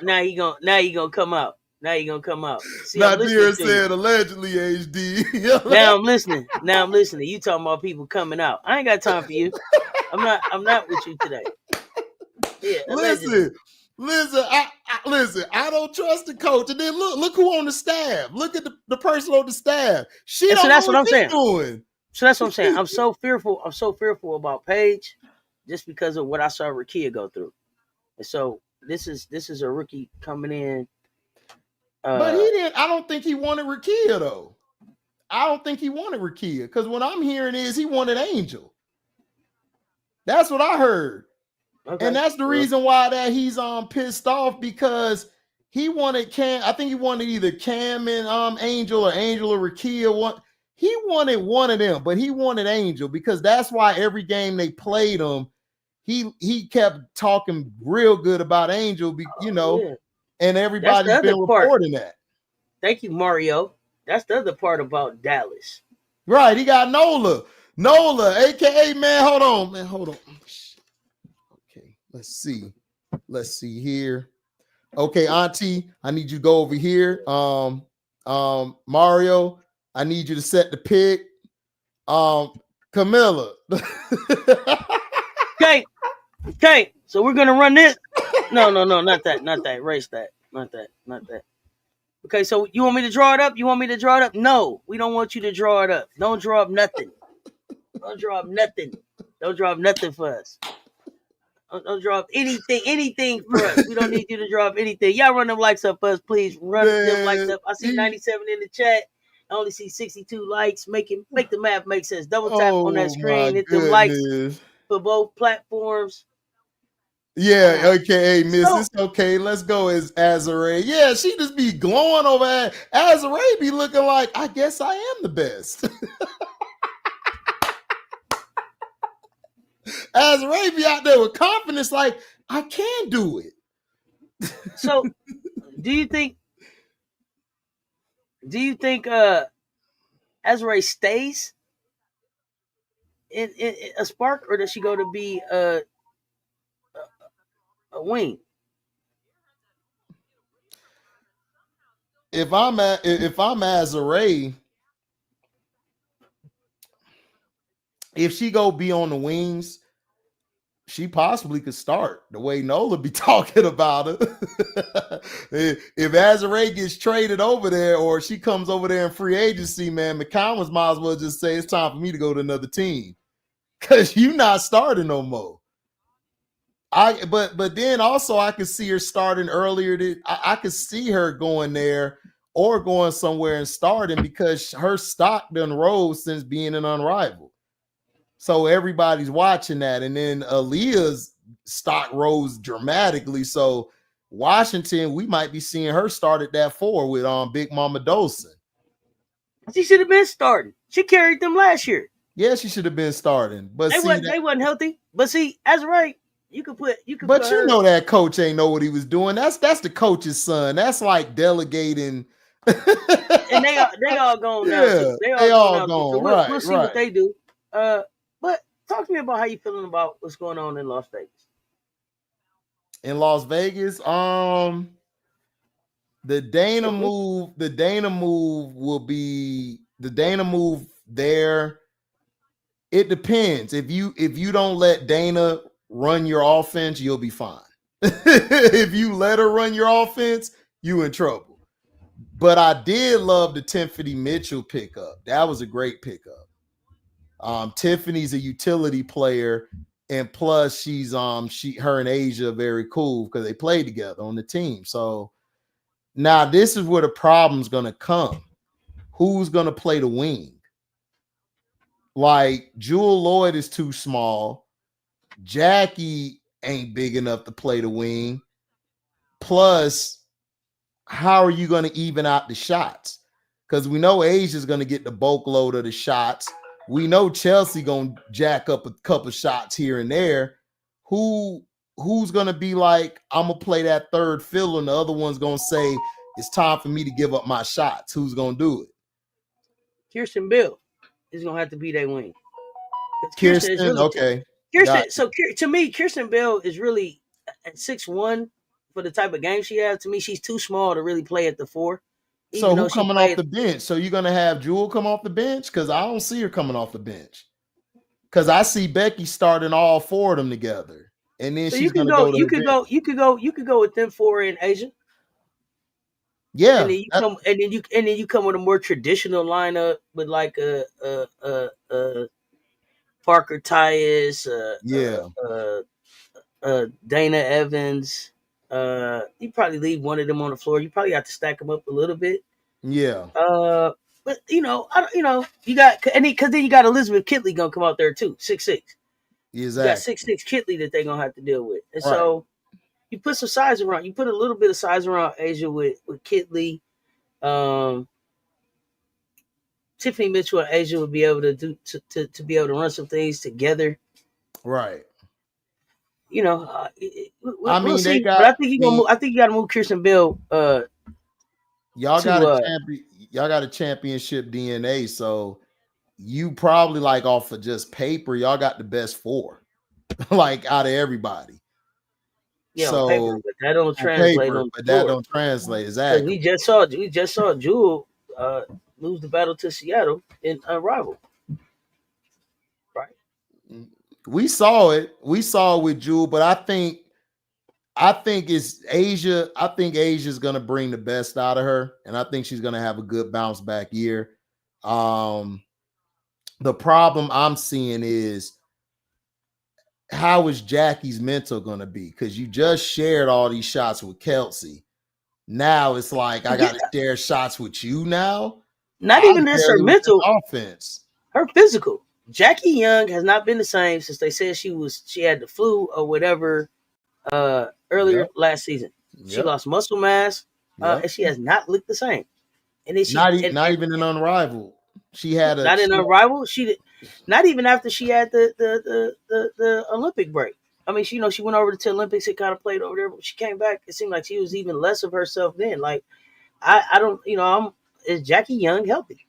come out. Now he gonna come out. See,
Nadir said allegedly HD.
Now I'm listening. You talking about people coming out. I ain't got time for you. I'm not with you today. Yeah,
listen. I don't trust the coach. And then look who on the staff. Look at the person on the staff.
That's what I'm saying. Doing. So that's what I'm saying. I'm so fearful about Paige, just because of what I saw Rakia go through. And so this is a rookie coming in.
But he didn't. I don't think he wanted Rakia though. I don't think he wanted Rakia, because what I'm hearing is he wanted Angel. That's what I heard. Okay. And that's the reason why that he's pissed off, because he wanted Cam. I think he wanted either Cam and Angel or Rakia. He wanted one of them, but he wanted Angel, because that's why every game they played him, he kept talking real good about Angel, you know. Yeah. And everybody's been reporting that.
Thank you, Mario. That's the other part about Dallas.
Right. He got Nola, aka man. Hold on. Okay. Let's see here. Okay, Auntie, I need you to go over here. Mario, I need you to set the pick. Camilla.
Okay. So we're gonna run this. No, not that. Erase that. Not that. Okay, so you want me to draw it up? No, we don't want you to draw it up. Don't draw up nothing. Don't draw up nothing for us. Don't draw up anything for us. We don't need you to draw up anything. Y'all run them likes up for us, please. Run them likes up. I see 97 in the chat. I only see 62 likes. Make the math make sense. Double tap on that screen. Hit the likes for both platforms.
Yeah, okay, miss. It's okay. Let's go as Azare. Yeah, she just be glowing over. Azare be looking like, I guess I am the best. Azare be out there with confidence, like, I can do it.
So, do you think Azare stays in a Spark, or does she go to be a wing?
If I'm Azare, if she go be on the wings, she possibly could start the way Nola be talking about her. If Azare gets traded over there, or she comes over there in free agency, man, McComas might as well just say it's time for me to go to another team, because you not starting no more. But then also I could see her starting earlier. I could see her going there or going somewhere and starting, because her stock done rose since being an Unrivaled. So everybody's watching that. And then Aaliyah's stock rose dramatically. So Washington, we might be seeing her start at that 4 with Big Mama Dolson.
She should have been starting. She carried them last year.
Yeah, she should have been starting. But
they wasn't healthy. But see, as right, you could put
know that coach ain't know what he was doing. That's the coach's son. That's like delegating.
And they all gone now.
Yeah, they all gone.
So we'll see what they do. But talk to me about how you feeling about what's going on in Las Vegas.
In Las Vegas, the Dana move will be the Dana move there. It depends. If you don't let Dana run your offense, you'll be fine. If you let her run your offense, you in trouble. But I did love the Tiffany Mitchell pickup. That was a great pickup. Tiffany's a utility player, And plus, her and Asia are very cool because they play together on the team. So now this is where the problem's gonna come. Who's gonna play the wing? Like Jewel Lloyd is too small. Jackie ain't big enough to play the wing. Plus, how are you going to even out the shots? Because we know Asia's going to get the bulk load of the shots. We know Chelsea going to jack up a couple shots here and there. Who's going to be like, I'm going to play that third fiddle, and the other one's going to say, it's time for me to give up my shots. Who's going to do it?
Kirsten Bill is going to have to be their wing.
Kirsten, really okay.
So to me, Kirsten Bell is really at 6'1" for the type of game she has. To me, she's too small to really play at the 4.
So who's coming off the bench? So you're gonna have Jewel come off the bench? Because I don't see her coming off the bench. Because I see Becky starting all 4 of them together, and then so she's gonna go. You could
go with them 4 in Asia.
Yeah,
and then you come with a more traditional lineup with like Parker Tyus, Dana Evans. You probably leave one of them on the floor. You probably have to stack them up a little bit.
Yeah.
But you got because then you got Elizabeth Kitley gonna come out there too, 6'6".
Exactly.
You got 6'6" Kitley that they're gonna have to deal with, and so you put some size around. You put a little bit of size around Asia with Kitley. Tiffany Mitchell and Asia would be able to be able to run some things together.
Right.
We'll see. But I think you got to move Kirsten Bell.
Y'all got a championship DNA, so you probably like off of just paper, y'all got the best 4, like out of everybody.
Yeah, so paper, but that don't translate.
That don't translate exactly.
We just saw Jewel lose the battle to Seattle in Unrivaled. Right.
We saw it with Jewel, but I think it's Asia. I think Asia's gonna bring the best out of her, and I think she's gonna have a good bounce back year. The problem I'm seeing is, how is Jackie's mental gonna be? Because you just shared all these shots with Kelsey. Now it's like I got to share shots with you now.
Not even this her mental
offense.
Her physical. Jackie Young has not been the same since they said she had the flu or whatever earlier last season. She lost muscle mass and she has not looked the same. And then
not even in Unrivaled. She had
not in Unrivaled. She did not even after she had the Olympic break. I mean, she went over to Olympics and kind of played over there, but she came back. It seemed like she was even less of herself then. Like I don't, is Jackie Young healthy?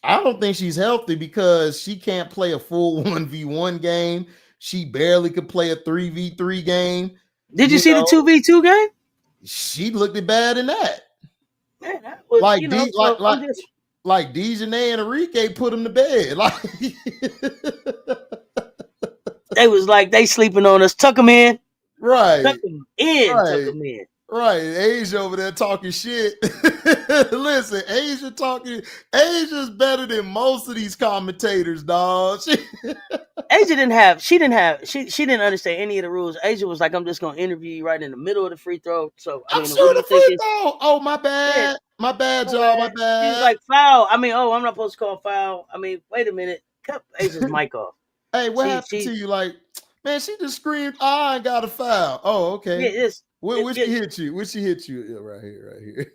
I don't think she's healthy because she can't play a full 1v1 game. She barely could play a 3v3 game.
Did you see the 2v2 game?
She looked bad in that.
Man, that was,
like Dejanay and Enrique put them to bed. Like they
sleeping on us. Tuck them in.
Right.
Tuck them in.
Right.
Tuck them in.
Right. Asia over there talking shit. Listen, Asia's better than most of these commentators, dog.
Asia didn't understand any of the rules. Asia was like, I'm just gonna interview you right in the middle of the free throw. So
I'm sure the free throw. Oh, my bad. Yeah. My bad, y'all. My bad.
She's like, foul. I mean, I'm not supposed to call foul. I mean, wait a minute. Cut Asia's mic off.
Hey, what happened to you? Like, man, she just screamed, I got a foul. Oh, okay.
Yeah,
Where she hit you? Where she hit you? Yeah, right here.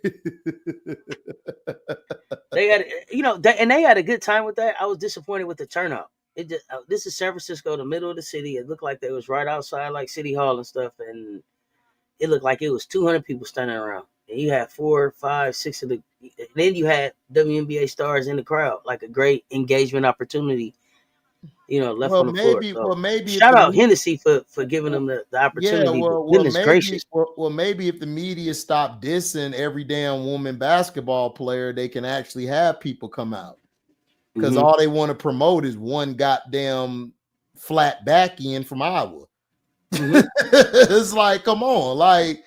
They had, and they had a good time with that. I was disappointed with the turnout. This is San Francisco, the middle of the city. It looked like they was right outside like City Hall and stuff, and it looked like it was 200 people standing around. And you had 4, 5, 6 of the. And then you had WNBA stars in the crowd, like a great engagement opportunity. Left on the floor. So
maybe
shout out Hennessy for giving them the opportunity.
Yeah, gracious. Maybe if the media stop dissing every damn woman basketball player, they can actually have people come out. Because all they want to promote is one goddamn flat back end from Iowa. It's like, come on, like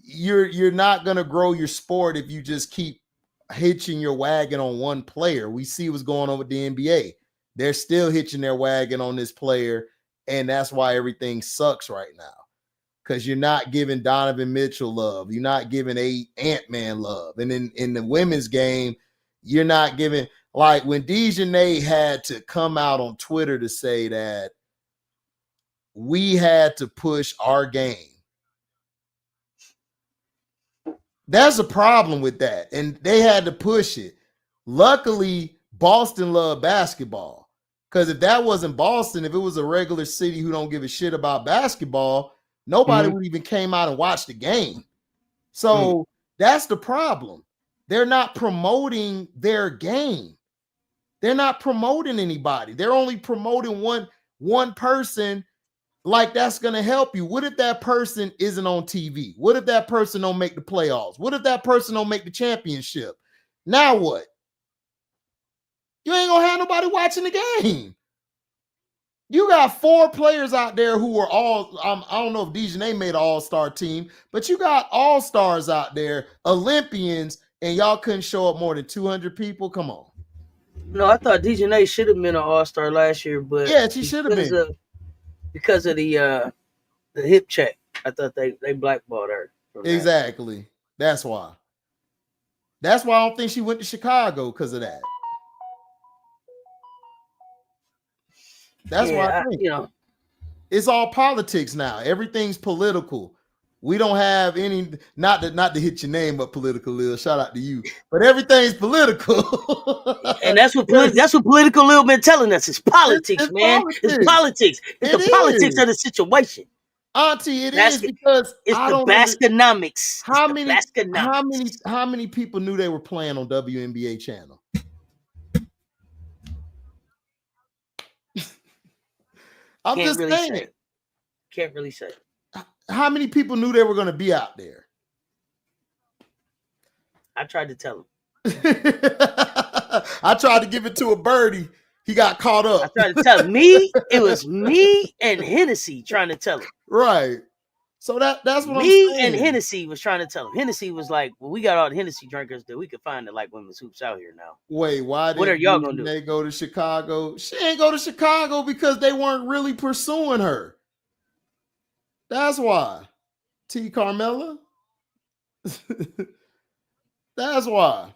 you're not gonna grow your sport if you just keep hitching your wagon on one player. We see what's going on with the NBA. They're still hitching their wagon on this player, And that's why everything sucks right now. Because you're not giving Donovan Mitchell love. You're not giving Ant-Man love. And in the women's game, you're not giving, like when DeJounte had to come out on Twitter to say that we had to push our game. There's a problem with that. And they had to push it. Luckily, Boston loved basketball. Because if that wasn't Boston, if it was a regular city who don't give a shit about basketball, nobody would even came out and watched the game. So that's the problem. They're not promoting their game. They're not promoting anybody. They're only promoting one person. Like that's going to help you. What if that person isn't on TV? What if that person don't make the playoffs? What if that person don't make the championship? Now what? You ain't going to have nobody watching the game. You got 4 players out there who are all, I don't know if DeJounte made an all-star team, but you got all-stars out there, Olympians, and y'all couldn't show up more than 200 people? Come on.
No, I thought DeJounte should have been an all-star last year, but
yeah, she should have been.
Because of the hip check, I thought they blackballed her.
Exactly. That's why. That's why I don't think she went to Chicago because of that. That's why I think, it's all politics now. Everything's political. We don't have any, not to hit your name up, political Lil. Shout out to you, but everything's political.
And that's what political Lil been telling us. It's politics, man. It's politics. It's the politics of the situation.
Auntie, it is because
it's the krakenamg.
How many people knew they were playing on WNBA channel? I'm just saying.
Can't really say.
How many people knew they were going to be out there?
I tried to tell him.
I tried to give it to a birdie. He got caught up.
I tried to tell him. It was me and Hennessy trying to tell him.
Right. So that's what I'm saying.
Me and Hennessy was trying to tell him. Hennessy was like, well, we got all the Hennessy drinkers that we could find that like women's hoops out here now.
Wait, what
are y'all going to do?
They go to Chicago? She ain't go to Chicago because they weren't really pursuing her. That's why. T. Carmella? That's why.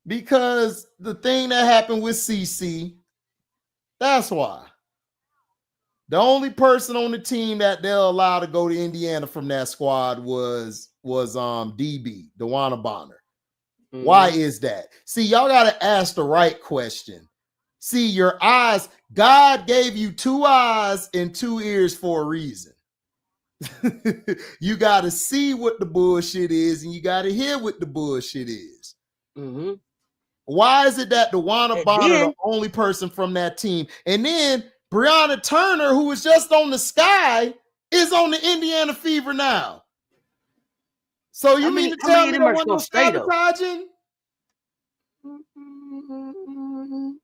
Because the thing that happened with CC, that's why. The only person on the team that they'll allow to go to Indiana from that squad was DB, Dewana Bonner. Why is that? See, y'all got to ask the right question. See, your eyes, God gave you 2 eyes and 2 ears for a reason. You got to see what the bullshit is and you got to hear what the bullshit is. Why is it that Dewana Bonner the only person from that team? And then Brianna Turner, who was just on the Sky, is on the Indiana Fever now. So you mean to tell me there wasn't no sabotaging?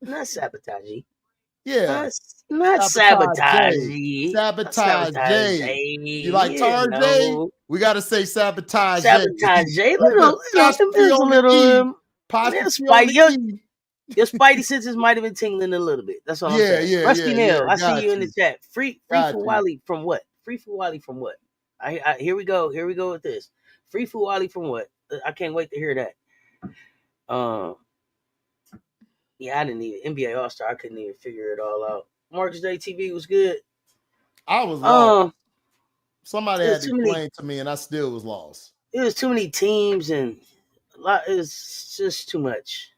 Not sabotaging.
Yeah.
Not sabotaging.
Sabotage. You like Tarjay? We got to say sabotage.
Sabotage. Your spidey senses might have been tingling a little bit. That's all I'm saying.
Yeah,
Rusty Nail, I see you in the chat. Free for Wally from what? Free for Wally from what? Here we go. Here we go with this. Free for Wally from what? I can't wait to hear that. Yeah, I didn't even NBA All-Star. I couldn't even figure it all out. Marcus Day TV was good.
I was lost. Somebody had to explain to me, and I still was lost.
It was too many teams, and it's just too much.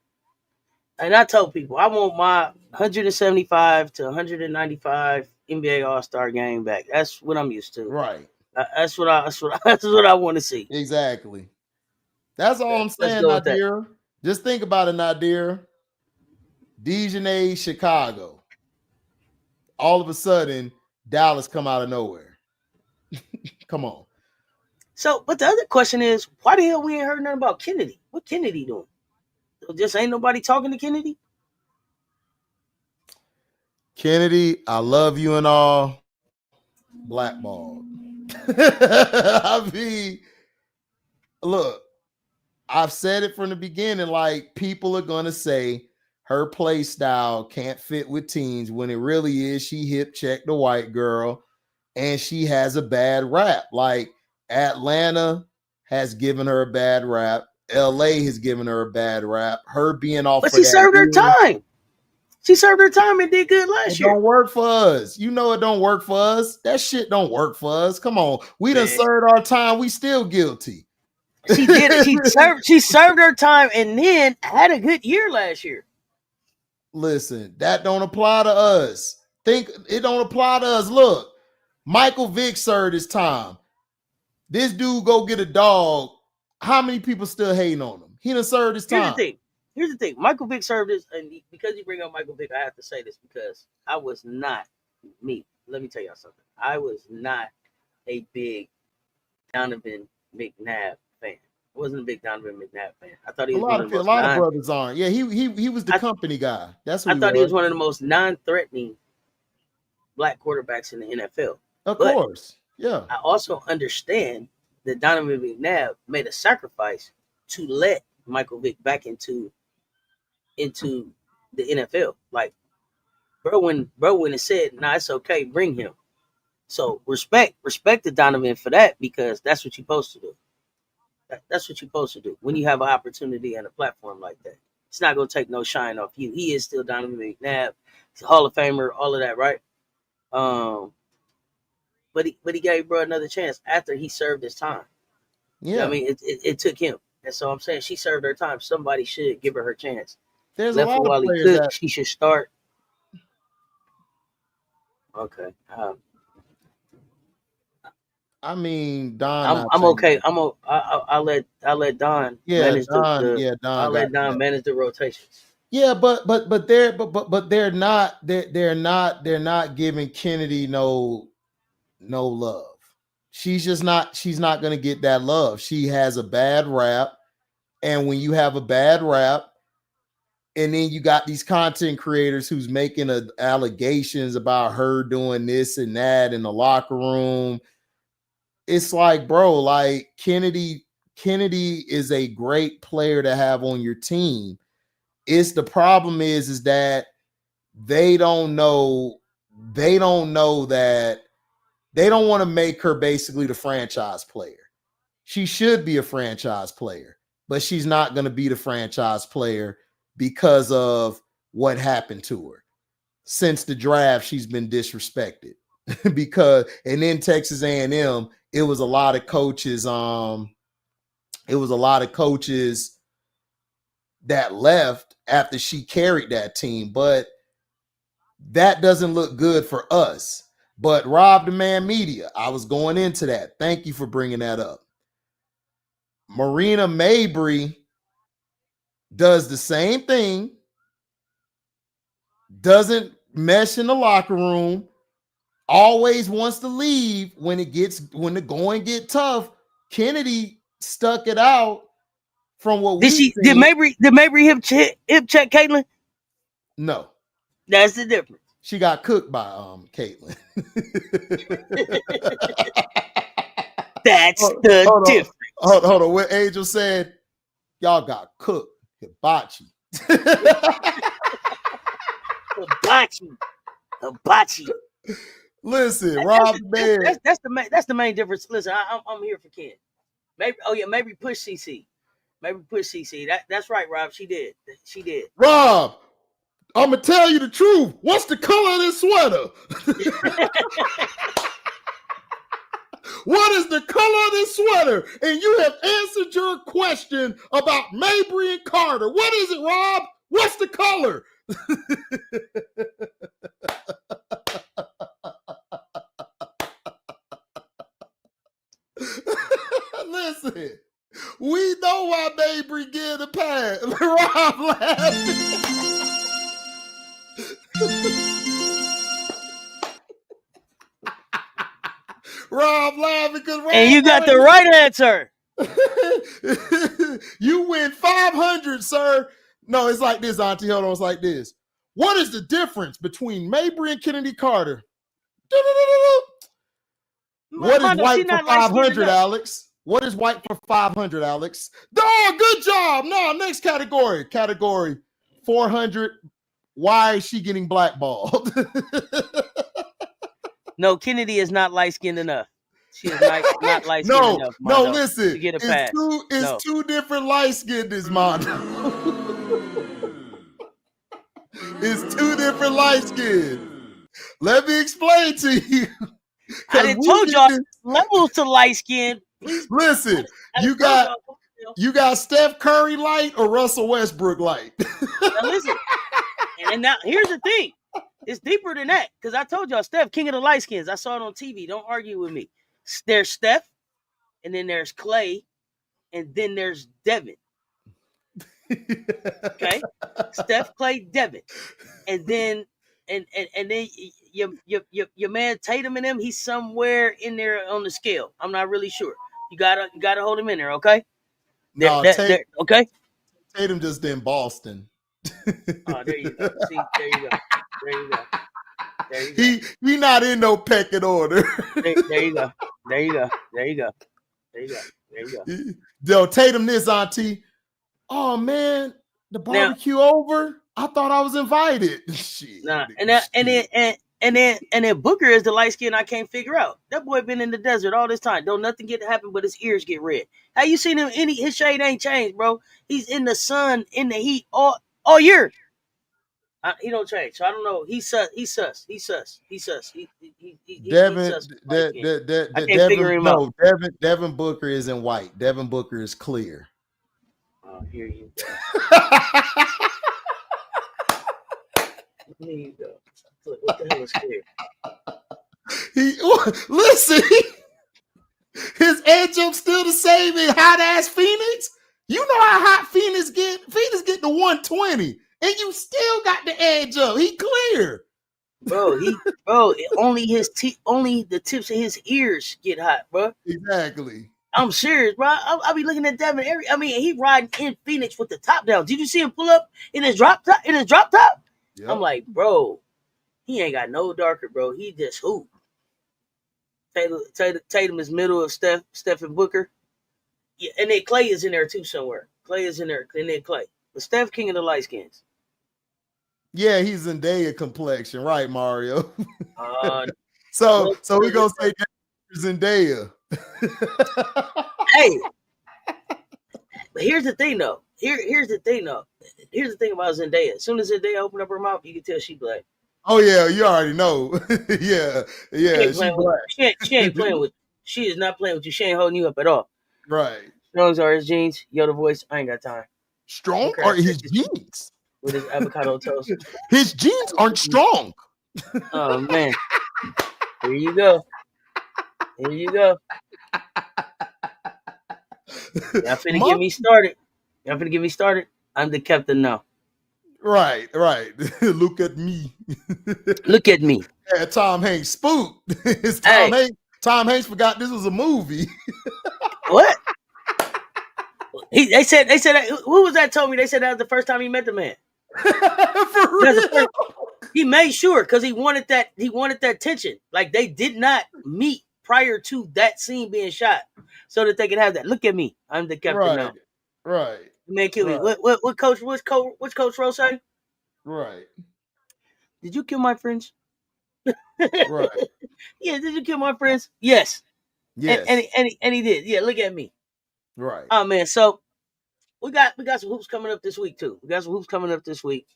And I told people I want my 175 to 195 NBA All-Star game back. That's what I'm used to.
Right.
That's what I want to see.
Exactly. That's all I'm saying, Nadir. Just think about it, Nadir. DeJounte, Chicago. All of a sudden, Dallas come out of nowhere. Come on.
So, but the other question is, why the hell we ain't heard nothing about Kennedy? What Kennedy doing? Just ain't nobody talking to Kennedy?
Kennedy, I love you and all. Blackballed. I mean, look, I've said it from the beginning, like people are going to say, her play style can't fit with teens when it really is she hip checked the white girl and she has a bad rap. Like Atlanta has given her a bad rap. LA has given her a bad rap. Her being off
But
for
she
that
served her
year,
time. She served her time and did good last
it
year.
don't work for us. You know it don't work for us. That shit don't work for us. Come on. We done served our time. We still guilty.
She did it. She served her time and then had a good year last year.
Listen, that don't apply to us. Think it don't apply to us. Look, Michael Vick served his time. This dude go get a dog. How many people still hating on him? He done served his time.
Here's the thing. Michael Vick served his, and because you bring up Michael Vick, I have to say this because I was not me. Let me tell y'all something. I was not a big Donovan McNabb fan. I wasn't a big Donovan McNabb fan. I thought he was
a lot of brothers aren't. Yeah, he was the company guy. That's what
I thought he was one of the most non-threatening black quarterbacks in the NFL.
Of course. Yeah.
I also understand that Donovan McNabb made a sacrifice to let Michael Vick back into the NFL. Like, bro, when it said, nah, it's okay, bring him. So respect the Donovan for that, because that's what you're supposed to do. That's what you're supposed to do when you have an opportunity and a platform like that. It's not gonna take no shine off you. He is still Donovan McNabb. He's a Hall of Famer, all of that, right? But he gave bro another chance after he served his time. Yeah, you know I mean, it took him, and so I'm saying she served her time. Somebody should give her chance.
There's a lot of players that
she should start. Okay.
I mean, Don.
I'm okay. I'll let Don manage Don. I'll let Don manage the rotations.
Yeah, but they're not giving Kennedy no love. She's not going to get that love. She has a bad rap, and when you have a bad rap, and then you got these content creators who's making allegations about her doing this and that in the locker room. It's like, bro, like Kennedy is a great player to have on your team. It's the problem is that they don't know that they don't want to make her basically the franchise player. She should be a franchise player, but she's not going to be the franchise player because of what happened to her. Since the draft, she's been disrespected and then Texas A&M, it was a lot of coaches. That left after she carried that team, but that doesn't look good for us. But Rob the Man Media, I was going into that. Thank you for bringing that up. Marina Mabry does the same thing, doesn't mesh in the locker room, always wants to leave when the going get tough. Kennedy stuck it out from what
did Mabry hip check Caitlin?
No.
That's the difference.
She got cooked by Caitlin.
That's the difference.
Hold on. What Angel said, y'all got cooked. Hibachi.
Hibachi.
Listen, Rob, man.
That's the main difference. Listen, I'm here for Ken. Maybe push CC. Maybe push CC. That's right, Rob. She did.
Rob, I'm gonna tell you the truth. What's the color of this sweater? What is the color of this sweater? And you have answered your question about Mabry and Carter. What is it, Rob? What's the color? Listen, we know why Mabry get a pass. Rob laughing. Rob laughing because
and you got the right answer.
You win 500, sir. No, it's like this, Auntie. Hold on, it's like this. What is the difference between Mabry and Kennedy Carter? What is white for 500, Alex? What is white for 500, Alex? Oh, good job. No, next category. Category 400. Why is she getting blackballed?
No, Kennedy is not light-skinned enough. She is not light-skinned enough, Mondo,
listen.
to get a pass.
It's two different light-skinned, Mondo. It's two different light-skinned. Let me explain to you.
I didn't told y'all levels to light-skinned. Please
listen. You got Steph Curry light or Russell Westbrook light?
Now listen. And now here's the thing. It's deeper than that. Because I told y'all, Steph, king of the light skins. I saw it on TV. Don't argue with me. There's Steph, and then there's Clay, and then there's Devin. Okay? Steph, Clay, Devin. And then your man Tatum and him, he's somewhere in there on the scale. I'm not really sure. You gotta hold him in there, okay? Okay?
Tatum just in Boston.
Oh, there you go. See, there you go. There you go. There you go.
He not in no pecking order.
There you go. There you go. There you go. There you go. There you go.
Yo, Tatum this, Auntie. Oh man, the barbecue over? I thought I was invited. Shit.
Nah, and then Booker is the light skin I can't figure out. That boy been in the desert all this time. Don't nothing get to happen but his ears get red. How you seen him? His shade ain't changed, bro. He's in the sun, in the heat all year. He don't change, so I don't know. He's sus.
Devin,
I can't figure him out.
Devin Booker isn't white. Devin Booker is clear.
Oh, here you go. Here you go. What the hell is clear?
Listen, his edge up still the same in hot ass Phoenix. You know how hot Phoenix get? Phoenix get to 120. And you still got the edge up. He clear.
Bro, only the tips of his ears get hot, bro.
Exactly.
I'm serious, bro. I'll be looking at Devin. He riding in Phoenix with the top down. Did you see him pull up in his drop top? Yep. I'm like, bro, he ain't got no darker, bro. He just hoop. Tatum is middle of Steph and Booker. Yeah, and then Clay is in there too somewhere. Clay is in there, and then Clay. But Steph, king of the light skins.
Yeah, he's Zendaya complexion, right, Mario? So we gonna say Zendaya.
Hey, but here's the thing, though. Here's the thing about Zendaya. As soon as Zendaya open up her mouth, you can tell she black.
Oh yeah, you already know. yeah.
She ain't playing with. She is not playing with you. She ain't holding you up at all.
Right.
Strongs are his jeans. Yoda voice. I ain't got time.
Strong are his jeans.
With his avocado toast.
His jeans aren't strong.
Oh man. Here you go. Y'all finna get me started. I'm the captain now.
Right. Look at me. Yeah, Tom Hanks spooked. It's Hanks. Tom Hanks forgot this was a movie.
What? They said who was that told me? They said that was the first time he met the man.
For real?
He made sure because he wanted that tension. Like they did not meet prior to that scene being shot, so that they could have that. Look at me, I'm the captain now.
Right.
Man, kill me. What coach? Which Coach Rose say?
Right.
Did you kill my friends?
Right.
Yeah. Did you kill my friends? Yes.
Yes.
And he did. Yeah. Look at me.
Right.
Oh man. So we got some hoops coming up this week too. We got some hoops coming up this week.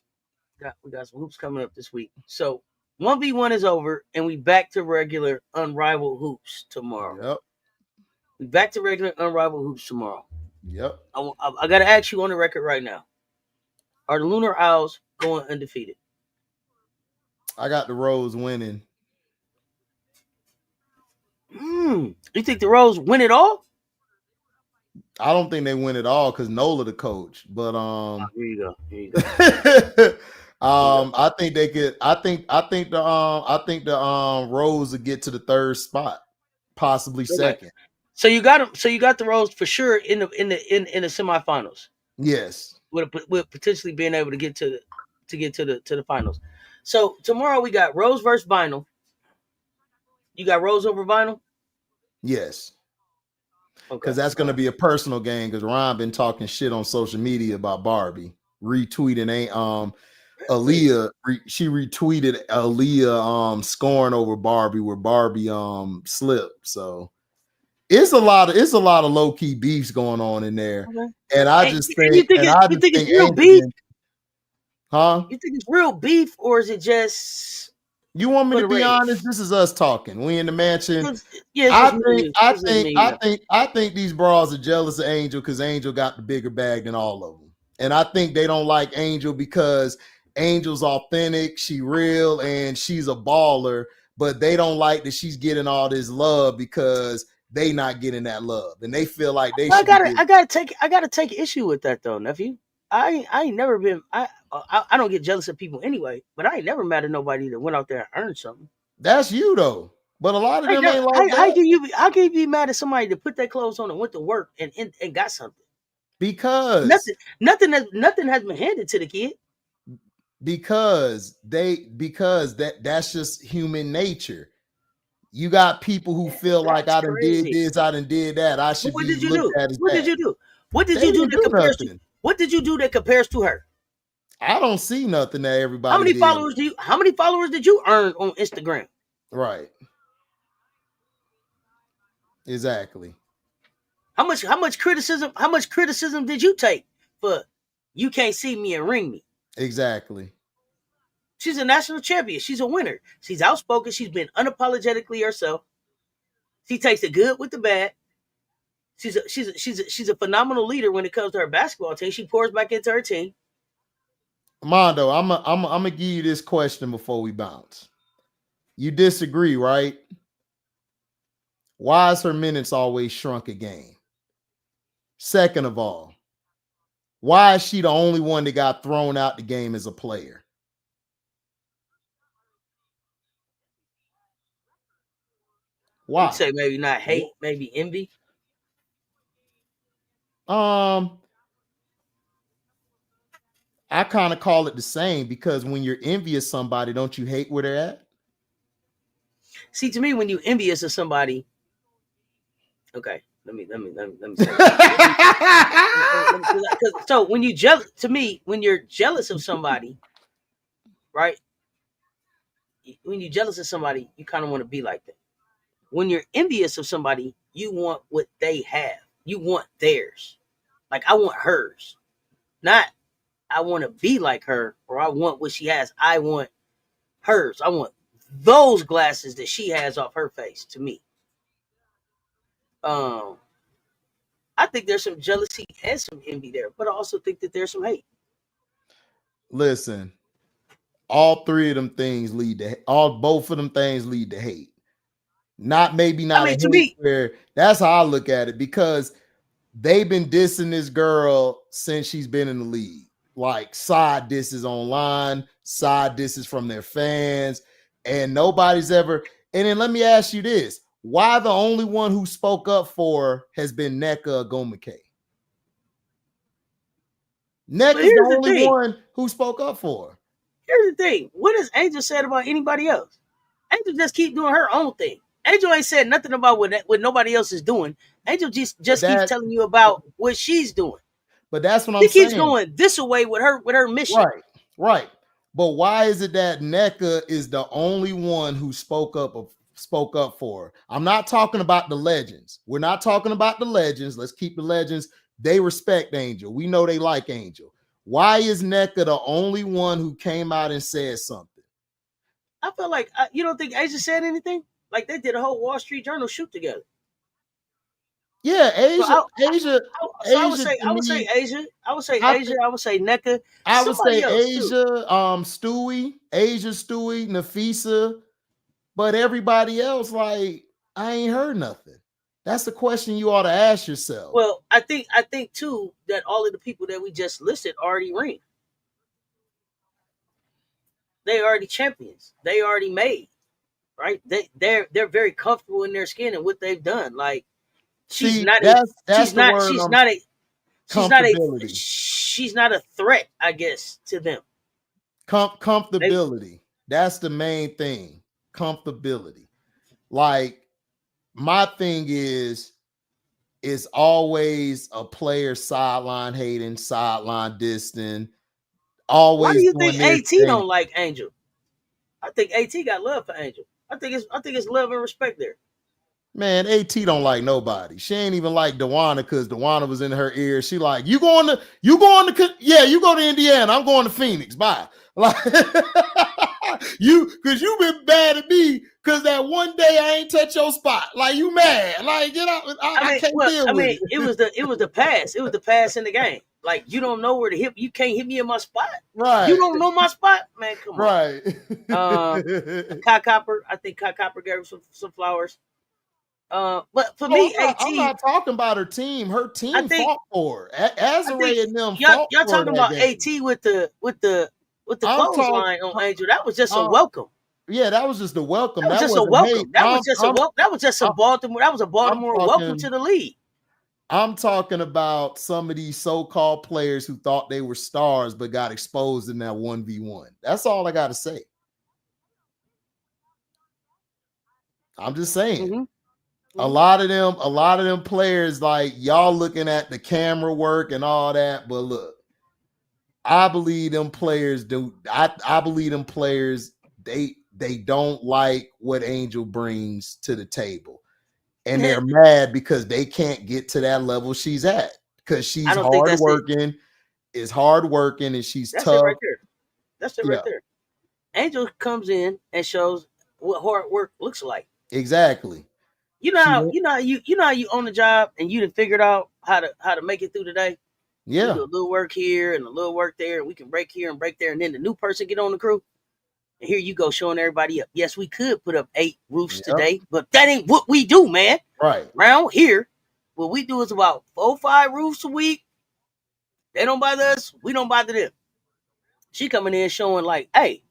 So 1v1 is over, and we back to regular unrivaled hoops tomorrow.
Yep.
We back to regular unrivaled hoops tomorrow.
Yep.
I got to ask you on the record right now. Are the Lunar Owls going undefeated?
I got the Rose winning.
You think the Rose win it all?
I don't think they win it all because Nola the coach. But
here you go.
I think they could. I think the Rose will get to the third spot, possibly second.
So you got them. So you got the Rose for sure in the semifinals.
Yes,
with potentially being able to get to the finals. So tomorrow we got Rose versus Vinyl. You got Rose over Vinyl?
Yes.
Okay.
Because that's going to be a personal game because Ron been talking shit on social media about Barbie. retweeting Aaliyah. She retweeted Aaliyah scoring over Barbie where Barbie slipped. So it's a lot of low key beefs going on in there,
Okay.
and I just think
it's real beef?
Huh?
You think it's real beef, or is it just?
You want me
for
to
the
be
ratings?
honest? This is us talking. We in the mansion.
Yeah,
I think these bras are jealous of Angel because Angel got the bigger bag than all of them, and I think they don't like Angel because Angel's authentic, she real, and she's a baller. But they don't like that she's getting all this love because they not getting that love, and they feel like they should.
I gotta take issue with that though, nephew. I ain't never been. I don't get jealous of people anyway, but I ain't never mad at nobody that went out there and earned something.
That's you though. But a lot of them ain't like that.
How can you be mad at somebody that put their clothes on and went to work and got something?
Because
nothing has been handed to the kid.
Because that's just human nature. You got people who feel like I done did this, I done did that. I should be looked at as
What did you do? What did you do that compares to? What did you do that compares to her?
I don't see nothing that everybody.
How many followers did you earn on Instagram?
Right. Exactly.
How much criticism did you take for you can't see me and ring me?
Exactly.
She's a national champion. She's a winner. She's outspoken. She's been unapologetically herself. She takes the good with the bad. She's a phenomenal leader when it comes to her basketball team. She pours back into her team.
Mondo, I'm gonna give you this question before we bounce. You disagree, right? Why is her minutes always shrunk a game? Second of all, why is she the only one that got thrown out the game as a player? Why?
You'd say maybe not hate, maybe envy.
I kind of call it the same because when you're envious of somebody, don't you hate where they're at?
See, to me, when you envious of somebody, okay, let me say that. So when you when you're jealous of somebody, right? When you're jealous of somebody, you kind of want to be like them. When you're envious of somebody, you want what they have. You want theirs. Like I want hers. Not I want to be like her or I want what she has. I want hers. I want those glasses that she has off her face to me. I think there's some jealousy and some envy there, but I also think that there's some hate.
Listen, both of them things lead to hate. Not to me. Where that's how I look at it because they've been dissing this girl since she's been in the league. Like side disses online, side disses from their fans, and nobody's ever. And then let me ask you this: why the only one who spoke up for her has been Nneka Ogwumike? Nneka's the only one who spoke up for her.
Here's the thing: what has Angel said about anybody else? Angel just keep doing her own thing. Angel ain't said nothing about what nobody else is doing. Angel just keeps telling you about what she's doing.
But that's what I'm saying.
She keeps going this way with her mission.
Right. But why is it that Nneka is the only one who spoke up for her? I'm not talking about the legends. We're not talking about the legends. Let's keep the legends. They respect Angel. We know they like Angel. Why is Nneka the only one who came out and said something?
I feel like you don't think Asia said anything? Like they did a whole Wall Street Journal shoot together.
Yeah, Asia.
I would say Asia. I would say Nneka.
I would say Asia, Stewie, Nafisa. But everybody else, like, I ain't heard nothing. That's the question you ought to ask yourself.
Well, I think too that all of the people that we just listed already ring. They already champions. They already made. Right? They're very comfortable in their skin and what they've done. Like she's not a threat, I guess, to them.
Comfortability. That's the main thing. Comfortability. Like my thing is always a player sideline hating, sideline dissing, always
Why do you
doing
think
this.
AT don't like Angel? I think AT got love for Angel. I think it's love and respect there.
Man, AT don't like nobody. She ain't even like Dewana because Dewana was in her ear. She like, you going to, yeah, you go to Indiana. I'm going to Phoenix. Bye. Like, because you been bad at me because that one day I ain't touch your spot. Like, you mad. Like, get out. I can't deal with it.
It was the pass. It was the pass in the game. Like, you don't know where to hit. You can't hit me in my spot.
Right.
You don't know my spot? Man, come on.
Right.
Kai Copper. I think Kai Copper gave her some flowers. But for me,
I'm not talking about her team. Her team fought for her. Azare and them fought
y'all
for
talking about
game.
AT with the clothesline on Angel. That was just a welcome.
Yeah, that was just a welcome.
That was just a welcome. That was just a welcome. That was just a Baltimore. That was a Baltimore welcome to the league.
I'm talking about some of these so-called players who thought they were stars but got exposed in that 1v1. That's all I got to say. I'm just saying.
Mm-hmm.
A lot of them players, like, y'all looking at the camera work and all that, but look, I believe them players do. I believe them players, they don't like what Angel brings to the table. And they're mad because they can't get to that level she's at. Because she's hardworking, is hardworking, and she's
tough.
It
right there. That's it right there. Angel comes in and shows what hard work looks like.
Exactly.
You know how you own the job and you done figured out how to make it through the day.
Yeah.
We do a little work here and a little work there, and we can break here and break there, and then the new person get on the crew. And here you go showing everybody up. Yes, we could put up 8 roofs today, but that ain't what we do, man.
Right.
Around here, what we do is about 4 or 5 roofs a week. They don't bother us. We don't bother them. She coming in showing like, hey,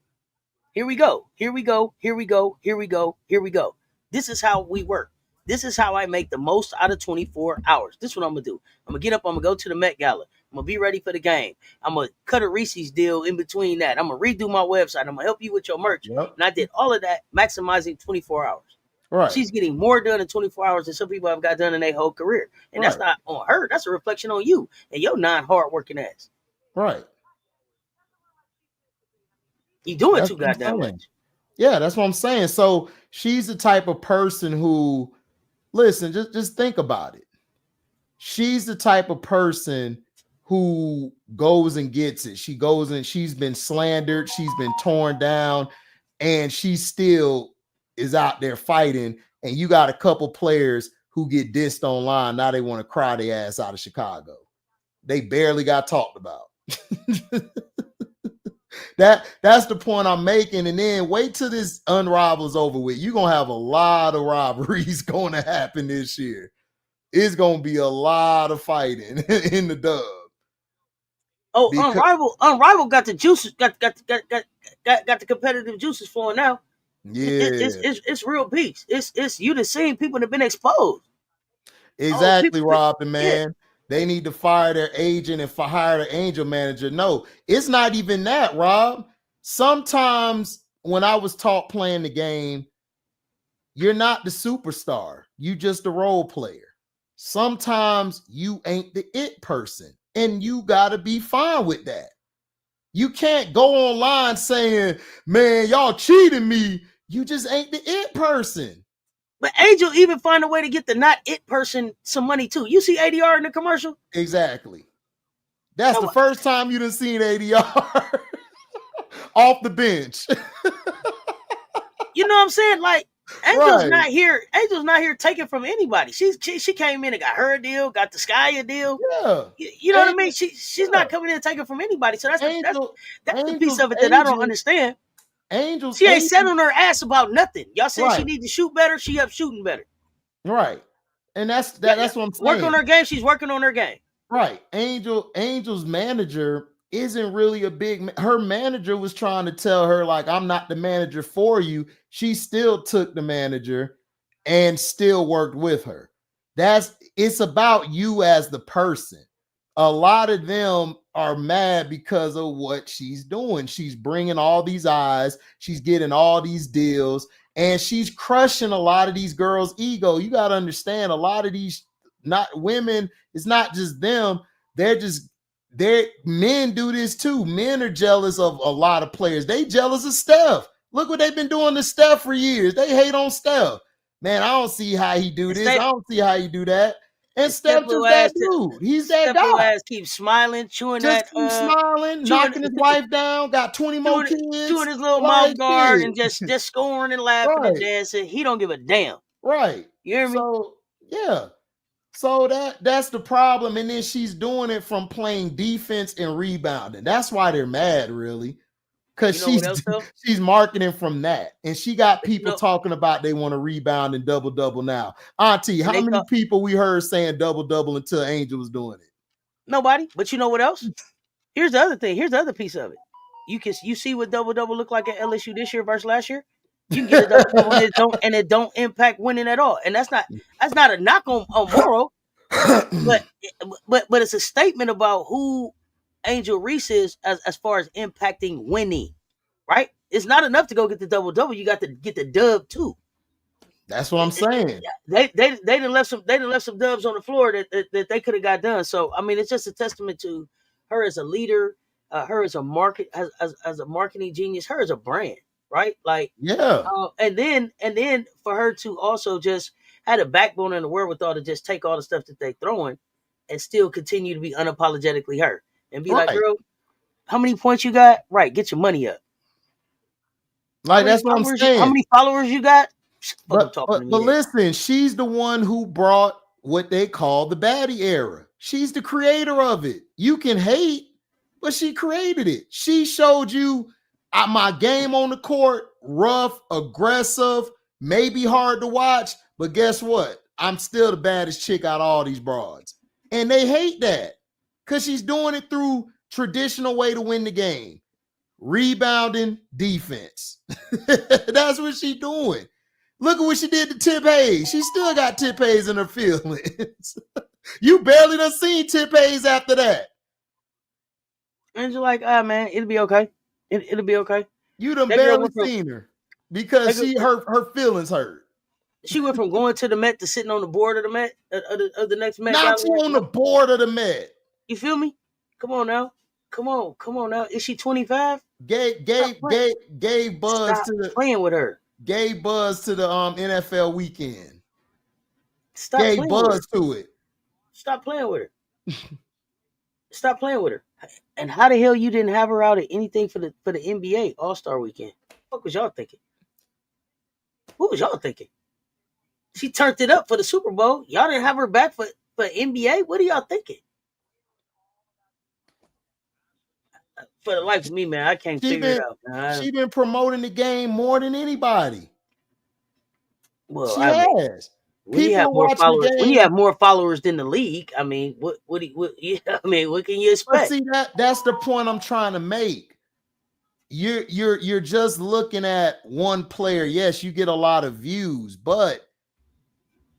here we go. Here we go. Here we go. Here we go. Here we go. This is how we work. This is how I make the most out of 24 hours. This is what I'm going to do. I'm going to get up. I'm going to go to the Met Gala. I'm going to be ready for the game. I'm going to cut a Reese's deal in between that. I'm going to redo my website. I'm going to help you with your merch. Yep. And I did all of that, maximizing 24 hours. Right. She's getting more done in 24 hours than some people have got done in their whole career. And that's not on her. That's a reflection on you and your non-hardworking ass.
Right.
You doing too goddamn much.
Yeah, that's what I'm saying. So she's the type of person who, listen, just think about it. She's the type of person who goes and gets it. She goes and she's been slandered. She's been torn down, and she still is out there fighting. And you got a couple players who get dissed online. Now they want to cry their ass out of Chicago. They barely got talked about. That's the point I'm making. And then wait till this unravel's over with. You're going to have a lot of robberies going to happen this year. It's going to be a lot of fighting in the dub.
Oh, Unrivaled got the juices, got the competitive juices flowing now.
Yeah.
It's real beats. It's you done seen people that have been exposed.
Exactly, Rob, man. Yeah. They need to fire their agent and hire the angel manager. No, it's not even that, Rob. Sometimes when I was taught playing the game, you're not the superstar. You just a role player. Sometimes you ain't the it person, and you got to be fine with that. You can't go online saying, man, y'all cheating me. You just ain't the it person.
But Angel even find a way to get the not it person some money too. You see ADR in the commercial?
Exactly. That's the first time you done seen ADR off the bench.
You know what I'm saying? Like, Angel's not here. Angel's not here taking from anybody. She came in and got her a deal, got the Sky a deal.
Yeah.
You know what I mean? She's not coming in and taking from anybody. So that's the piece of it that I don't understand. She ain't sat on her ass about nothing. Y'all said she need to shoot better. She up shooting better.
Right. And that's what I'm saying.
Work on her game. She's working on her game.
Right. Angel's manager isn't really her manager was trying to tell her, like, I'm not the manager for you. She still took the manager and still worked with her. It's about you as the person. A lot of them are mad because of what she's doing. She's bringing all these eyes. She's getting all these deals, and she's crushing a lot of these girls' ego. You got to understand, a lot of these women, it's not just them. They're just Men do this too. Men are jealous of a lot of players. They jealous of Steph. Look what they've been doing to Steph for years. They hate on Steph. Man, I don't see how he do this. I don't see how he do that. And Steph just that dude. He's that guy.
Steph ass keep smiling, chewing
just
that,
smiling, knocking his wife down, got 20 more kids,
chewing his little mouth guard, and just scoring and laughing and dancing. He don't give a damn.
Right.
You hear me?
So yeah. So that's the problem. And then she's doing it from playing defense and rebounding. That's why they're mad, really. Because she's marketing from that. And she got people talking about they want to rebound and double-double now. Auntie, how many people we heard saying double-double until Angel was doing it?
Nobody. But you know what else? Here's the other thing. Here's the other piece of it. You see what double-double look like at LSU this year versus last year? You can get a double-double and it don't impact winning at all. And that's not a knock on Morrow. but it's a statement about who Angel Reese is as far as impacting winning, right? It's not enough to go get the double-double. You got to get the dub too.
That's what I'm saying.
They done left some dubs on the floor that they could have got done. So I mean, it's just a testament to her as a leader, her as a as a marketing genius, her as a brand, right? Like and then for her to also just had a backbone and the wherewithal to just take all the stuff that they throwing and still continue to be unapologetically her. And be like, girl, how many points you got? Right, get your money up.
Like, that's what I'm saying.
How many followers you got?
But listen, she's the one who brought what they call the baddie era. She's the creator of it. You can hate, but she created it. She showed you my game on the court, rough, aggressive, maybe hard to watch, but guess what? I'm still the baddest chick out of all these broads. And they hate that. Because she's doing it through traditional way to win the game. Rebounding, defense. That's what she's doing. Look at what she did to Tip Hayes. She still got Tip Hayes in her feelings. You barely done seen Tip Hayes after that.
And you're like, man, it'll be okay. It'll be okay.
You done barely seen her. Because her feelings hurt.
She went from going to the Met to sitting on the board of the Met, of the next Met.
Not on the board of the Met.
You feel me? Come on now. Come on now. Is she 25?
Gave buzz to the
playing with her.
Gave buzz to the NFL weekend.
Stop
gave
playing
buzz
with her.
to it.
Stop playing with her. Stop playing with her. And how the hell you didn't have her out at anything for the NBA All-Star weekend? What was y'all thinking? What was y'all thinking? She turned it up for the Super Bowl. Y'all didn't have her back for NBA? What are y'all thinking? For the life of me, man, I can't figure it out. Man.
She's been promoting the game more than anybody.
Well,
she has.
When you have more followers than the league, I mean, what can you expect?
But see, that's the point I'm trying to make. You're just looking at one player. Yes, you get a lot of views, but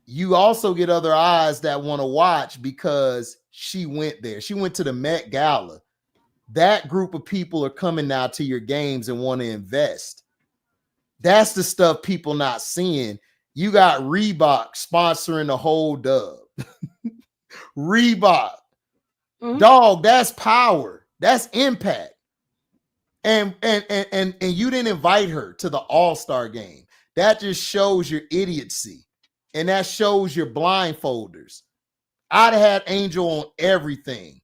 you also get other eyes that want to watch because she went there. She went to the Met Gala. That group of people are coming now to your games and want to invest. That's the stuff people not seeing. You got Reebok sponsoring the whole dub. Reebok. Mm-hmm. Dog, that's power. That's impact. And you didn't invite her to the All-Star game. That just shows your idiocy. And that shows your blindfolders. I'd have had Angel on everything.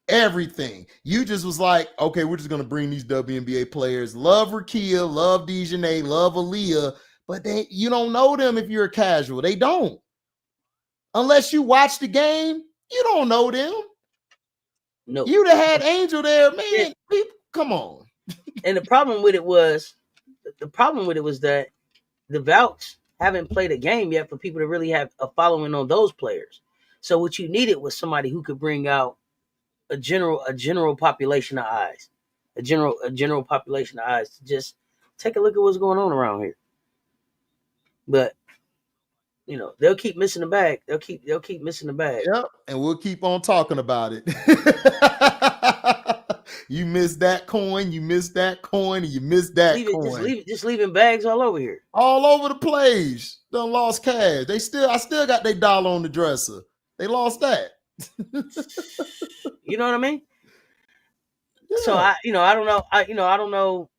Everything. You just was like, okay, we're just going to bring these WNBA players. Love Rakia, love Dejanay, love Aaliyah, but you don't know them if you're a casual. They don't. Unless you watch the game, you don't know them.
No.
You'd have had Angel there, man. Yeah. People, come on.
And the problem with it was that the Vouch haven't played a game yet for people to really have a following on those players. So what you needed was somebody who could bring out a general population of eyes, a general population of eyes to just take a look at what's going on around here. But you know, they'll keep missing the bag. They'll keep missing the bag.
Yep, and we'll keep on talking about it. You missed that coin, you missed that coin, and you missed that coin.
Just leaving bags all over here.
All over the place. Done lost cash. I still got their dollar on the dresser. They lost that.
You know what I mean?
Yeah.
So I don't know. I don't know.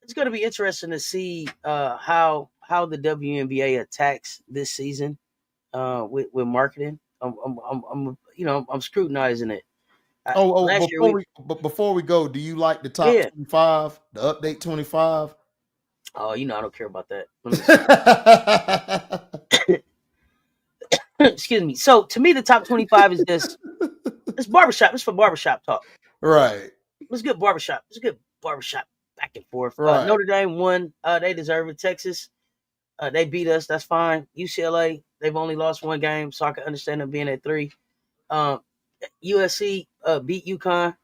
It's going to be interesting to see how the WNBA attacks this season with marketing. I'm scrutinizing it. Last year
before we go, do you like the top
yeah.
25, the update 25?
Oh, I don't care about that. Excuse me. So to me, the top 25 is just it's barbershop. It's for barbershop talk.
Right.
It's good barbershop. It's good barbershop back and forth.
Right.
Notre Dame won. They deserve it. Texas, they beat us. That's fine. UCLA, they've only lost one game, so I can understand them being at 3. USC beat UConn.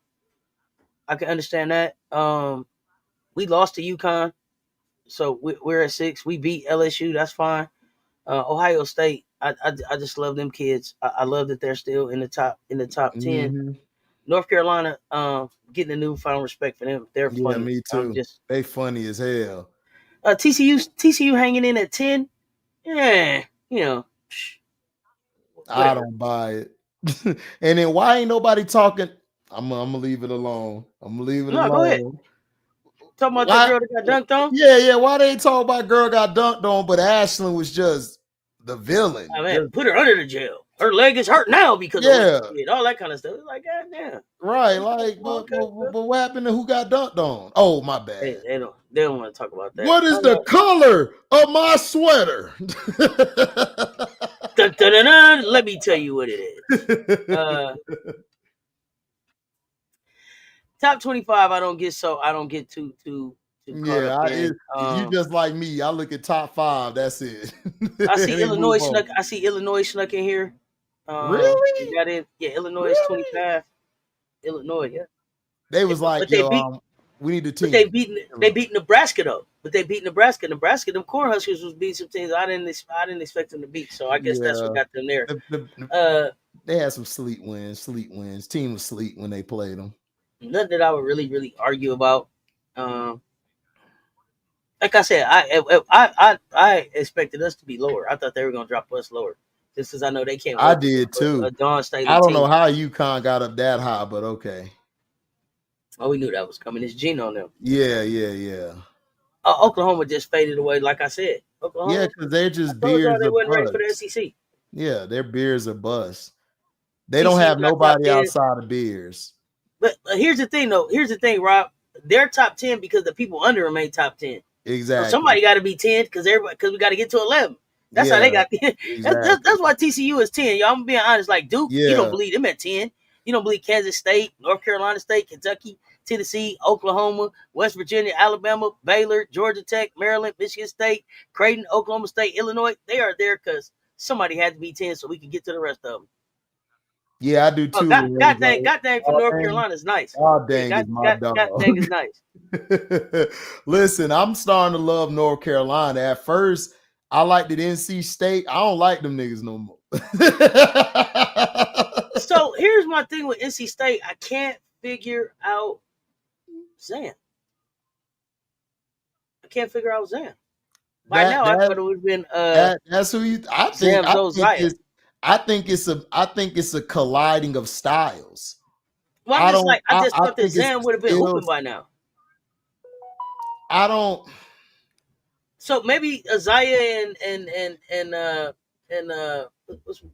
I can understand that. We lost to UConn, so we're at 6. We beat LSU. That's fine. Ohio State. I just love them kids. I love that they're still in the top 10.
Mm-hmm.
North Carolina, getting a newfound respect for them. They're funny.
Yeah, me too. They funny as hell.
TCU hanging in at 10. Yeah,
I don't buy it. And then why ain't nobody talking? I'm gonna leave it alone.
Go ahead. Talking about the girl that got dunked on?
Yeah. Why they ain't talking about girl got dunked on, but Ashlyn was just the villain?
Oh, man, put her under the jail. Her leg is hurt now because of all that kind of stuff. It's like, God damn.
Right, like, but what happened to who got dunked on? Oh, my bad.
They don't want to talk about that.
What is the color of my sweater?
Let me tell you what it is. Top 25, I don't get too caught up in.
You just like me. I look at top 5. That's it.
I see Illinois snuck in here.
Really?
You got in? Yeah, Illinois is 25. Illinois, yeah.
They was like, we need a team.
But they beat Nebraska though. But they beat Nebraska. Nebraska, them Cornhuskers was beating some teams I didn't expect them to beat. So I guess that's what got them there.
They had some sleep wins. Team was sleep when they played them.
Nothing that I would really, really argue about. Like I said, I expected us to be lower. I thought they were gonna drop us lower. Just because I know they can't.
I did too.
Staley
I don't know how UConn got up that high, but okay.
Oh, we knew that was coming. It's Gene on them.
Yeah.
Oklahoma just faded away, like I said. Oklahoma.
Yeah, because they're just beers.
They weren't ready for the SEC.
Yeah, their beers are bust. They don't have nobody outside of beers.
But here's the thing, though. Here's the thing, Rob. They're top 10 because the people under them ain't top 10.
Exactly.
So somebody got to be 10 because we got to get to 11. That's how they got. Exactly. That's why TCU is 10. Y'all, I'm being honest. Like Duke, you don't believe them at 10. You don't believe Kansas State, North Carolina State, Kentucky, Tennessee, Oklahoma, West Virginia, Alabama, Baylor, Georgia Tech, Maryland, Michigan State, Creighton, Oklahoma State, Illinois. They are there because somebody had to be 10 so we can get to the rest of them.
Yeah, I do too.
God dang for North Carolina is nice.
God dang is my dog.
God dang is nice.
Listen, I'm starting to love North Carolina. At first, I liked it NC State. I don't like them niggas no more.
So here's my thing with NC State. I can't figure out Zan. I can't figure out Zan. By now, I thought it would have been
that's who you. I think it's a colliding of styles.
Well, I just thought that Zan would have been open by now.
I don't.
So maybe Isaiah and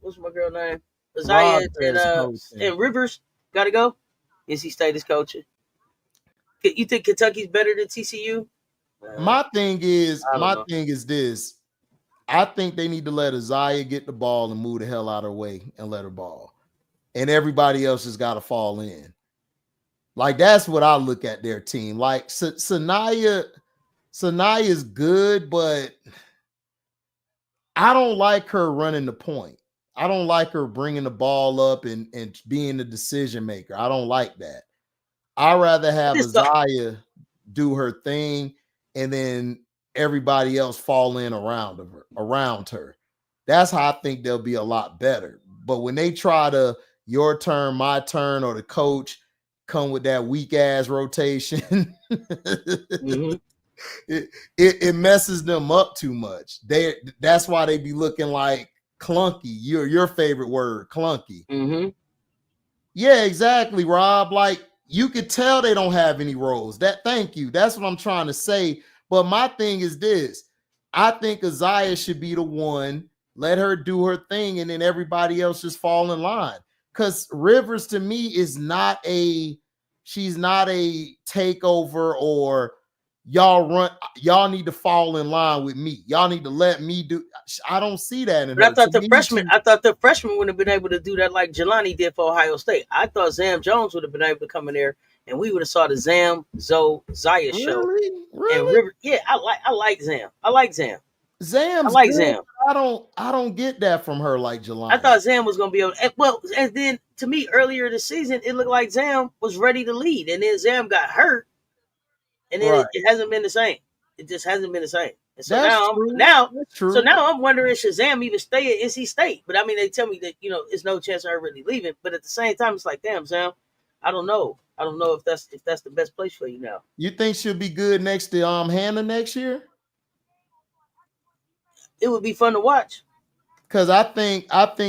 what's my girl name? Isaiah and Rivers got to go. NC State is coaching. You think Kentucky's better than TCU?
My thing is this. I think they need to let Isaiah get the ball and move the hell out of her way and let her ball. And everybody else has got to fall in. Like, that's what I look at their team. Like, Sanaya is good, but I don't like her running the point. I don't like her bringing the ball up and being the decision maker. I don't like that. I'd rather have Isaiah do her thing and then everybody else fall in around her. That's how I think they'll be a lot better. But when they try to your turn, my turn, or the coach come with that weak ass rotation, it messes them up too much. That's why they be looking like clunky. Your favorite word, clunky. Yeah, exactly, Rob. Like you could tell they don't have any roles. Thank you. That's what I'm trying to say. But my thing is this. I think Isaiah should be the one. Let her do her thing, and then everybody else just fall in line. Because Rivers to me is not she's not a takeover or y'all need to fall in line with me. Y'all need to let me do. I don't see that in
But
her.
I thought the freshman would have been able to do that like Jelani did for Ohio State. I thought Zam Jones would have been able to come in there and we would have saw the Zam Zaya show.
Really?
And River, yeah, I like Zam. I like Zam.
Zam's
I like
good.
Zam.
I don't get that from her like Jelani.
I thought Zam was gonna be able. And then to me earlier this season, it looked like Zam was ready to lead, and then Zam got hurt, and then it hasn't been the same. It just hasn't been the same. And so
That's
now I'm wondering should Zam even stay at NC State? But I mean, they tell me that it's no chance of her really leaving. But at the same time, it's like, damn, Zam, I don't know. I don't know if that's the best place for you now.
You think she'll be good next to Hannah next year?
It would be fun to watch.
Because I think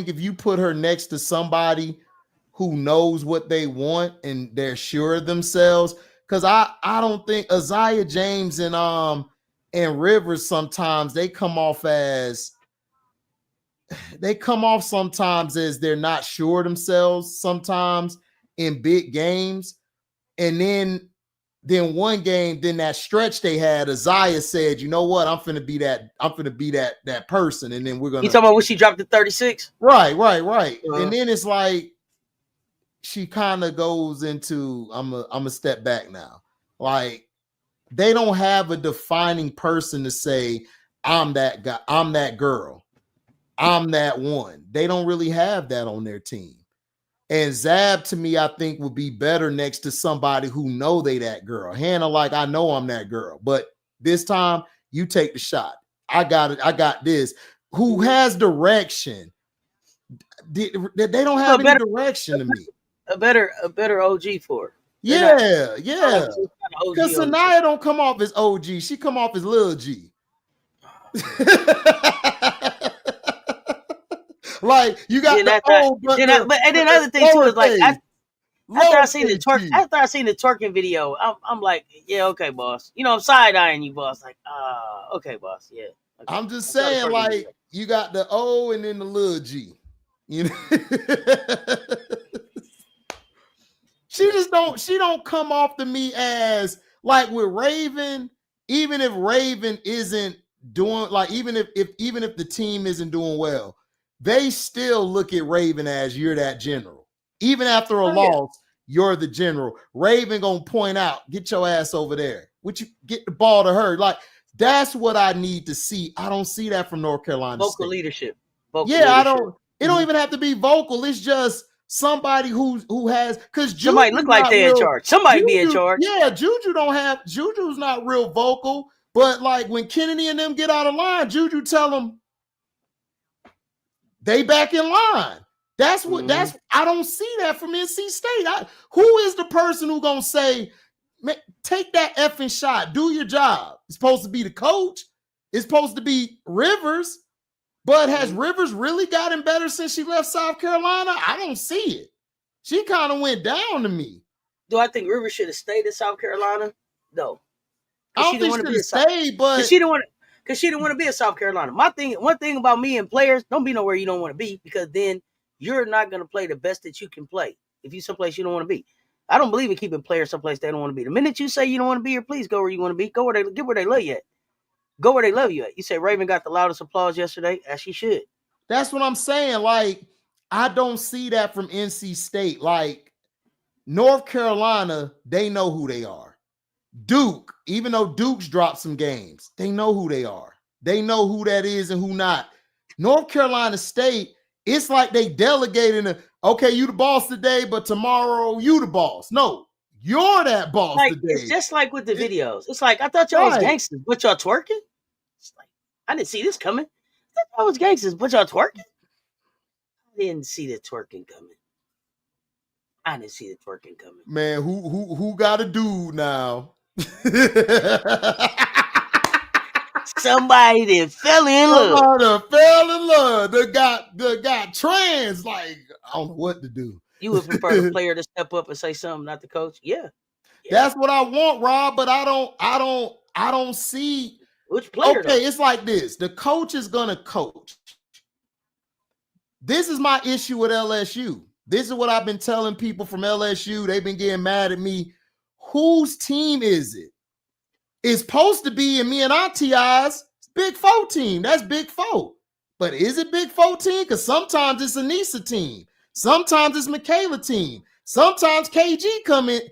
if you put her next to somebody who knows what they want and they're sure of themselves, because I don't think Isaiah James and Rivers sometimes they come off sometimes as they're not sure of themselves sometimes in big games. And then one game, then that stretch they had, Isaiah said, you know what, I'm finna be that person. And then we're gonna.
You talking about when she dropped to 36?
Right. And then it's like she kind of goes into I'm a step back now. Like they don't have a defining person to say, I'm that guy, I'm that girl, I'm that one. They don't really have that on their team. And Zab, to me, I think would be better next to somebody who know they that girl. Hannah, like, I know I'm that girl. But this time, you take the shot. I got it. I got this. Who has direction? They don't have any direction to me.
A better OG for her.
Yeah. Because Sanaya don't come off as OG. She come off as Lil G. Like you got
and then other thing too is like after I seen the twerking video, I'm like, yeah, okay, boss. I'm side eyeing you, boss. Like, okay, boss, yeah. Okay.
I'm just saying, like video. You got the O and then the little G. She don't come off to me as like with Raven. Even if Raven isn't doing like even if the team isn't doing well. They still look at Raven as you're that general. Even after a loss, you're the general. Raven gonna point out, get your ass over there. Would you get the ball to her? Like that's what I need to see. I don't see that from North Carolina
Vocal
State.
Leadership.
I don't. It don't even have to be vocal. It's just somebody who has because
somebody look like they're in charge. Somebody be in charge.
Yeah, Juju's not real vocal. But like when Kennedy and them get out of line, Juju tell them. They back in line. That's what I don't see that from NC State. Who is the person who gonna say, take that effing shot, do your job? It's supposed to be the coach. It's supposed to be Rivers. But has Rivers really gotten better since she left South Carolina? I don't see it. She kind of went down to me.
Do I think Rivers should have stayed in South Carolina? No.
I don't think she should have stayed, but
she didn't want to. Because she didn't want to be in South Carolina. One thing about me and players, don't be nowhere you don't want to be because then you're not going to play the best that you can play if you're someplace you don't want to be. I don't believe in keeping players someplace they don't want to be. The minute you say you don't want to be here, please go where you want to be. Get where they love you at. Go where they love you at. You say Raven got the loudest applause yesterday, as she should.
That's what I'm saying. Like, I don't see that from NC State. Like, North Carolina, they know who they are. Duke, even though Duke's dropped some games, they know who they are. They know who that is and who not. North Carolina State, it's like they delegating, okay, you the boss today, but tomorrow you the boss. No, you're that boss today.
It's just like with the videos. It's like, I thought y'all was gangsters, but y'all twerking? It's like, I didn't see this coming. I thought y'all was gangsters, but y'all twerking? I didn't see the twerking coming.
Man, who got a dude now?
Somebody that fell in love.
They got trans. Like, I don't know what to do.
You would prefer the player to step up and say something, not the coach? Yeah.
That's what I want, Rob, but I don't see.
Which player?
Okay, it's like this. The coach is gonna coach. This is my issue with LSU. This is what I've been telling people from LSU. They've been getting mad at me. Whose team is it? It's supposed to be in me and Auntie eyes, Big 4 team. That's Big 4. But is it Big 4 team? Because sometimes it's Anissa team. Sometimes it's Michaela team. Sometimes KG come in.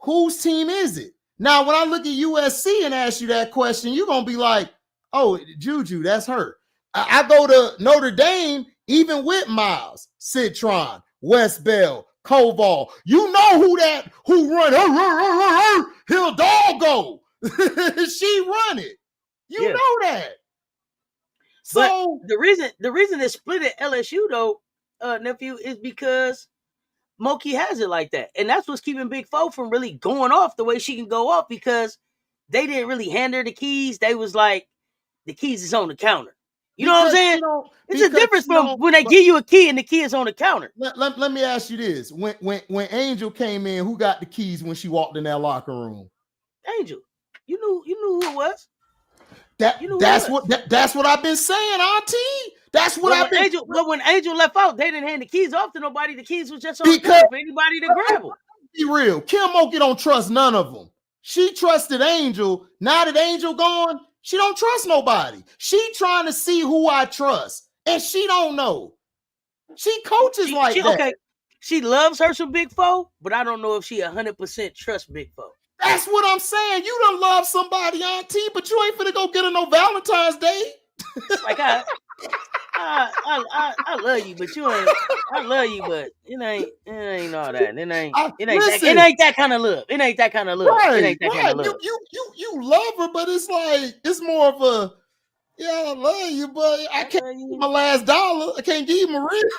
Whose team is it? Now, when I look at USC and ask you that question, you're going to be like, oh, Juju, that's her. I go to Notre Dame, even with Miles, Citron, West Bell, Koval. You know who run Hill dog go. She run it. You know that. So
but the reason they split at LSU though, nephew, is because Moki has it like that. And that's what's keeping Big 4 from really going off the way she can go off, because they didn't really hand her the keys. They was like, the keys is on the counter. You know what I'm saying? It's a difference from when they give you a key and the key is on the counter.
Let me ask you this. When Angel came in, who got the keys when she walked in that locker room?
Angel. You knew who it was.
That's what I've been saying, Auntie. That's what I've been.
But when Angel left out, they didn't hand the keys off to nobody. The keys was just on the counter for anybody to grab them.
Be real. Kim Mulkey don't trust none of them. She trusted Angel. Now that Angel gone, she don't trust nobody. She trying to see who I trust, and she don't know. She coaches like that.
Okay, she loves her some Big 4, but I don't know if she 100% trusts Big 4.
That's what I'm saying. You done love somebody, Auntie, but you ain't finna go get her no Valentine's Day.
Like I love you, but you ain't. I love you, but it ain't all that. It ain't that kind of love. It ain't that kind of love.
Right,
it ain't that kind of love.
You love her, but it's like it's more of a I love you, but I can't give you my last dollar. I can't give you my real.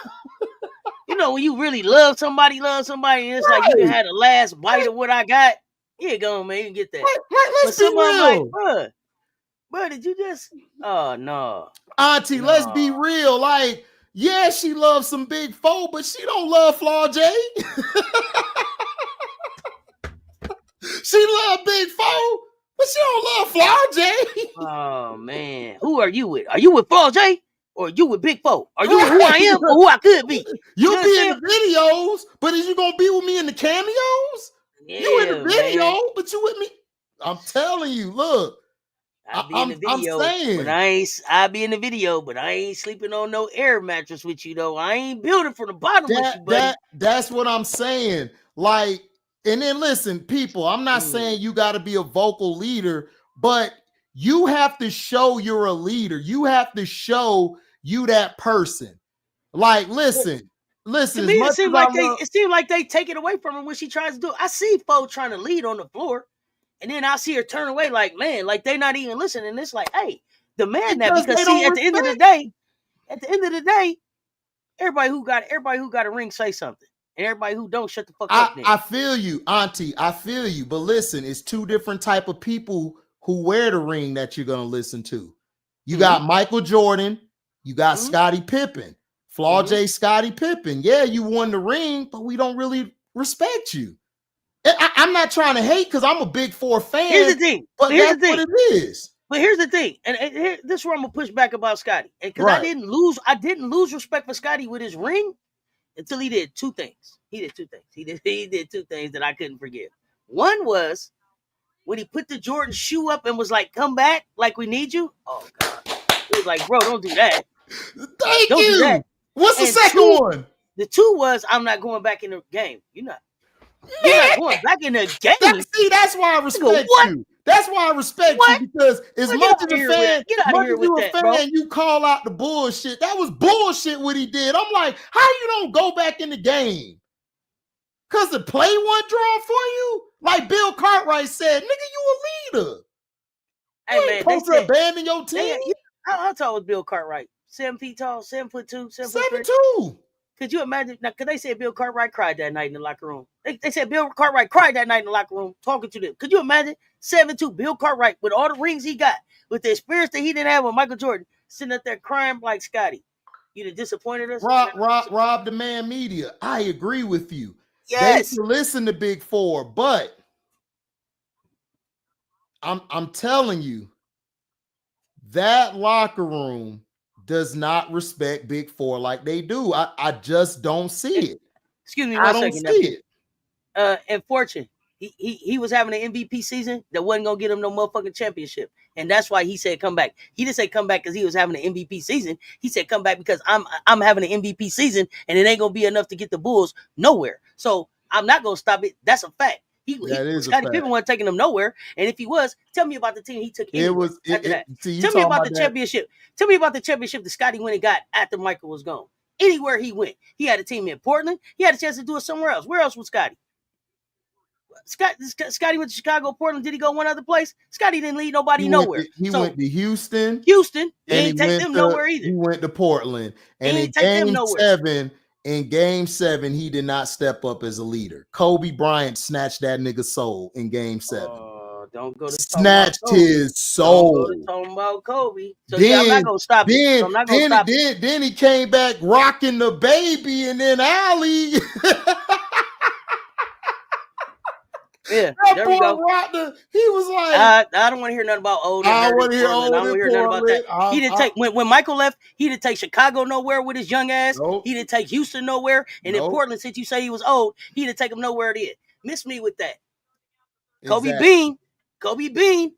You know, when you really love somebody, and it's like you can have the last bite of what I got. Here you go, man. You can get that.
Let's be real.
Like, bro, did you just? Oh no,
Auntie. No. Let's be real. Like, yeah, she loves some Big 4, but she don't love Flaw J. She love Big 4, but she don't love Flaw J.
Oh man, who are you with? Are you with Flaw J? Or you with Big 4? Are you who I am or who I could be?
You'll be in the videos, but is you gonna be with me in the cameos? Yeah, you in the video, man. But you with me? I'm telling you, look.
I'll be in the video, but I'll be in the video, but I ain't sleeping on no air mattress with you though. I ain't building from the bottom with you, buddy.
That's what I'm saying. Like, and then listen, people, I'm not saying you got to be a vocal leader, but you have to show you're a leader. You have to show you that person. Like, listen. To
me, it seems like they take it away from her when she tries to do it. I see Fo trying to lead on the floor, and then I see her turn away like, man, like they not even listening. And it's like, hey, demand that, because see, at the end of the day, everybody who got a ring say something, and everybody who don't, shut the fuck up.
I feel you, Auntie. I feel you, but listen, it's two different type of people who wear the ring that you're gonna listen to. You got Michael Jordan, you got Scottie Pippen. Flaw J, Scottie Pippen. Yeah, you won the ring, but we don't really respect you. I'm not trying to hate because I'm a Big 4 fan.
Here's the thing.
But that's what it is.
But here's the thing. And this is where I'm going to push back about Scottie. Because I didn't lose respect for Scottie with his ring until he did two things. He did two things that I couldn't forgive. One was when he put the Jordan shoe up and was like, come back, like we need you. Oh, God. It was like, bro, don't do that.
Don't do that. What's the second one?
The 2 was, I'm not going back in the game. You're not going back in the game.
That's why I respect you. That's why I respect you, because as much as a fan, you call out the bullshit. That was bullshit what he did. I'm like, how you don't go back in the game? Because the play wasn't drawn for you? Like Bill Cartwright said, nigga, you a leader.
Hey,
you ain't supposed to abandon your team.
How tall was Bill Cartwright? 7 feet tall, 7'2",
7'2".
Could you imagine? Now, because they said Bill Cartwright cried that night in the locker room. They said Bill Cartwright cried that night in the locker room talking to them. Could you imagine 7'2" Bill Cartwright with all the rings he got, with the experience that he didn't have with Michael Jordan, sitting up there crying like Scottie? You done disappointed us.
Rob the man media. I agree with you.
Yes.
They listen to Big Four, but I'm telling you, that locker room does not respect Big Four like they do. I just don't see it.
Excuse me one second,
nephew. See
it. And Fortune, he was having an MVP season that wasn't gonna get him no motherfucking championship, and that's why he said come back. He didn't say come back because he was having an MVP season. He said come back because I'm having an MVP season, and it ain't gonna be enough to get the Bulls nowhere. So I'm not gonna stop it. That's a fact. Scottie Pippen wasn't taking him nowhere, and if he was, tell me about the team he took. Tell me about the championship. Tell me about the championship that Scottie went and got after Michael was gone. Anywhere he went, he had a team in Portland. He had a chance to do it somewhere else. Where else was Scottie? Scottie went to Chicago, Portland. Did he go one other place? Scottie didn't lead nobody nowhere.
He went to Houston.
He ain't take them nowhere either.
He went to Portland, and in game seven, he did not step up as a leader. Kobe Bryant snatched that nigga's soul in game 7.
Don't go to
snatched his soul.
Don't go to talking about Kobe. So I'm not gonna stop it.
Then he came back rocking the baby, and then Allie.
Yeah,
there we go. He was like,
I don't want to hear nothing about old.
I want to hear old.
I don't want to hear nothing about that. He didn't take when Michael left. He didn't take Chicago nowhere with his young ass.
Nope.
He didn't take Houston nowhere. And in Portland, since you say he was old, he didn't take him nowhere. It is. Miss me with that. Exactly. Kobe Bean.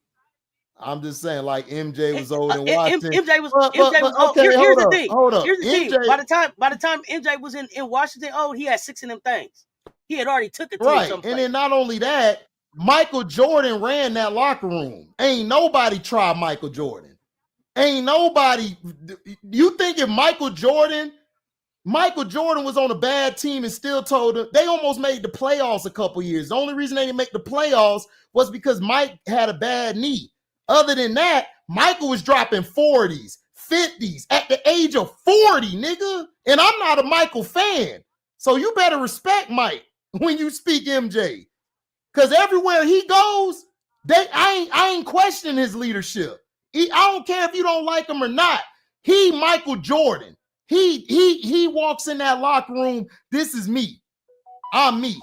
I'm just saying, like MJ was old and Washington.
MJ was old.
Okay,
here's the thing.
Here's the
thing. By the time MJ was in Washington old, he had 6 of them things. He had already took it to
right. And then not only that, Michael Jordan ran that locker room. Ain't nobody tried Michael Jordan. Ain't nobody. You think if Michael Jordan was on a bad team and still told them, they almost made the playoffs a couple years. The only reason they didn't make the playoffs was because Mike had a bad knee. Other than that, Michael was dropping 40s, 50s at the age of 40, nigga. And I'm not a Michael fan. So you better respect Mike when you speak MJ. Because everywhere he goes, I ain't questioning his leadership. I don't care if you don't like him or not. He Michael Jordan. He walks in that locker room. This is me. I'm me.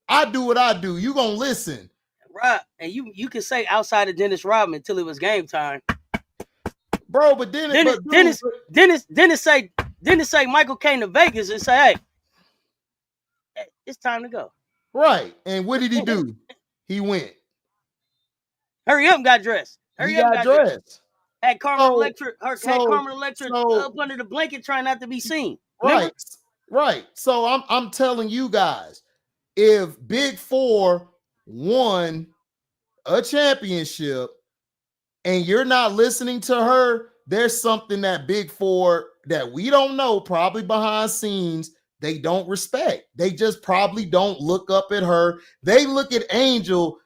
I do what I do. You gonna listen.
Right. And you can say outside of Dennis Rodman until it was game time.
Bro, but Dennis say Michael came to Vegas and say, hey, it's time to go. Right. And what did he do? He went.
Hurry up and got dressed.
Got dressed.
Had Carmen Electric up under the blanket trying not to be seen.
Remember? Right. So I'm telling you guys, if Big Four won a championship and you're not listening to her, there's something that Big Four that we don't know, probably behind scenes, they don't respect. They just probably don't look up at her. They look at Angel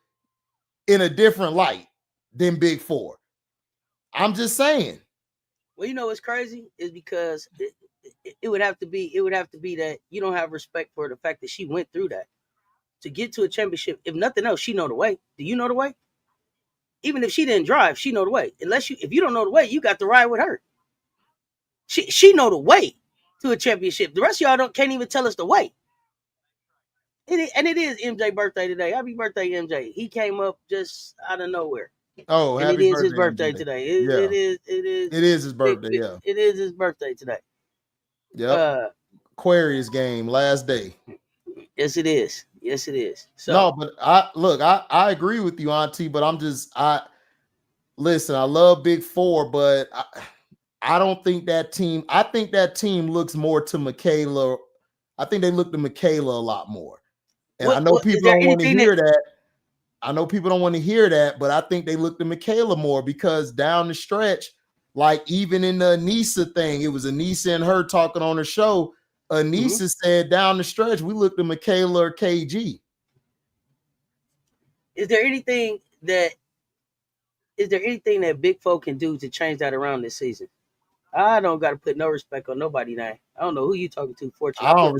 in a different light than Big Four. I'm just saying.
Well, you know what's crazy is because it would have to be that you don't have respect for the fact that she went through that to get to a championship. If nothing else, she know the way. Do you know the way? Even if she didn't drive, she know the way. If you don't know the way, you got to ride with her. She know the way to a championship. The rest of y'all can't even tell us the way. It is MJ's birthday today. Happy birthday, MJ. He came up just out of nowhere.
Oh,
and it is his birthday today. It is
his birthday. Yeah,
it is his birthday today.
Yeah. Aquarius game last day.
Yes, it is. So,
no, but I agree with you, Auntie. But listen. I love Big Four, but I don't think that team. I think that team looks more to Michaela. I think they look to Michaela a lot more. And I know people don't want to hear that. I know people don't want to hear that, but I think they look to Michaela more because down the stretch, like even in the Anissa thing, it was Anissa and her talking on the show. Anissa said down the stretch, we looked at Michaela or KG.
Is there anything that Big Four can do to change that around this season? I don't got to put no respect on nobody now. I don't know who you talking to. Fortunately, I put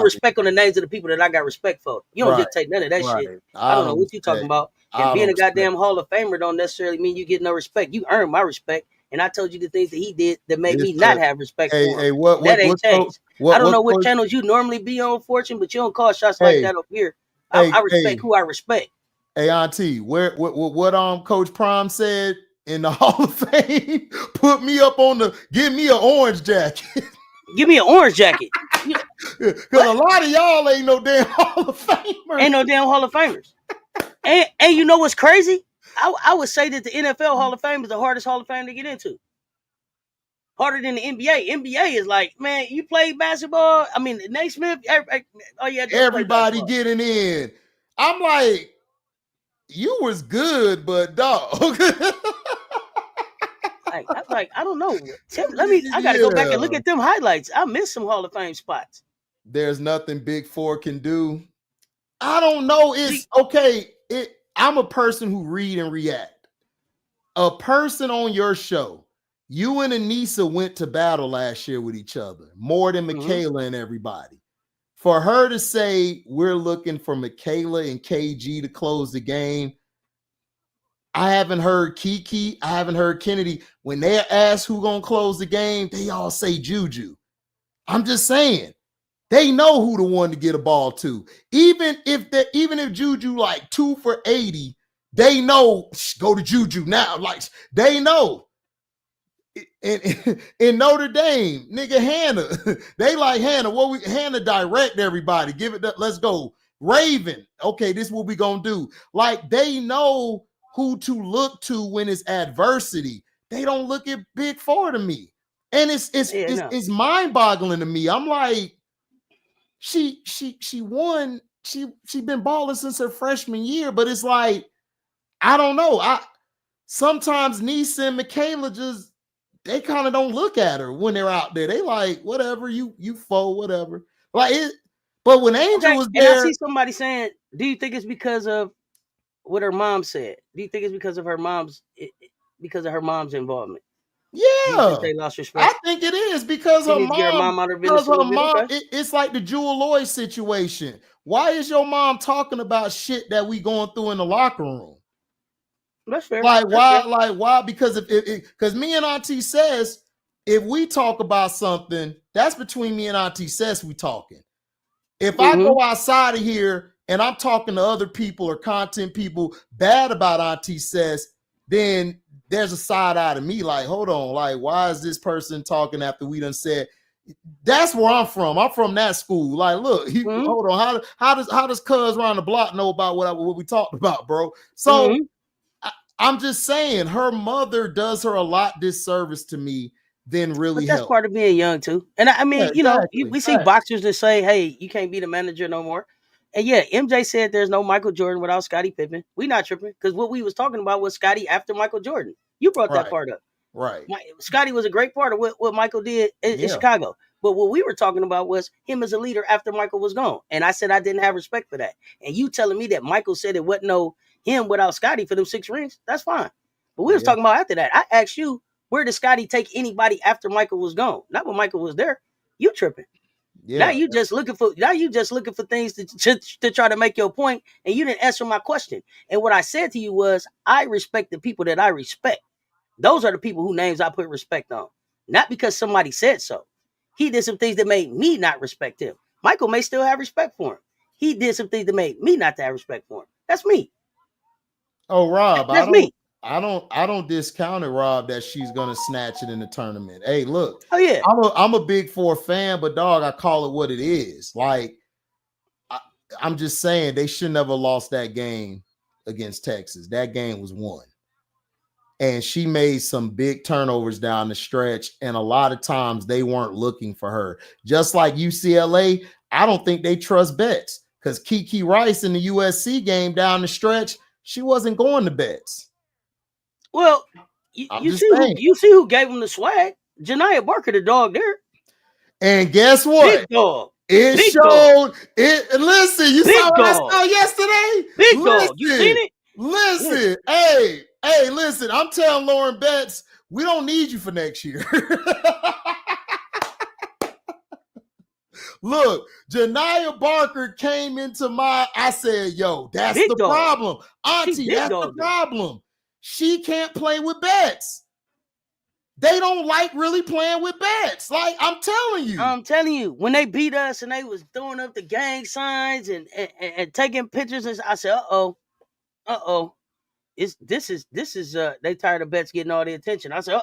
respect on the names of the people that I got respect for. You don't just take none of that shit. I don't know what you talking about. And being a goddamn Hall of Famer don't necessarily mean you get no respect. You earn my respect. and I told you the things that he did that made me not have respect for him.
Hey, what
that ain't changed. I don't know what
coach,
channels you normally be on, Fortune, but you don't call shots like that up here. I respect who I respect.
Hey, Auntie, what Coach Prime said in the Hall of Fame? Put me up give me an orange jacket.
Give me an orange jacket.
Because a lot of y'all ain't no damn Hall of Famers.
Ain't no damn Hall of Famers. And you know what's crazy? I would say that the NFL Hall of Fame is the hardest Hall of Fame to get into. Harder than the NBA. NBA is like, man, you play basketball. I mean, Naismith,
everybody getting in. I'm like, you was good, but dog.
I'm like, I don't know. I gotta go back and look at them highlights. I missed some Hall of Fame spots.
There's nothing Big Four can do. I don't know. It's okay. I'm a person who read and react. A person on your show, you and Anissa went to battle last year with each other, more than Michaela and everybody. For her to say we're looking for Michaela and KG to close the game, I haven't heard Kiki. I haven't heard Kennedy. When they ask who gonna close the game, they all say Juju. I'm just saying. They know who the one to get a ball to. Even if Juju like 2 for 80, they know go to Juju now. Like they know. In Notre Dame, nigga Hannah, they like Hannah. Hannah direct everybody. Give it. Let's go. Raven. Okay, this is what we gonna do. Like they know who to look to when it's adversity. They don't look at Big Four to me, and it's mind-boggling to me. I'm like. She won. She been balling since her freshman year, but it's like I don't know. Sometimes Nisa and Michaela just they kind of don't look at her when they're out there. They like whatever you foe whatever like it. But when Angel was there,
and I see somebody saying, "Do you think it's because of what her mom said? Do you think it's because of her mom's involvement?"
Yeah,
they lost respect.
I think it is because her mom. It's like the Jewel Lloyd situation. Why is your mom talking about shit that we going through in the locker room?
That's fair.
Like why? Like why? Because because me and Auntie says if we talk about something, that's between me and Auntie says we talking. If I go outside of here and I'm talking to other people or content people bad about Auntie says, then there's a side eye to me like, hold on, like, why is this person talking after we done said? That's where I'm from. I'm from that school. Like, look, hold on, how does Cuz around the block know about what we talked about, bro? So I'm just saying, her mother does her a lot disservice to me than really.
But that's part of being young too. And I mean, we see boxers that say, "Hey, you can't be the manager no more." And yeah, MJ said there's no Michael Jordan without Scottie Pippen. We not tripping because what we was talking about was Scottie after Michael Jordan. You brought that part up.
Right.
Scottie was a great part of what Michael did in Chicago. But what we were talking about was him as a leader after Michael was gone. And I said I didn't have respect for that. And you telling me that Michael said it wasn't no him without Scottie for them 6 rings, that's fine. But we was talking about after that. I asked you, where did Scottie take anybody after Michael was gone? Not when Michael was there. You tripping. Yeah. Now you just looking for things to try to make your point, and you didn't answer my question. And what I said to you was, I respect the people that I respect. Those are the people whose names I put respect on. Not because somebody said so. He did some things that made me not respect him. Michael may still have respect for him. He did some things that made me not to have respect for him. That's me.
Oh, Rob,
that's me.
I don't discount it, Rob, that she's gonna snatch it in the tournament. Hey, look.
Oh yeah.
I'm a Big Four fan, but dog, I call it what it is. Like, I'm just saying they should never lost that game against Texas. That game was won. And she made some big turnovers down the stretch, and a lot of times they weren't looking for her. Just like UCLA, I don't think they trust Betts because Kiki Rice in the USC game down the stretch, she wasn't going to Betts.
Well, you see who gave him the swag? Janiah Barker, the dog there.
And guess what?
Big dog.
It
Big
showed
dog.
it. Listen, you
Big
saw what
dog.
I saw yesterday?
Big dog. You seen it?
Listen. Hey, listen, I'm telling Lauren Betts, we don't need you for next year. Look, Janiah Barker came into I said, yo, that's the problem. Auntie, that's the problem. She can't play with Betts. They don't like really playing with bats. Like, I'm telling you.
When they beat us and they was throwing up the gang signs and taking pictures, and I said, this is they tired of bets getting all the attention. I said,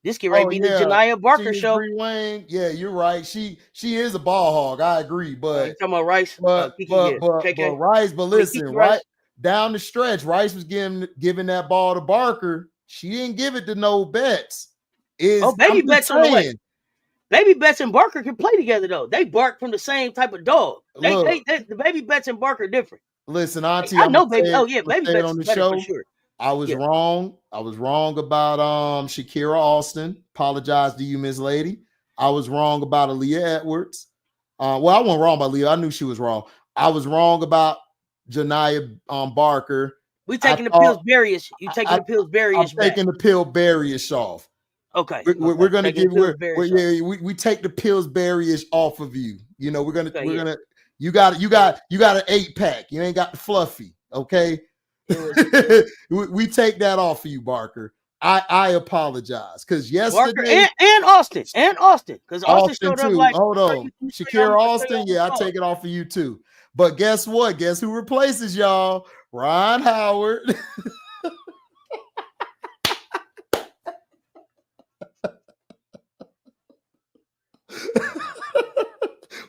this get ready to be the Janiyah Barker show.
Wayne. Yeah, you're right. She is a ball hog. I agree. But
you talking about Rice?
But Rice, but listen, right down the stretch, Rice was giving that ball to Barker. She didn't give it to no Betts.
Baby Betts on the way. Baby Betts and Barker can play together though. They bark from the same type of dog. The Baby Betts and Barker different.
Listen, Auntie,
I know Baby. Baby Betts
on the
better
show.
For sure.
I was wrong. I was wrong about Shakira Austin. Apologize to you, Miss Lady. I was wrong about Aaliyah Edwards. Well, I wasn't wrong about Leah. I knew she was wrong. I was wrong about Janiyah Barker.
We taking the Pillsbury-ish. You taking the Pillsbury-ish
back? I'm taking the Pillsbury-ish off.
Okay.
We're gonna give we take the Pillsbury-ish off of you. You know, we're gonna you got an 8-pack. You ain't got the fluffy. Okay. we take that off of you, Barker. I apologize because yesterday
and Austin because Austin showed up like
hold on Shakira Austin. Yeah, I take it off of you too. But guess what? Guess who replaces y'all? Ron Howard.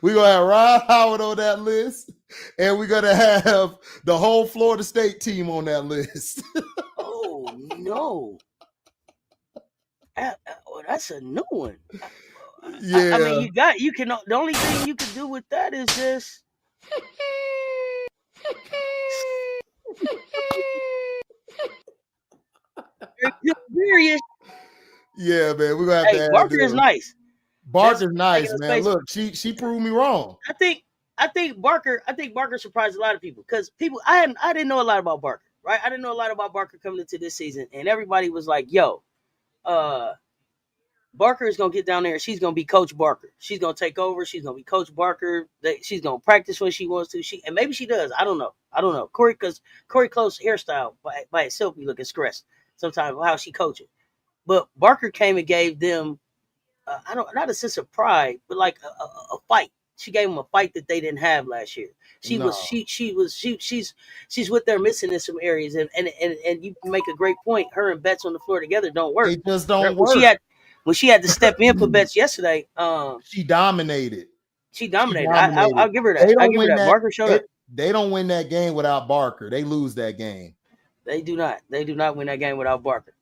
We're gonna have Ron Howard on that list, and we're gonna have the whole Florida State team on that list.
Oh no. That's a new one.
Yeah.
I mean, the only thing you can do with that is just
yeah, man. We're gonna have to
Barker is nice.
Barker's nice, man. Look, she proved me wrong.
I think Barker surprised a lot of people because I didn't know a lot about Barker, right? I didn't know a lot about Barker coming into this season, and everybody was like, yo, Barker is gonna get down there and she's gonna be Coach Barker. She's gonna take over. She's gonna be Coach Barker. She's gonna practice when she wants to. And maybe she does. I don't know. Corey Close hairstyle by itself be looking stressed sometimes how she coaching. But Barker came and gave them not a sense of pride, but like a fight. She gave them a fight that they didn't have last year. She's what they're missing in some areas, and you make a great point. Her and Betts on the floor together don't work.
They just don't work.
When she had to step in for Betts yesterday,
she dominated.
I'll give her that. I give her that. Barker showed up.
They don't win that game without Barker. They lose that game.
They do not. They do not win that game without Barker.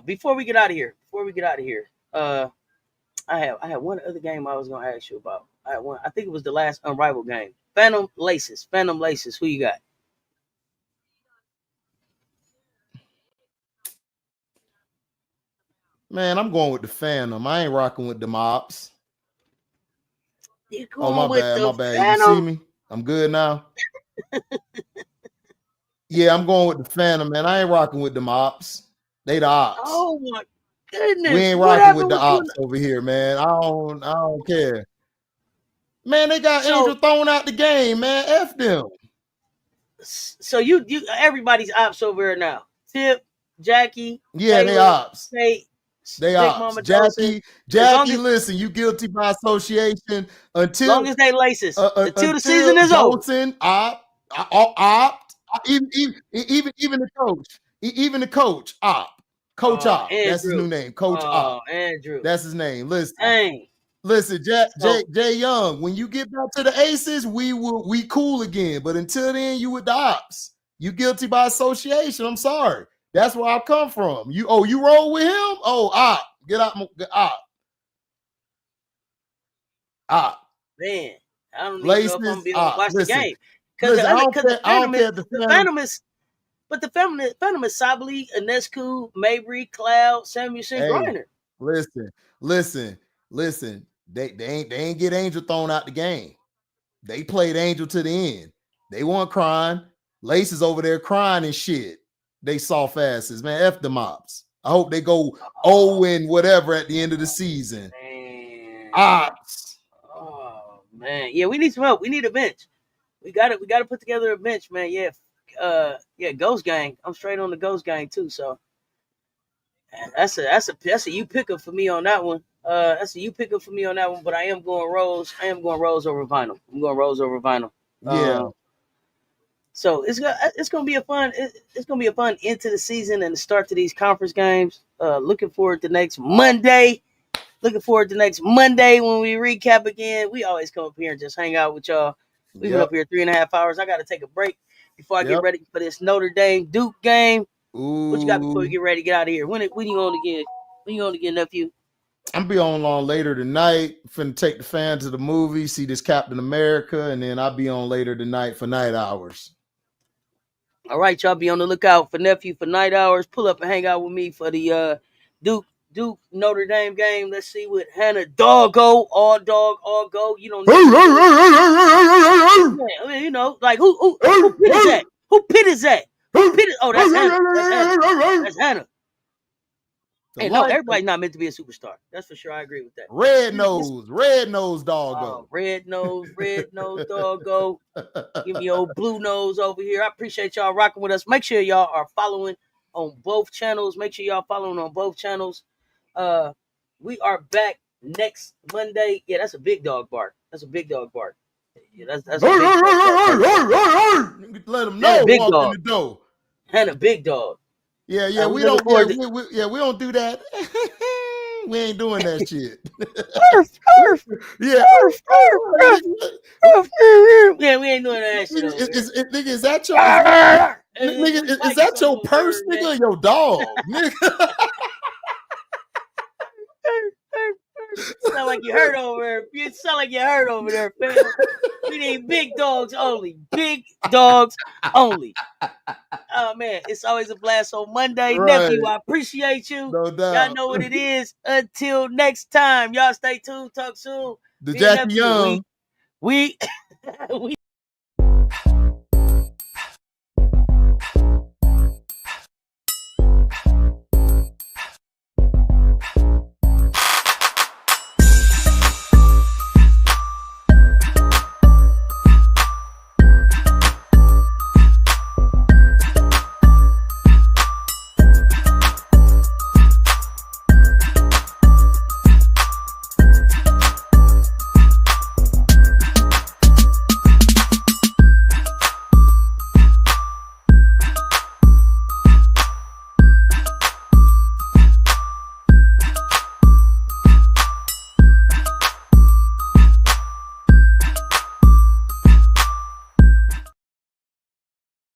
Before we get out of here, I had one other game I was gonna ask you about. I think it was the last Unrivaled game. Phantom Laces. Who you got?
Man, I'm going with the Phantom. I ain't rocking with the Mops.
My bad.
Phantom. You see me? I'm good now. Yeah, I'm going with the Phantom, man. I ain't rocking with the Mops. They the Ops.
Oh my goodness.
We ain't rocking with the Ops over here, man. I don't care. Man, they got Angel thrown out the game, man. F them.
So you everybody's Ops over here now. Tip, Jackie.
Yeah,
Taylor,
they Ops.
They
Ops. Jackie, listen, you guilty by association until
as long as they laces. Until the season is over.
Even the coach. Even the coach, Op. Coach Op.
Andrew.
That's his new name. Coach Op.
Andrew.
That's his name. Listen.
Dang.
Listen, Jay Young, when you get back to the Aces, we cool again. But until then, you with the Ops. You guilty by association. I'm sorry. That's where I come from. You roll with him? Oh, Op. Get out, Op. Op.
Man, I don't even know if I'm gonna be able to watch the game.
Because the Phantom is.
But the Phantom is Sabali, Inescu, Mabry, Cloud, Samuelson, Griner.
Listen. They ain't get Angel thrown out the game. They played Angel to the end. They weren't crying. Laces over there crying and shit. They soft asses, man. F the Mops. I hope they go 0 and whatever at the end of the season.
Man.
Ops.
Oh man, yeah, we need some help. We need a bench. We got to put together a bench, man. Yeah, Ghost Gang. I'm straight on the Ghost Gang too. So That's a you picker for me on that one. That's a you picker for me on that one. But I am going Rose. I am going Rose over vinyl. I'm going Rose over vinyl.
Yeah.
So it's gonna be a fun it's gonna be a fun into the season and the start to these conference games. Looking forward to next Monday. Looking forward to next Monday when we recap again. We always come up here and just hang out with y'all. We've been up here 3.5 hours. I got to take a break before I get ready for this Notre Dame Duke game.
Ooh.
What you got before we get ready to get out of here? When you going to get? When you going to get, nephew?
I'm be on later tonight. Finna take the fans to the movie, see this Captain America, and then I'll be on later tonight for night hours.
All right, y'all be on the lookout for nephew for night hours. Pull up and hang out with me for the Duke Notre Dame game. Let's see what Hannah Doggo, all go. You don't know. I mean, you know, like who pit is that? Who pit is that? Who pit is? Oh, that's Hannah. That's Hannah. Hey, no, everybody's not meant to be a superstar. That's for sure. I agree with that.
Red nose doggo.
Red nose doggo. Give me old blue nose over here. I appreciate y'all rocking with us. Make sure y'all are following on both channels. We are back next Monday. Yeah, that's a big dog bark. Yeah, that's a big dog bark.
Let them know.
Big dog.
In the door.
And a big dog.
Yeah, we don't. We don't do that. We ain't doing that shit. Yeah,
yeah, we ain't doing that shit.
Is that your? Is that your purse, nigga? Or your dog, nigga?
Sound like you hurt over there. You sound like you hurt over there, fam. We need big dogs only. Big dogs only. Oh man, it's always a blast on Monday. Right. Nephew, I appreciate you.
No doubt.
Y'all know what it is. Until next time, y'all stay tuned. Talk soon.
The Jackie Young.
We